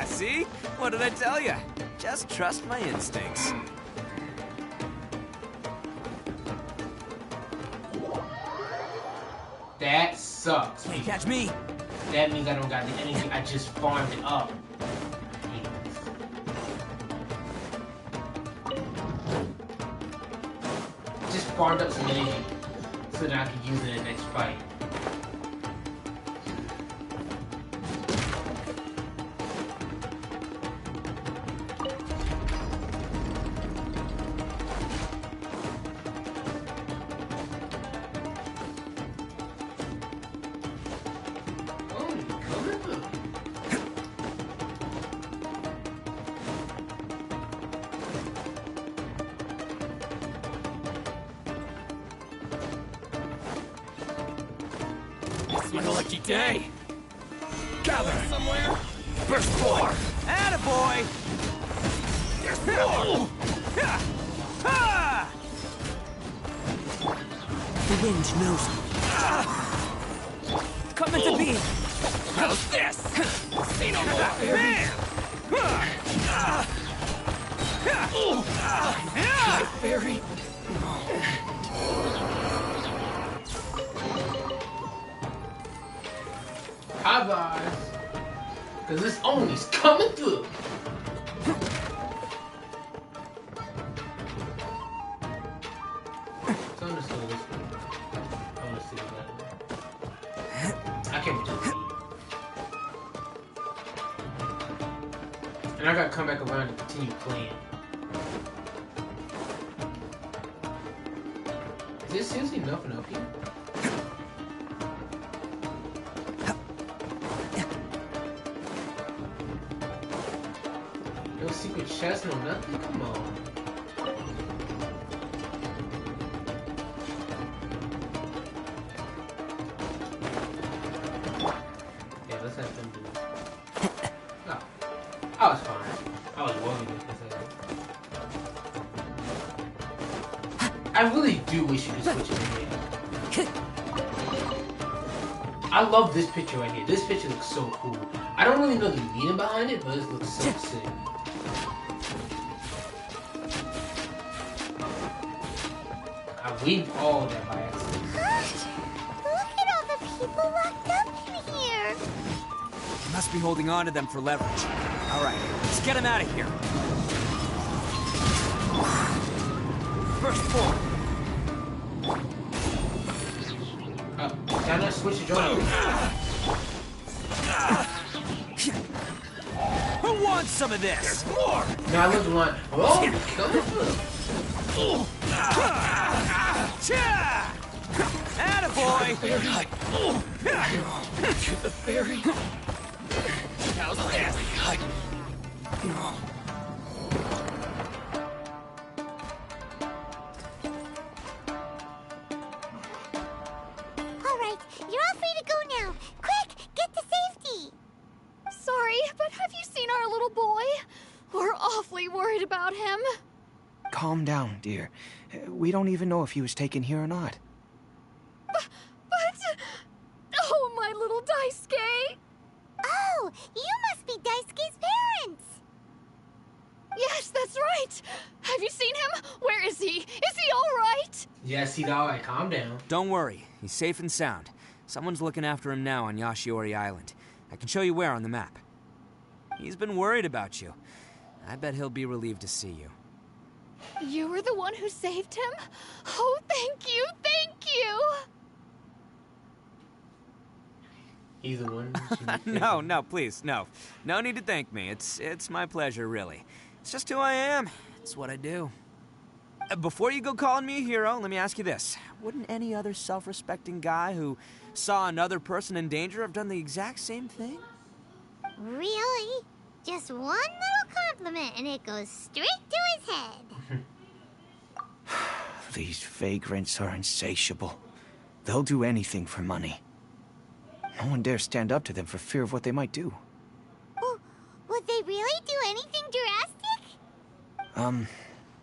See? What did I tell you? Just trust my instincts. That sucks. Can't catch me! That means I don't got the energy, I just farmed it up. Just farmed up some energy so that I can use it in the next fight. My lucky day! Gather! Somewhere! First floor! Attaboy! There's more! The wind knows me. Come into being! How's this? Say no more! Fairy. High vibes. Cause this Oni's coming through. So I'm just gonna this one. I wanna see that. I can't wait to see. And I gotta come back around and continue playing. Is there seriously nothing up here? No secret chest, no nothing? Come on. Yeah, let's have them do it. Oh. I was fine. I was worried for a second. I really do wish you could switch it in here. I love this picture right here. This picture looks so cool. I don't really know the meaning behind it, but it looks so sick. I weaved all that by accident. Look at all the people locked up in here. You must be holding on to them for leverage. All right, let's get them out of here. First floor. Can I not switch the joint? Who wants some of this? There's more. No, I love the line. Oh, Attaboy! Shoot the fairy. How's that? Alright, you're all free to go now. Quick, get to safety. Sorry, but have you seen our little boy? We're awfully worried about him. Calm down, dear. We don't even know if he was taken here or not. But... Oh, my little Daisuke! Oh, you must be Daisuke's parents. Yes, that's right. Have you seen him? Where is he? Is he all right? Yes, he's alright. Calm down. Don't worry. He's safe and sound. Someone's looking after him now on Yashiori Island. I can show you where on the map. He's been worried about you. I bet he'll be relieved to see you. You were the one who saved him? Oh, thank you, thank you! He's the one. No, please, no. No need to thank me. It's my pleasure, really. It's just who I am. It's what I do. Before you go calling me a hero, let me ask you this. Wouldn't any other self-respecting guy who saw another person in danger have done the exact same thing? Really? Just one little compliment and it goes straight to his head. These vagrants are insatiable. They'll do anything for money. No one dares stand up to them for fear of what they might do. Oh, would they really do anything drastic?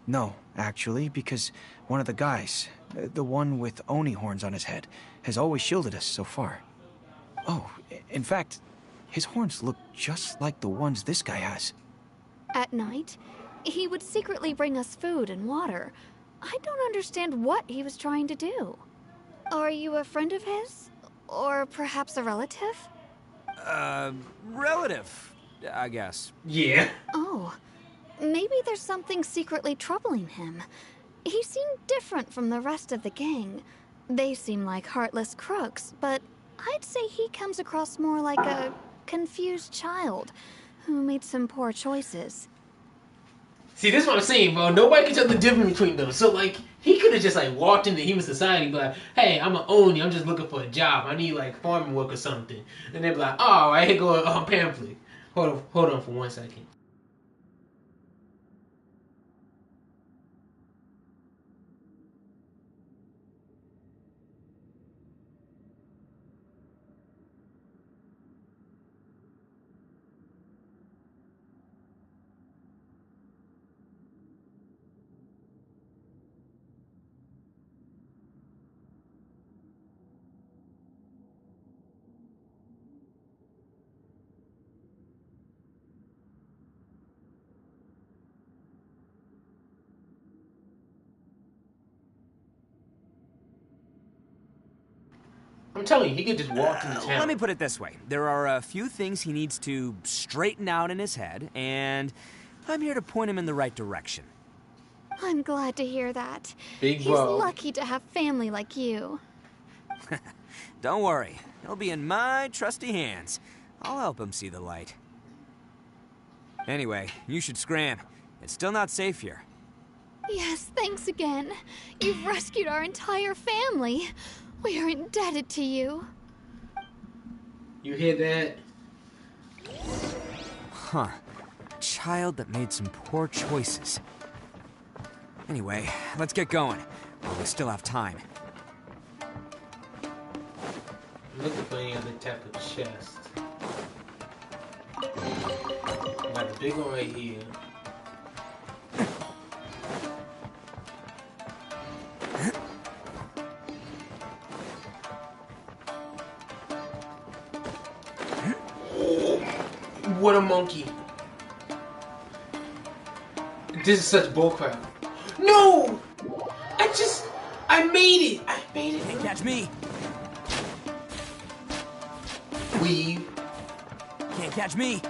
No, actually, because one of the guys, the one with Oni horns on his head, has always shielded us so far. Oh, in fact, his horns look just like the ones this guy has. At night, he would secretly bring us food and water. I don't understand what he was trying to do. Are you a friend of his? Or perhaps a relative? Relative, I guess. Yeah. Oh, maybe there's something secretly troubling him. He seemed different from the rest of the gang. They seem like heartless crooks, but I'd say he comes across more like a confused child who made some poor choices. See, this is what I'm saying, bro. Nobody can tell the difference between them. So, like, he could have just, like, walked into human society and be like, hey, I'm an Oni. I'm just looking for a job. I need, like, farming work or something. And they'd be like, oh, all right, here go a pamphlet. Hold on for 1 second. I'm telling you, he could just walk into town. Let me put it this way. There are a few things he needs to straighten out in his head, and I'm here to point him in the right direction. I'm glad to hear that. Big He's bro. lucky to have family like you. Don't worry. He'll be in my trusty hands. I'll help him see the light. Anyway, you should scram. It's still not safe here. Yes, thanks again. You've rescued our entire family. We are indebted to you. You hear that? Huh. Child that made some poor choices. Anyway, let's get going, while we still have time. I'm looking for any other type of chest. Got a big one right here. What a monkey. This is such bullcrap. No! I made it! I made it! Can't catch me! Weave. Can't catch me!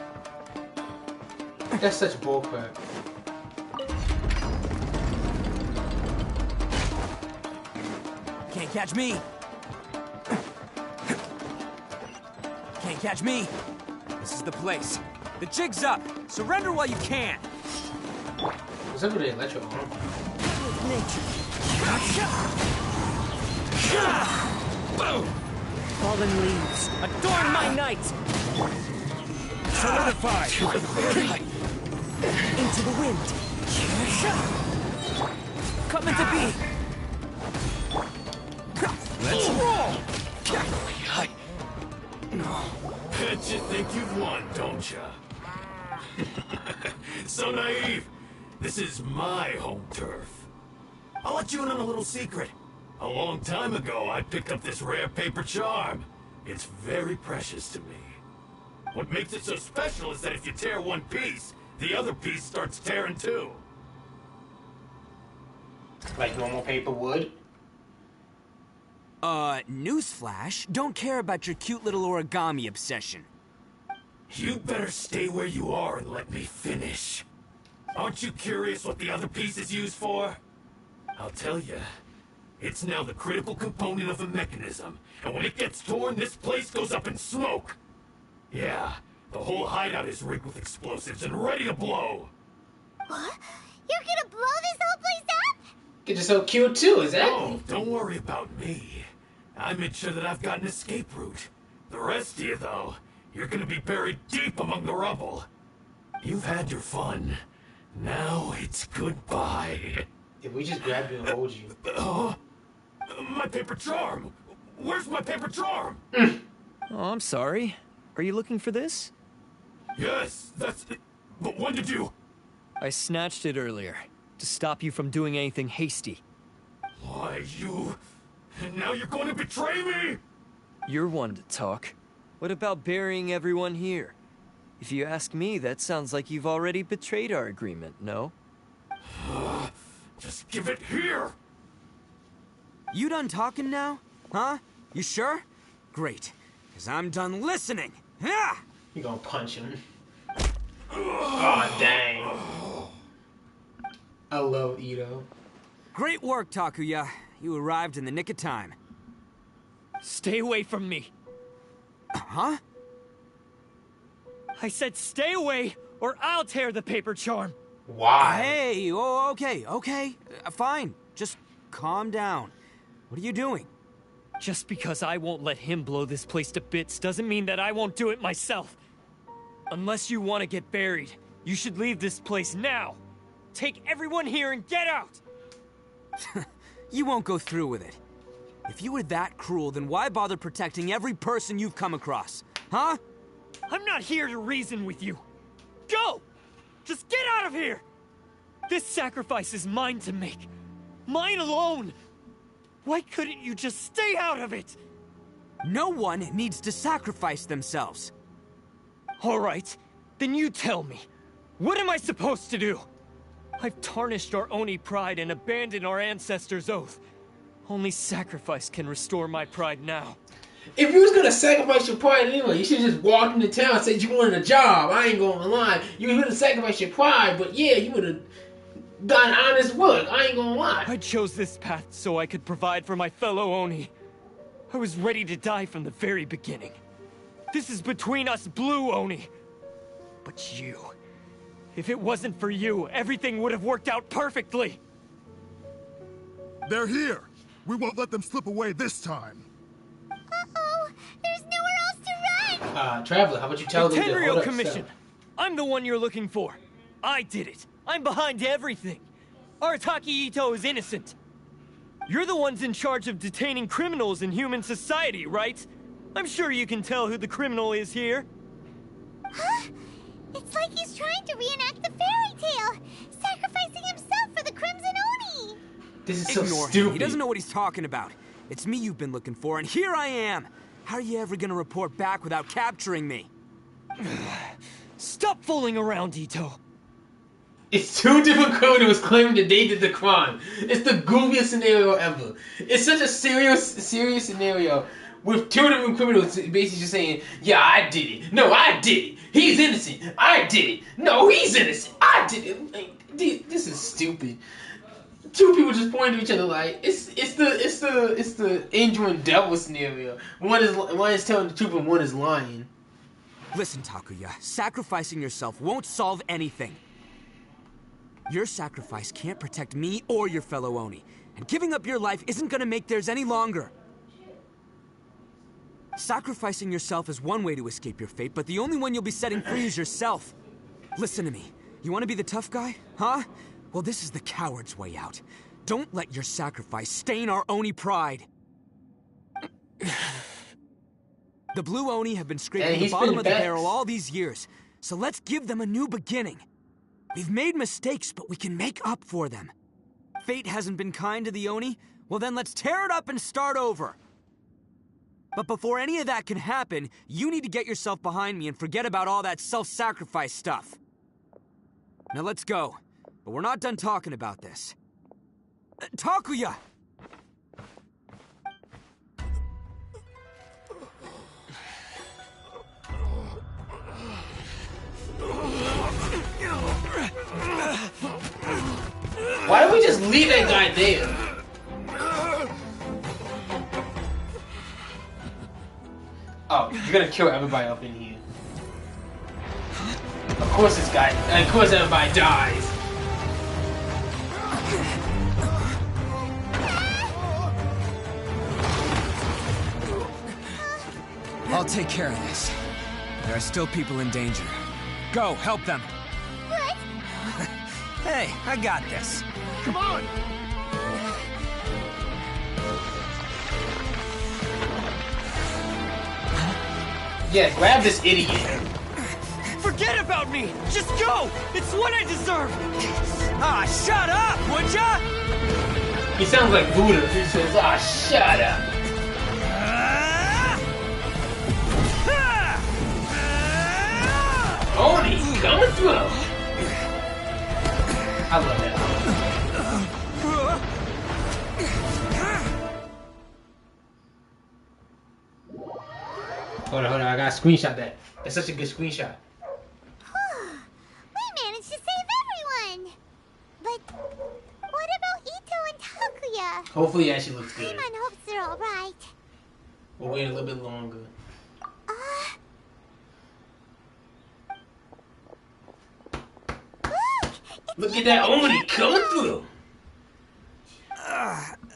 That's such bullcrap. Can't catch me! Can't catch me! This is the place. The jig's up! Surrender while you can! What's up with the electro arm? Fallen leaves, adorn my night! Solidify! Into the wind! Come into be! Let's roll! Bet you think you've won, don't ya? So naive. This is my home turf. I'll let you in on a little secret. A long time ago, I picked up this rare paper charm. It's very precious to me. What makes it so special is that if you tear one piece, the other piece starts tearing too. Like normal paper would? Newsflash, don't care about your cute little origami obsession. You better stay where you are and let me finish. Aren't you curious what the other piece is used for? I'll tell you. It's now the critical component of a mechanism, and when it gets torn, this place goes up in smoke. Yeah, the whole hideout is rigged with explosives and ready to blow. What? You're gonna blow this whole place up? You're just so cute too, is that? Oh, don't worry about me. I made sure that I've got an escape route. The rest of you, though, you're gonna be buried deep among the rubble. You've had your fun. Now it's goodbye. If we just grab you and hold you. My paper charm! Where's my paper charm? Oh, I'm sorry. Are you looking for this? Yes, that's it. But when did you... I snatched it earlier, to stop you from doing anything hasty. Why, you... And now you're going to betray me? You're one to talk. What about burying everyone here? If you ask me, that sounds like you've already betrayed our agreement, no? Just give it here! You done talking now? Huh? You sure? Great, because I'm done listening. Yeah! You gonna punch him. Oh, dang. I love Ito. Great work, Takuya. You arrived in the nick of time. Stay away from me. Huh? I said stay away, or I'll tear the paper charm. Why? Hey, oh, okay. Fine. Just calm down. What are you doing? Just because I won't let him blow this place to bits doesn't mean that I won't do it myself. Unless you want to get buried, you should leave this place now. Take everyone here and get out! You won't go through with it. If you were that cruel, then why bother protecting every person you've come across? Huh? I'm not here to reason with you. Go! Just get out of here! This sacrifice is mine to make. Mine alone! Why couldn't you just stay out of it? No one needs to sacrifice themselves. All right, then you tell me. What am I supposed to do? I've tarnished our Oni pride and abandoned our ancestors' oath. Only sacrifice can restore my pride now. If you was gonna sacrifice your pride anyway, you should just walk into town and say you wanted a job. I ain't gonna lie. You would have sacrificed your pride, but yeah, you would have done honest work. I ain't gonna lie. I chose this path so I could provide for my fellow Oni. I was ready to die from the very beginning. This is between us Blue Oni. But you... If it wasn't for you, everything would have worked out perfectly. They're here. We won't let them slip away this time. Uh-oh, there's nowhere else to run. Traveler, how about you tell them to hold up Commission. I'm the one you're looking for. I did it. I'm behind everything. Arataki Ito is innocent. You're the ones in charge of detaining criminals in human society, right? I'm sure you can tell who the criminal is here. Huh? It's like he's trying to reenact the fairy tale, sacrificing himself for the Crimson Oni. This is so Ignore stupid. him. He doesn't know what he's talking about. It's me you've been looking for, and here I am. How are you ever gonna report back without capturing me? Stop fooling around, Ito. It's two different criminals claiming that they did the crime. It's the goofiest scenario ever. It's such a serious scenario with two different criminals basically just saying, yeah, I did it. No, I did it. He's innocent. I did it. No, he's innocent. I did it. Like, this is stupid. Two people just pointing to each other like it's the angel and devil scenario. One is telling the truth and one is lying. Listen, Takuya, sacrificing yourself won't solve anything. Your sacrifice can't protect me or your fellow Oni, and giving up your life isn't gonna make theirs any longer. Sacrificing yourself is one way to escape your fate, but the only one you'll be setting free is yourself. Listen to me. You want to be the tough guy? Huh? Well, this is the coward's way out. Don't let your sacrifice stain our Oni pride. The Blue Oni have been scraping the bottom of the barrel all these years, so let's give them a new beginning. We've made mistakes, but we can make up for them. Fate hasn't been kind to the Oni? Well then let's tear it up and start over. But before any of that can happen, you need to get yourself behind me and forget about all that self-sacrifice stuff. Now let's go. But we're not done talking about this. Takuya! Why don't we just leave that guy there? Oh, you're gonna kill everybody up in here. Of course everybody dies. I'll take care of this. There are still people in danger. Go, help them. What? Hey, I got this. Come on! Yeah, grab this idiot. Forget about me! Just go! It's what I deserve! Ah, shut up, would ya? He sounds like Buddha. He says, ah, shut up. Oni, coming through. I love that. Hold on, I gotta screenshot that. That's such a good screenshot. We managed to save everyone! But what about Ito and Takuya? Hopefully it actually looks good. Paimon hopes they're alright. We'll wait a little bit longer. Look at that Oni coming through!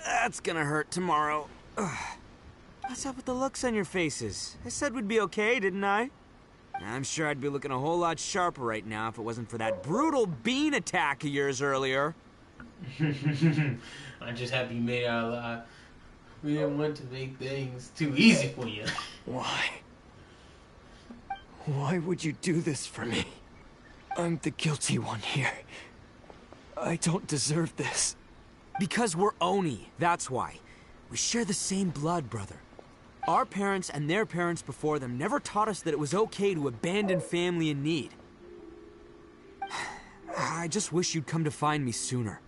That's gonna hurt tomorrow. What's up with the looks on your faces? I said we'd be okay, didn't I? I'm sure I'd be looking a whole lot sharper right now if it wasn't for that brutal bean attack of yours earlier. I'm just happy you made it out alive. We didn't want to make things too easy for you. Why? Why would you do this for me? I'm the guilty one here. I don't deserve this. Because we're Oni, that's why. We share the same blood, brother. Our parents and their parents before them never taught us that it was okay to abandon family in need. I just wish you'd come to find me sooner.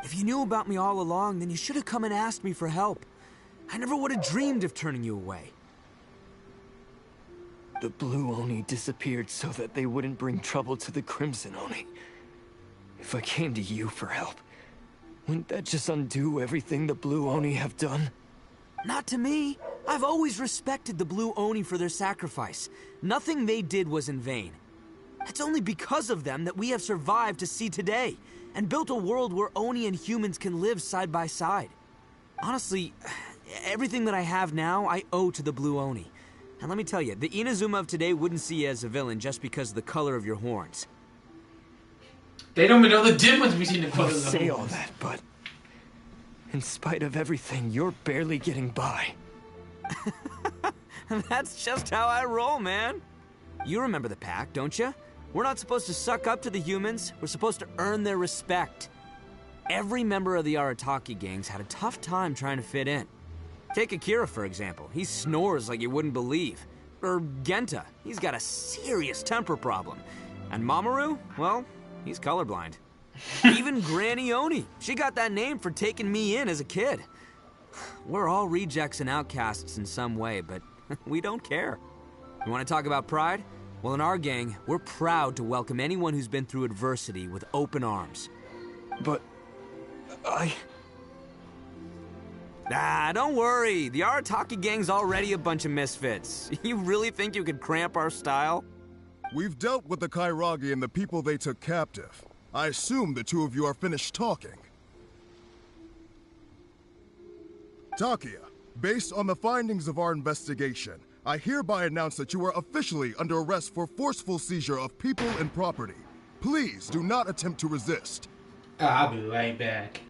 If you knew about me all along, then you should have come and asked me for help. I never would have dreamed of turning you away. The Blue Oni disappeared so that they wouldn't bring trouble to the Crimson Oni. If I came to you for help, wouldn't that just undo everything the Blue Oni have done? Not to me. I've always respected the Blue Oni for their sacrifice. Nothing they did was in vain. It's only because of them that we have survived to see today, and built a world where Oni and humans can live side by side. Honestly, everything that I have now, I owe to the Blue Oni. And let me tell you, the Inazuma of today wouldn't see you as a villain just because of the color of your horns. They don't even know the difference between the You colors of say the all horns. that, but in spite of everything, you're barely getting by. That's just how I roll, man. You remember the pact, don't you? We're not supposed to suck up to the humans. We're supposed to earn their respect. Every member of the Arataki gangs had a tough time trying to fit in. Take Akira, for example. He snores like you wouldn't believe. Or Genta. He's got a serious temper problem. And Mamoru, well, he's colorblind. Even Granny Oni. She got that name for taking me in as a kid. We're all rejects and outcasts in some way, but we don't care. You want to talk about pride? Well, in our gang, we're proud to welcome anyone who's been through adversity with open arms. But Don't worry. The Arataki gang's already a bunch of misfits. You really think you could cramp our style? We've dealt with the Kairagi and the people they took captive. I assume the two of you are finished talking. Takia, based on the findings of our investigation, I hereby announce that you are officially under arrest for forceful seizure of people and property. Please do not attempt to resist. I'll be right back.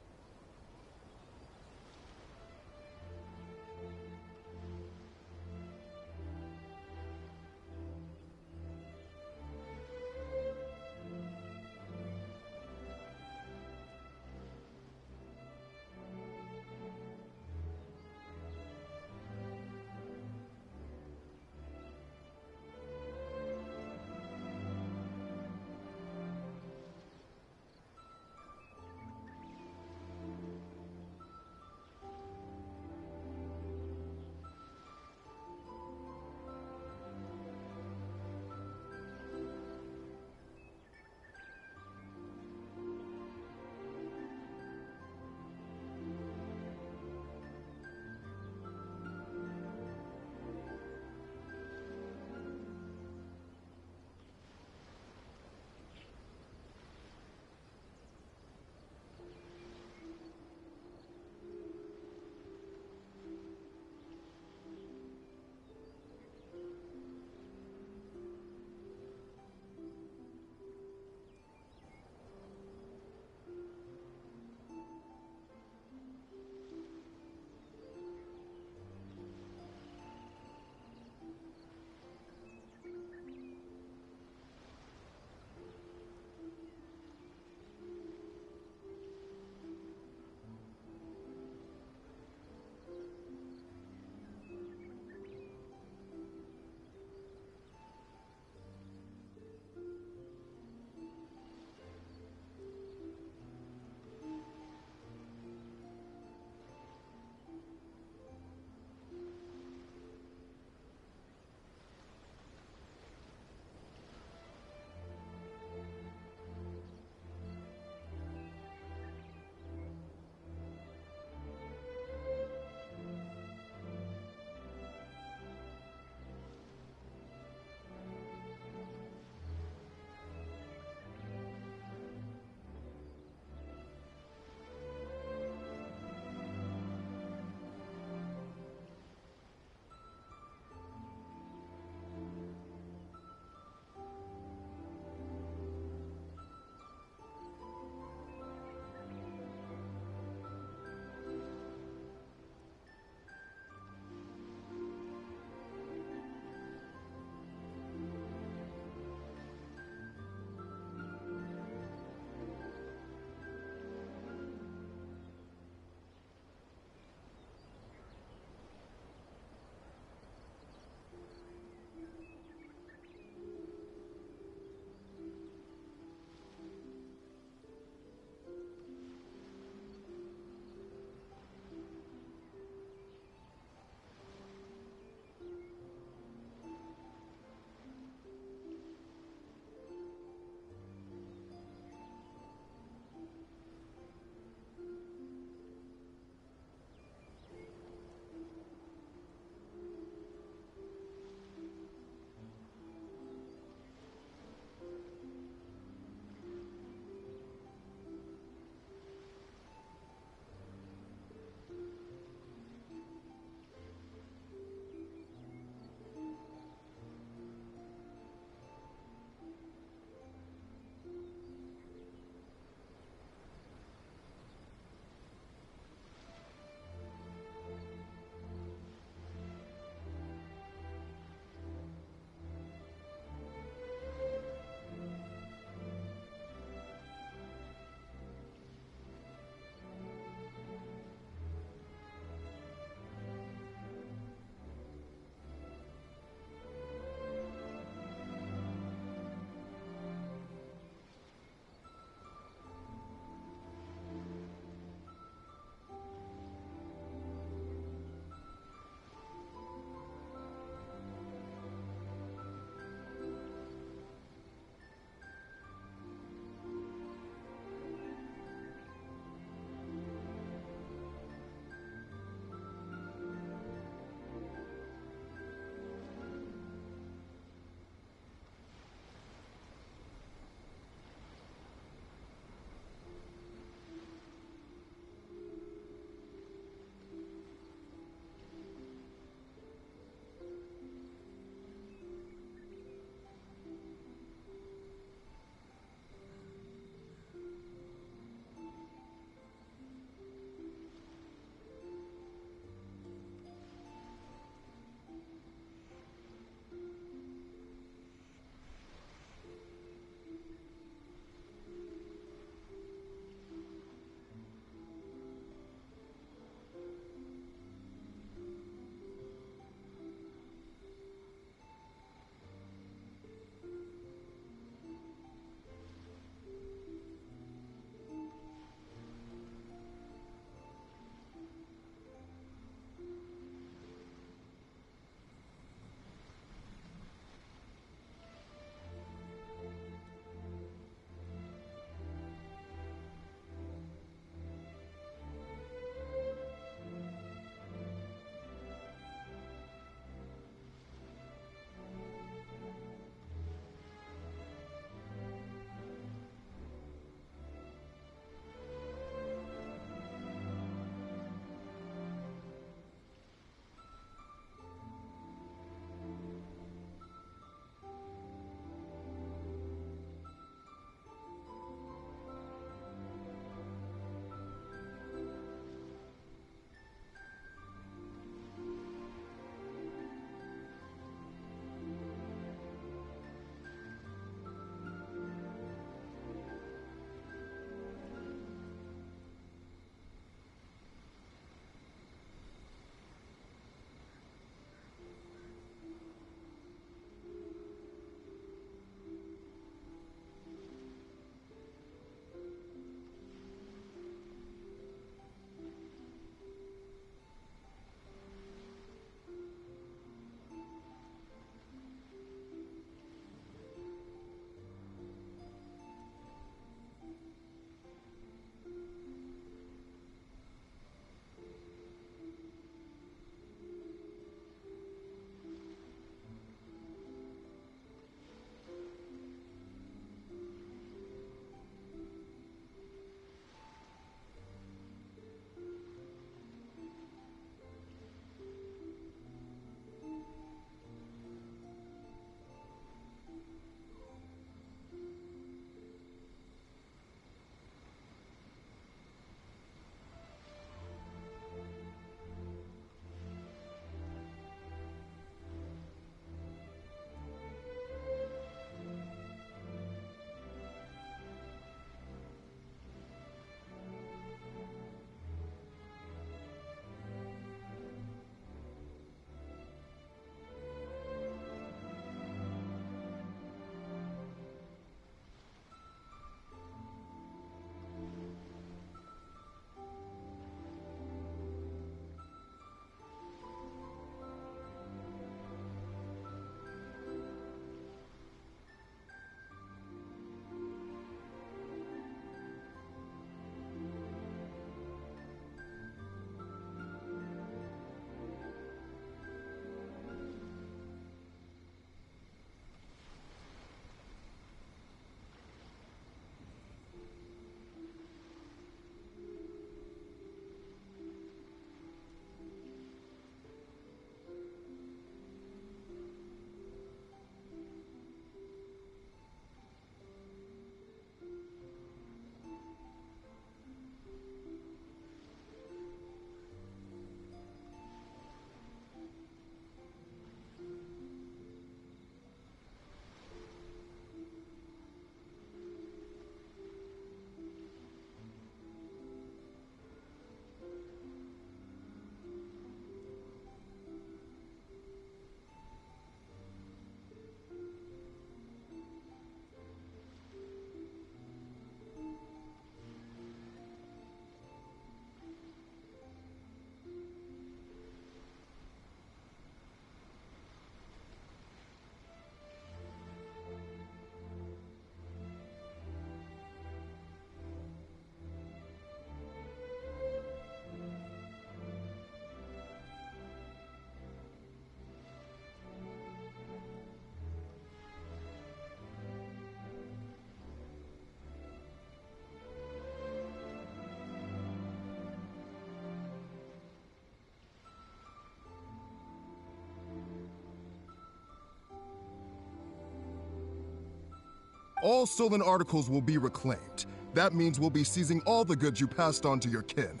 All stolen articles will be reclaimed. That means we'll be seizing all the goods you passed on to your kin.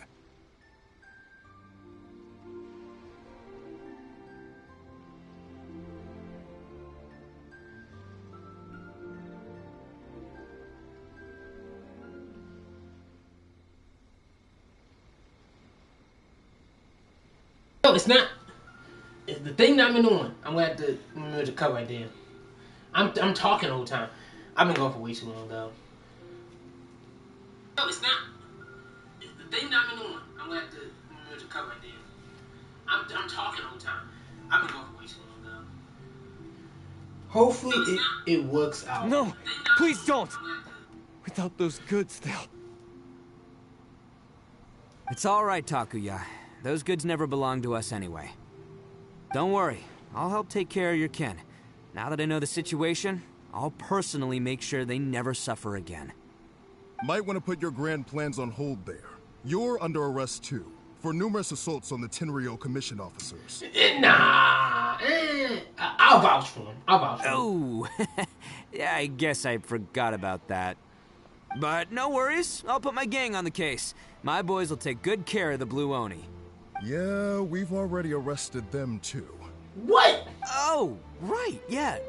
No, it's not. It's the thing that I've been doing. I'm gonna have to remove the cover right there. I'm talking the whole time. I've been going for way too long though. No, it's not. It's the thing that I've been doing. I'm gonna have to remove the cover right there. I'm talking the whole time. I've been going for way too long though. Hopefully it works out. No, please don't. Without those goods, they'll... It's all right, Takuya. Those goods never belonged to us anyway. Don't worry, I'll help take care of your kin. Now that I know the situation, I'll personally make sure they never suffer again. Might want to put your grand plans on hold there. You're under arrest too, for numerous assaults on the Tenryo Commission officers. Nah, I'll vouch for him. I'll vouch for him. Oh, yeah, I guess I forgot about that. But no worries, I'll put my gang on the case. My boys will take good care of the Blue Oni. Yeah, we've already arrested them too. What? Oh, right, yeah,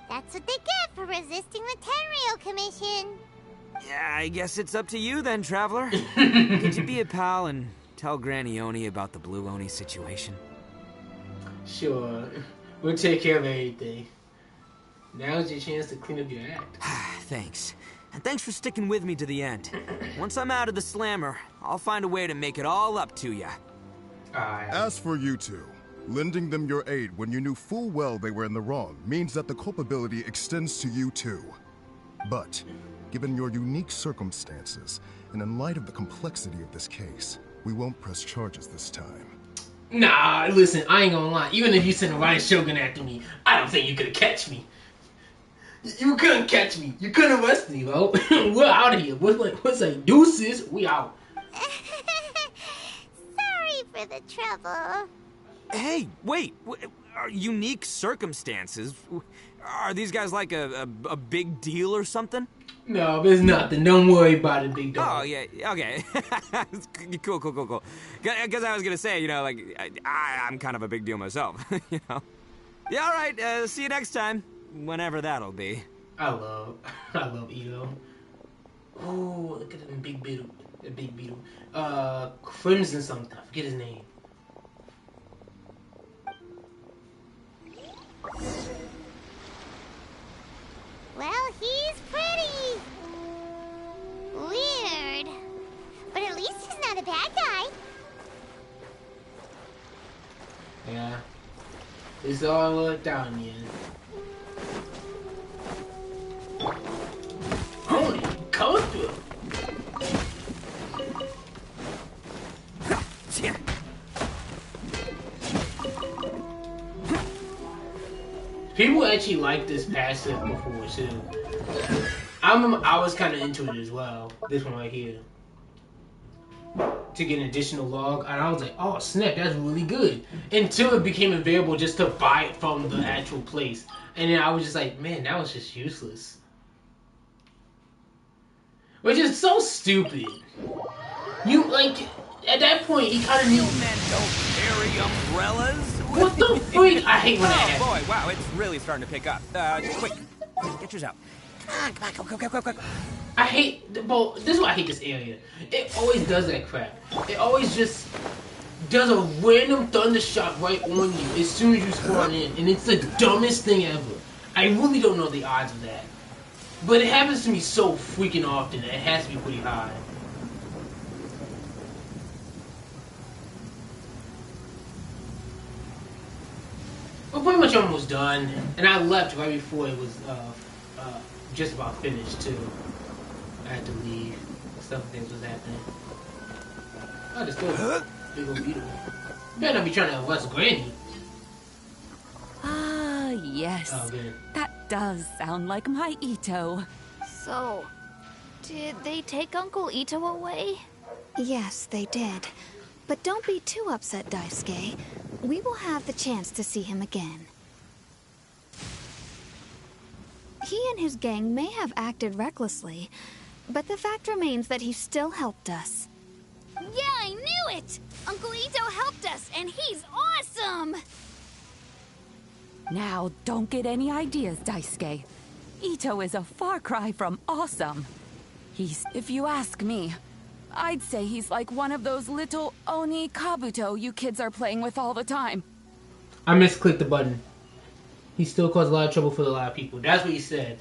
That's what they get for resisting the Tenryo Commission. Yeah, I guess it's up to you then, Traveler. Could you be a pal and tell Granny Oni about the Blue Oni situation? Sure. We'll take care of everything. Now's your chance to clean up your act. Thanks. And thanks for sticking with me to the end. Once I'm out of the slammer, I'll find a way to make it all up to ya. As for you two, lending them your aid when you knew full well they were in the wrong means that the culpability extends to you too. But, given your unique circumstances, and in light of the complexity of this case, we won't press charges this time. Nah, listen, I ain't gonna lie. Even if you sent a riot shogun after me, I don't think you could catch me. You couldn't catch me. You couldn't arrest me, bro. We're out of here. What's like, deuces? We out. Sorry for the trouble. Hey, wait. Unique circumstances? Are these guys like a big deal or something? No, there's nothing. Don't worry about it, big dog. Oh, yeah, okay. Cool. Because I was going to say, you know, like, I'm kind of a big deal myself, you know? Yeah, all right, see you next time. Whenever that'll be. I love Ito. Oh, look at that big beetle. Crimson something. I forget his name. Well, he's pretty. Weird. But at least he's not a bad guy. Yeah. It's all worked out in the end. Holy coaster! People actually like this passive before too. I remember I was kind of into it as well. This one right here. To get an additional log, and I was like, oh snap, that's really good. Until it became available just to buy it from the actual place. And then I was just like, man, that was just useless. Which is so stupid. You, like, at that point, he kind of knew... men don't carry umbrellas? What the freak? I hate when that happens. Oh boy, wow, it's really starting to pick up. Quick, get yours out. Come on, go. I hate, well, this is why I hate this area. It always does that crap. It always just does a random thunder shot right on you as soon as you spawn in. And it's the dumbest thing ever. I really don't know the odds of that. But it happens to me so freaking often that it has to be pretty high. We're pretty much almost done. And I left right before it was just about finished too. I had to leave. Some things was happening. Oh, there's still a big old beetle. You better not be trying to arrest Granny. Ah, yes. Oh, good. That does sound like my Ito. So, did they take Uncle Ito away? Yes, they did. But don't be too upset, Daisuke. We will have the chance to see him again. He and his gang may have acted recklessly, but the fact remains that he still helped us. Yeah, I knew it! Uncle Ito helped us, and he's awesome! Now, don't get any ideas, Daisuke. Ito is a far cry from awesome. If you ask me, I'd say he's like one of those little Oni Kabuto you kids are playing with all the time. I misclicked the button. He still caused a lot of trouble for a lot of people. That's what he said.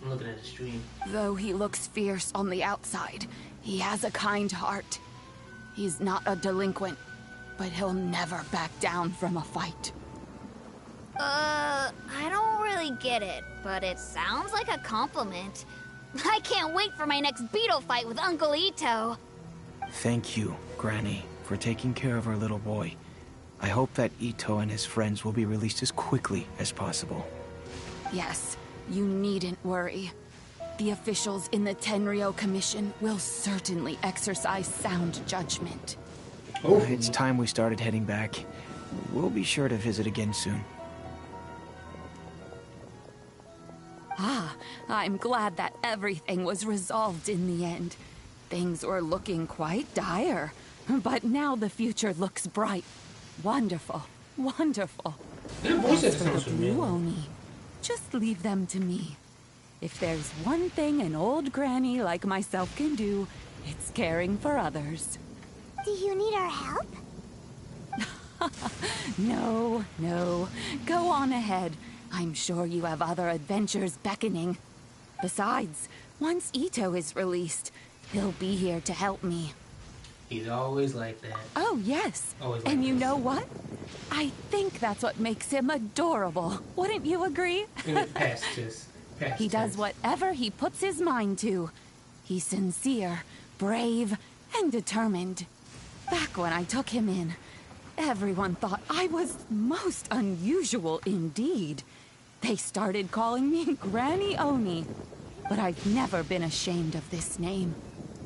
I'm looking at the stream. Though he looks fierce on the outside, he has a kind heart. He's not a delinquent, but he'll never back down from a fight. I don't really get it, but it sounds like a compliment. I can't wait for my next beetle fight with Uncle Ito. Thank you, Granny, for taking care of our little boy. I hope that Ito and his friends will be released as quickly as possible. Yes, you needn't worry. The officials in the Tenryo Commission will certainly exercise sound judgment. It's time we started heading back. We'll be sure to visit again soon. Ah, I'm glad that everything was resolved in the end. Things were looking quite dire, but now the future looks bright. Wonderful, wonderful. As for the Blue Oni, just leave them to me. If there's one thing an old granny like myself can do, it's caring for others. Do you need our help? No, no. Go on ahead. I'm sure you have other adventures beckoning. Besides, once Ito is released, he'll be here to help me. He's always like that. Oh, yes. Always like and you this. know what? I think that's what makes him adorable. Wouldn't you agree? Past this. He does whatever he puts his mind to. He's sincere, brave, and determined. Back when I took him in, everyone thought I was most unusual indeed. They started calling me Granny Oni, but I've never been ashamed of this name.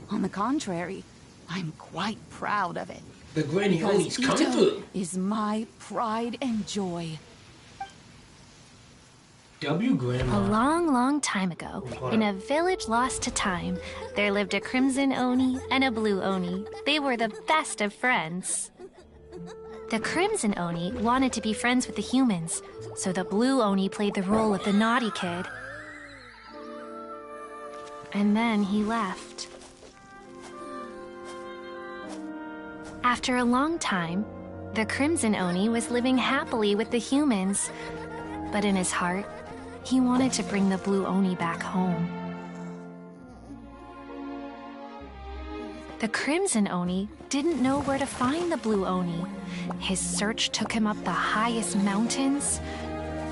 On the contrary, I'm quite proud of it. The Granny Oni's coming through. Is my pride and joy. Grandma. A long, long time ago, in a village lost to time, there lived a Crimson Oni and a Blue Oni. They were the best of friends. The Crimson Oni wanted to be friends with the humans, so the Blue Oni played the role of the naughty kid. And then he left. After a long time, the Crimson Oni was living happily with the humans, but in his heart, he wanted to bring the Blue Oni back home. The Crimson Oni didn't know where to find the Blue Oni. His search took him up the highest mountains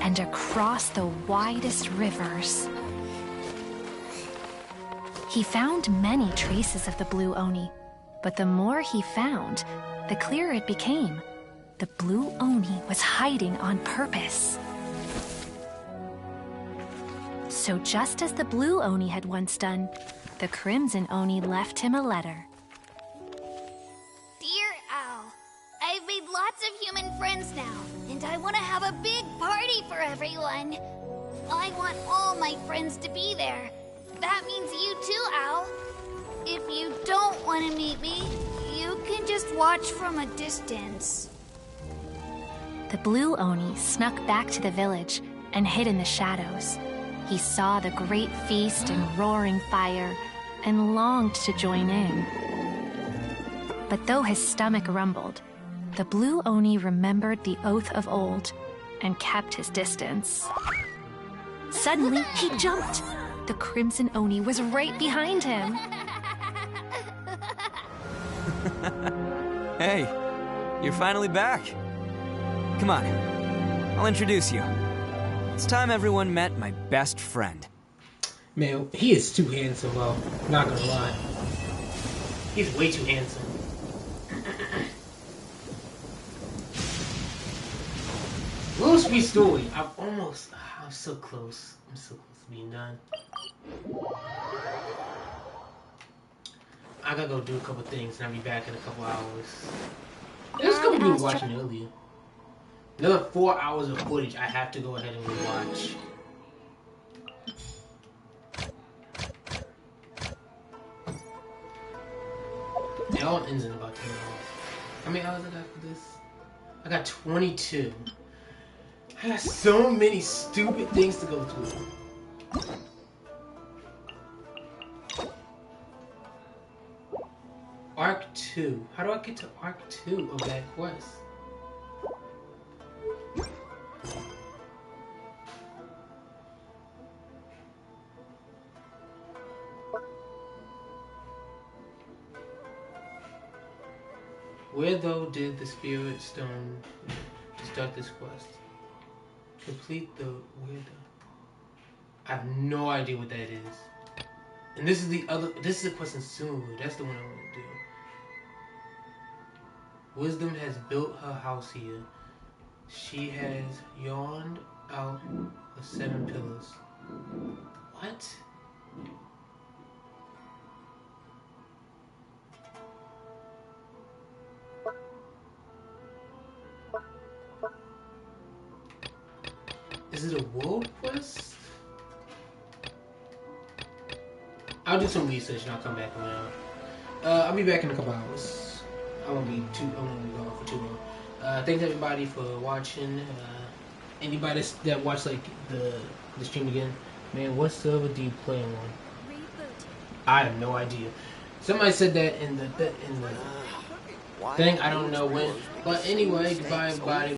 and across the widest rivers. He found many traces of the Blue Oni, but the more he found, the clearer it became. The Blue Oni was hiding on purpose. So just as the Blue Oni had once done, the Crimson Oni left him a letter. Dear Owl, I've made lots of human friends now, and I want to have a big party for everyone. I want all my friends to be there. That means you too, Owl. If you don't want to meet me, you can just watch from a distance. The Blue Oni snuck back to the village and hid in the shadows. He saw the great feast and roaring fire and longed to join in. But though his stomach rumbled, the Blue Oni remembered the oath of old and kept his distance. Suddenly, he jumped. The Crimson Oni was right behind him. Hey, you're finally back. Come on, I'll introduce you. It's time everyone met my best friend. Man, he is too handsome, though. Not gonna lie. He's way too handsome. Little sweet story. I'm so close. I'm so close to being done. I gotta go do a couple things and I'll be back in a couple hours. There's a couple people watching earlier. Another 4 hours of footage I have to go ahead and rewatch. that one ends in about 10 hours. How many hours I got for this? I got 22. I got so many stupid things to go through. Arc 2. How do I get to Arc 2 of that quest? Where though did the spirit stone start this quest? Complete the where the... I have no idea what that is. And this is the other, this is a quest in Sunwood. That's the one I want to do. Wisdom has built her house here. She has yawned out the 7 pillars. What? Is it a world quest? I'll do some research and I'll come back around. I'll be back in a couple hours. I won't be gone for too long. Thanks everybody for watching. Anybody that watched like the stream again, man, what server do you play on? I have no idea. Somebody said that in the thing. I don't know when. But anyway, goodbye everybody.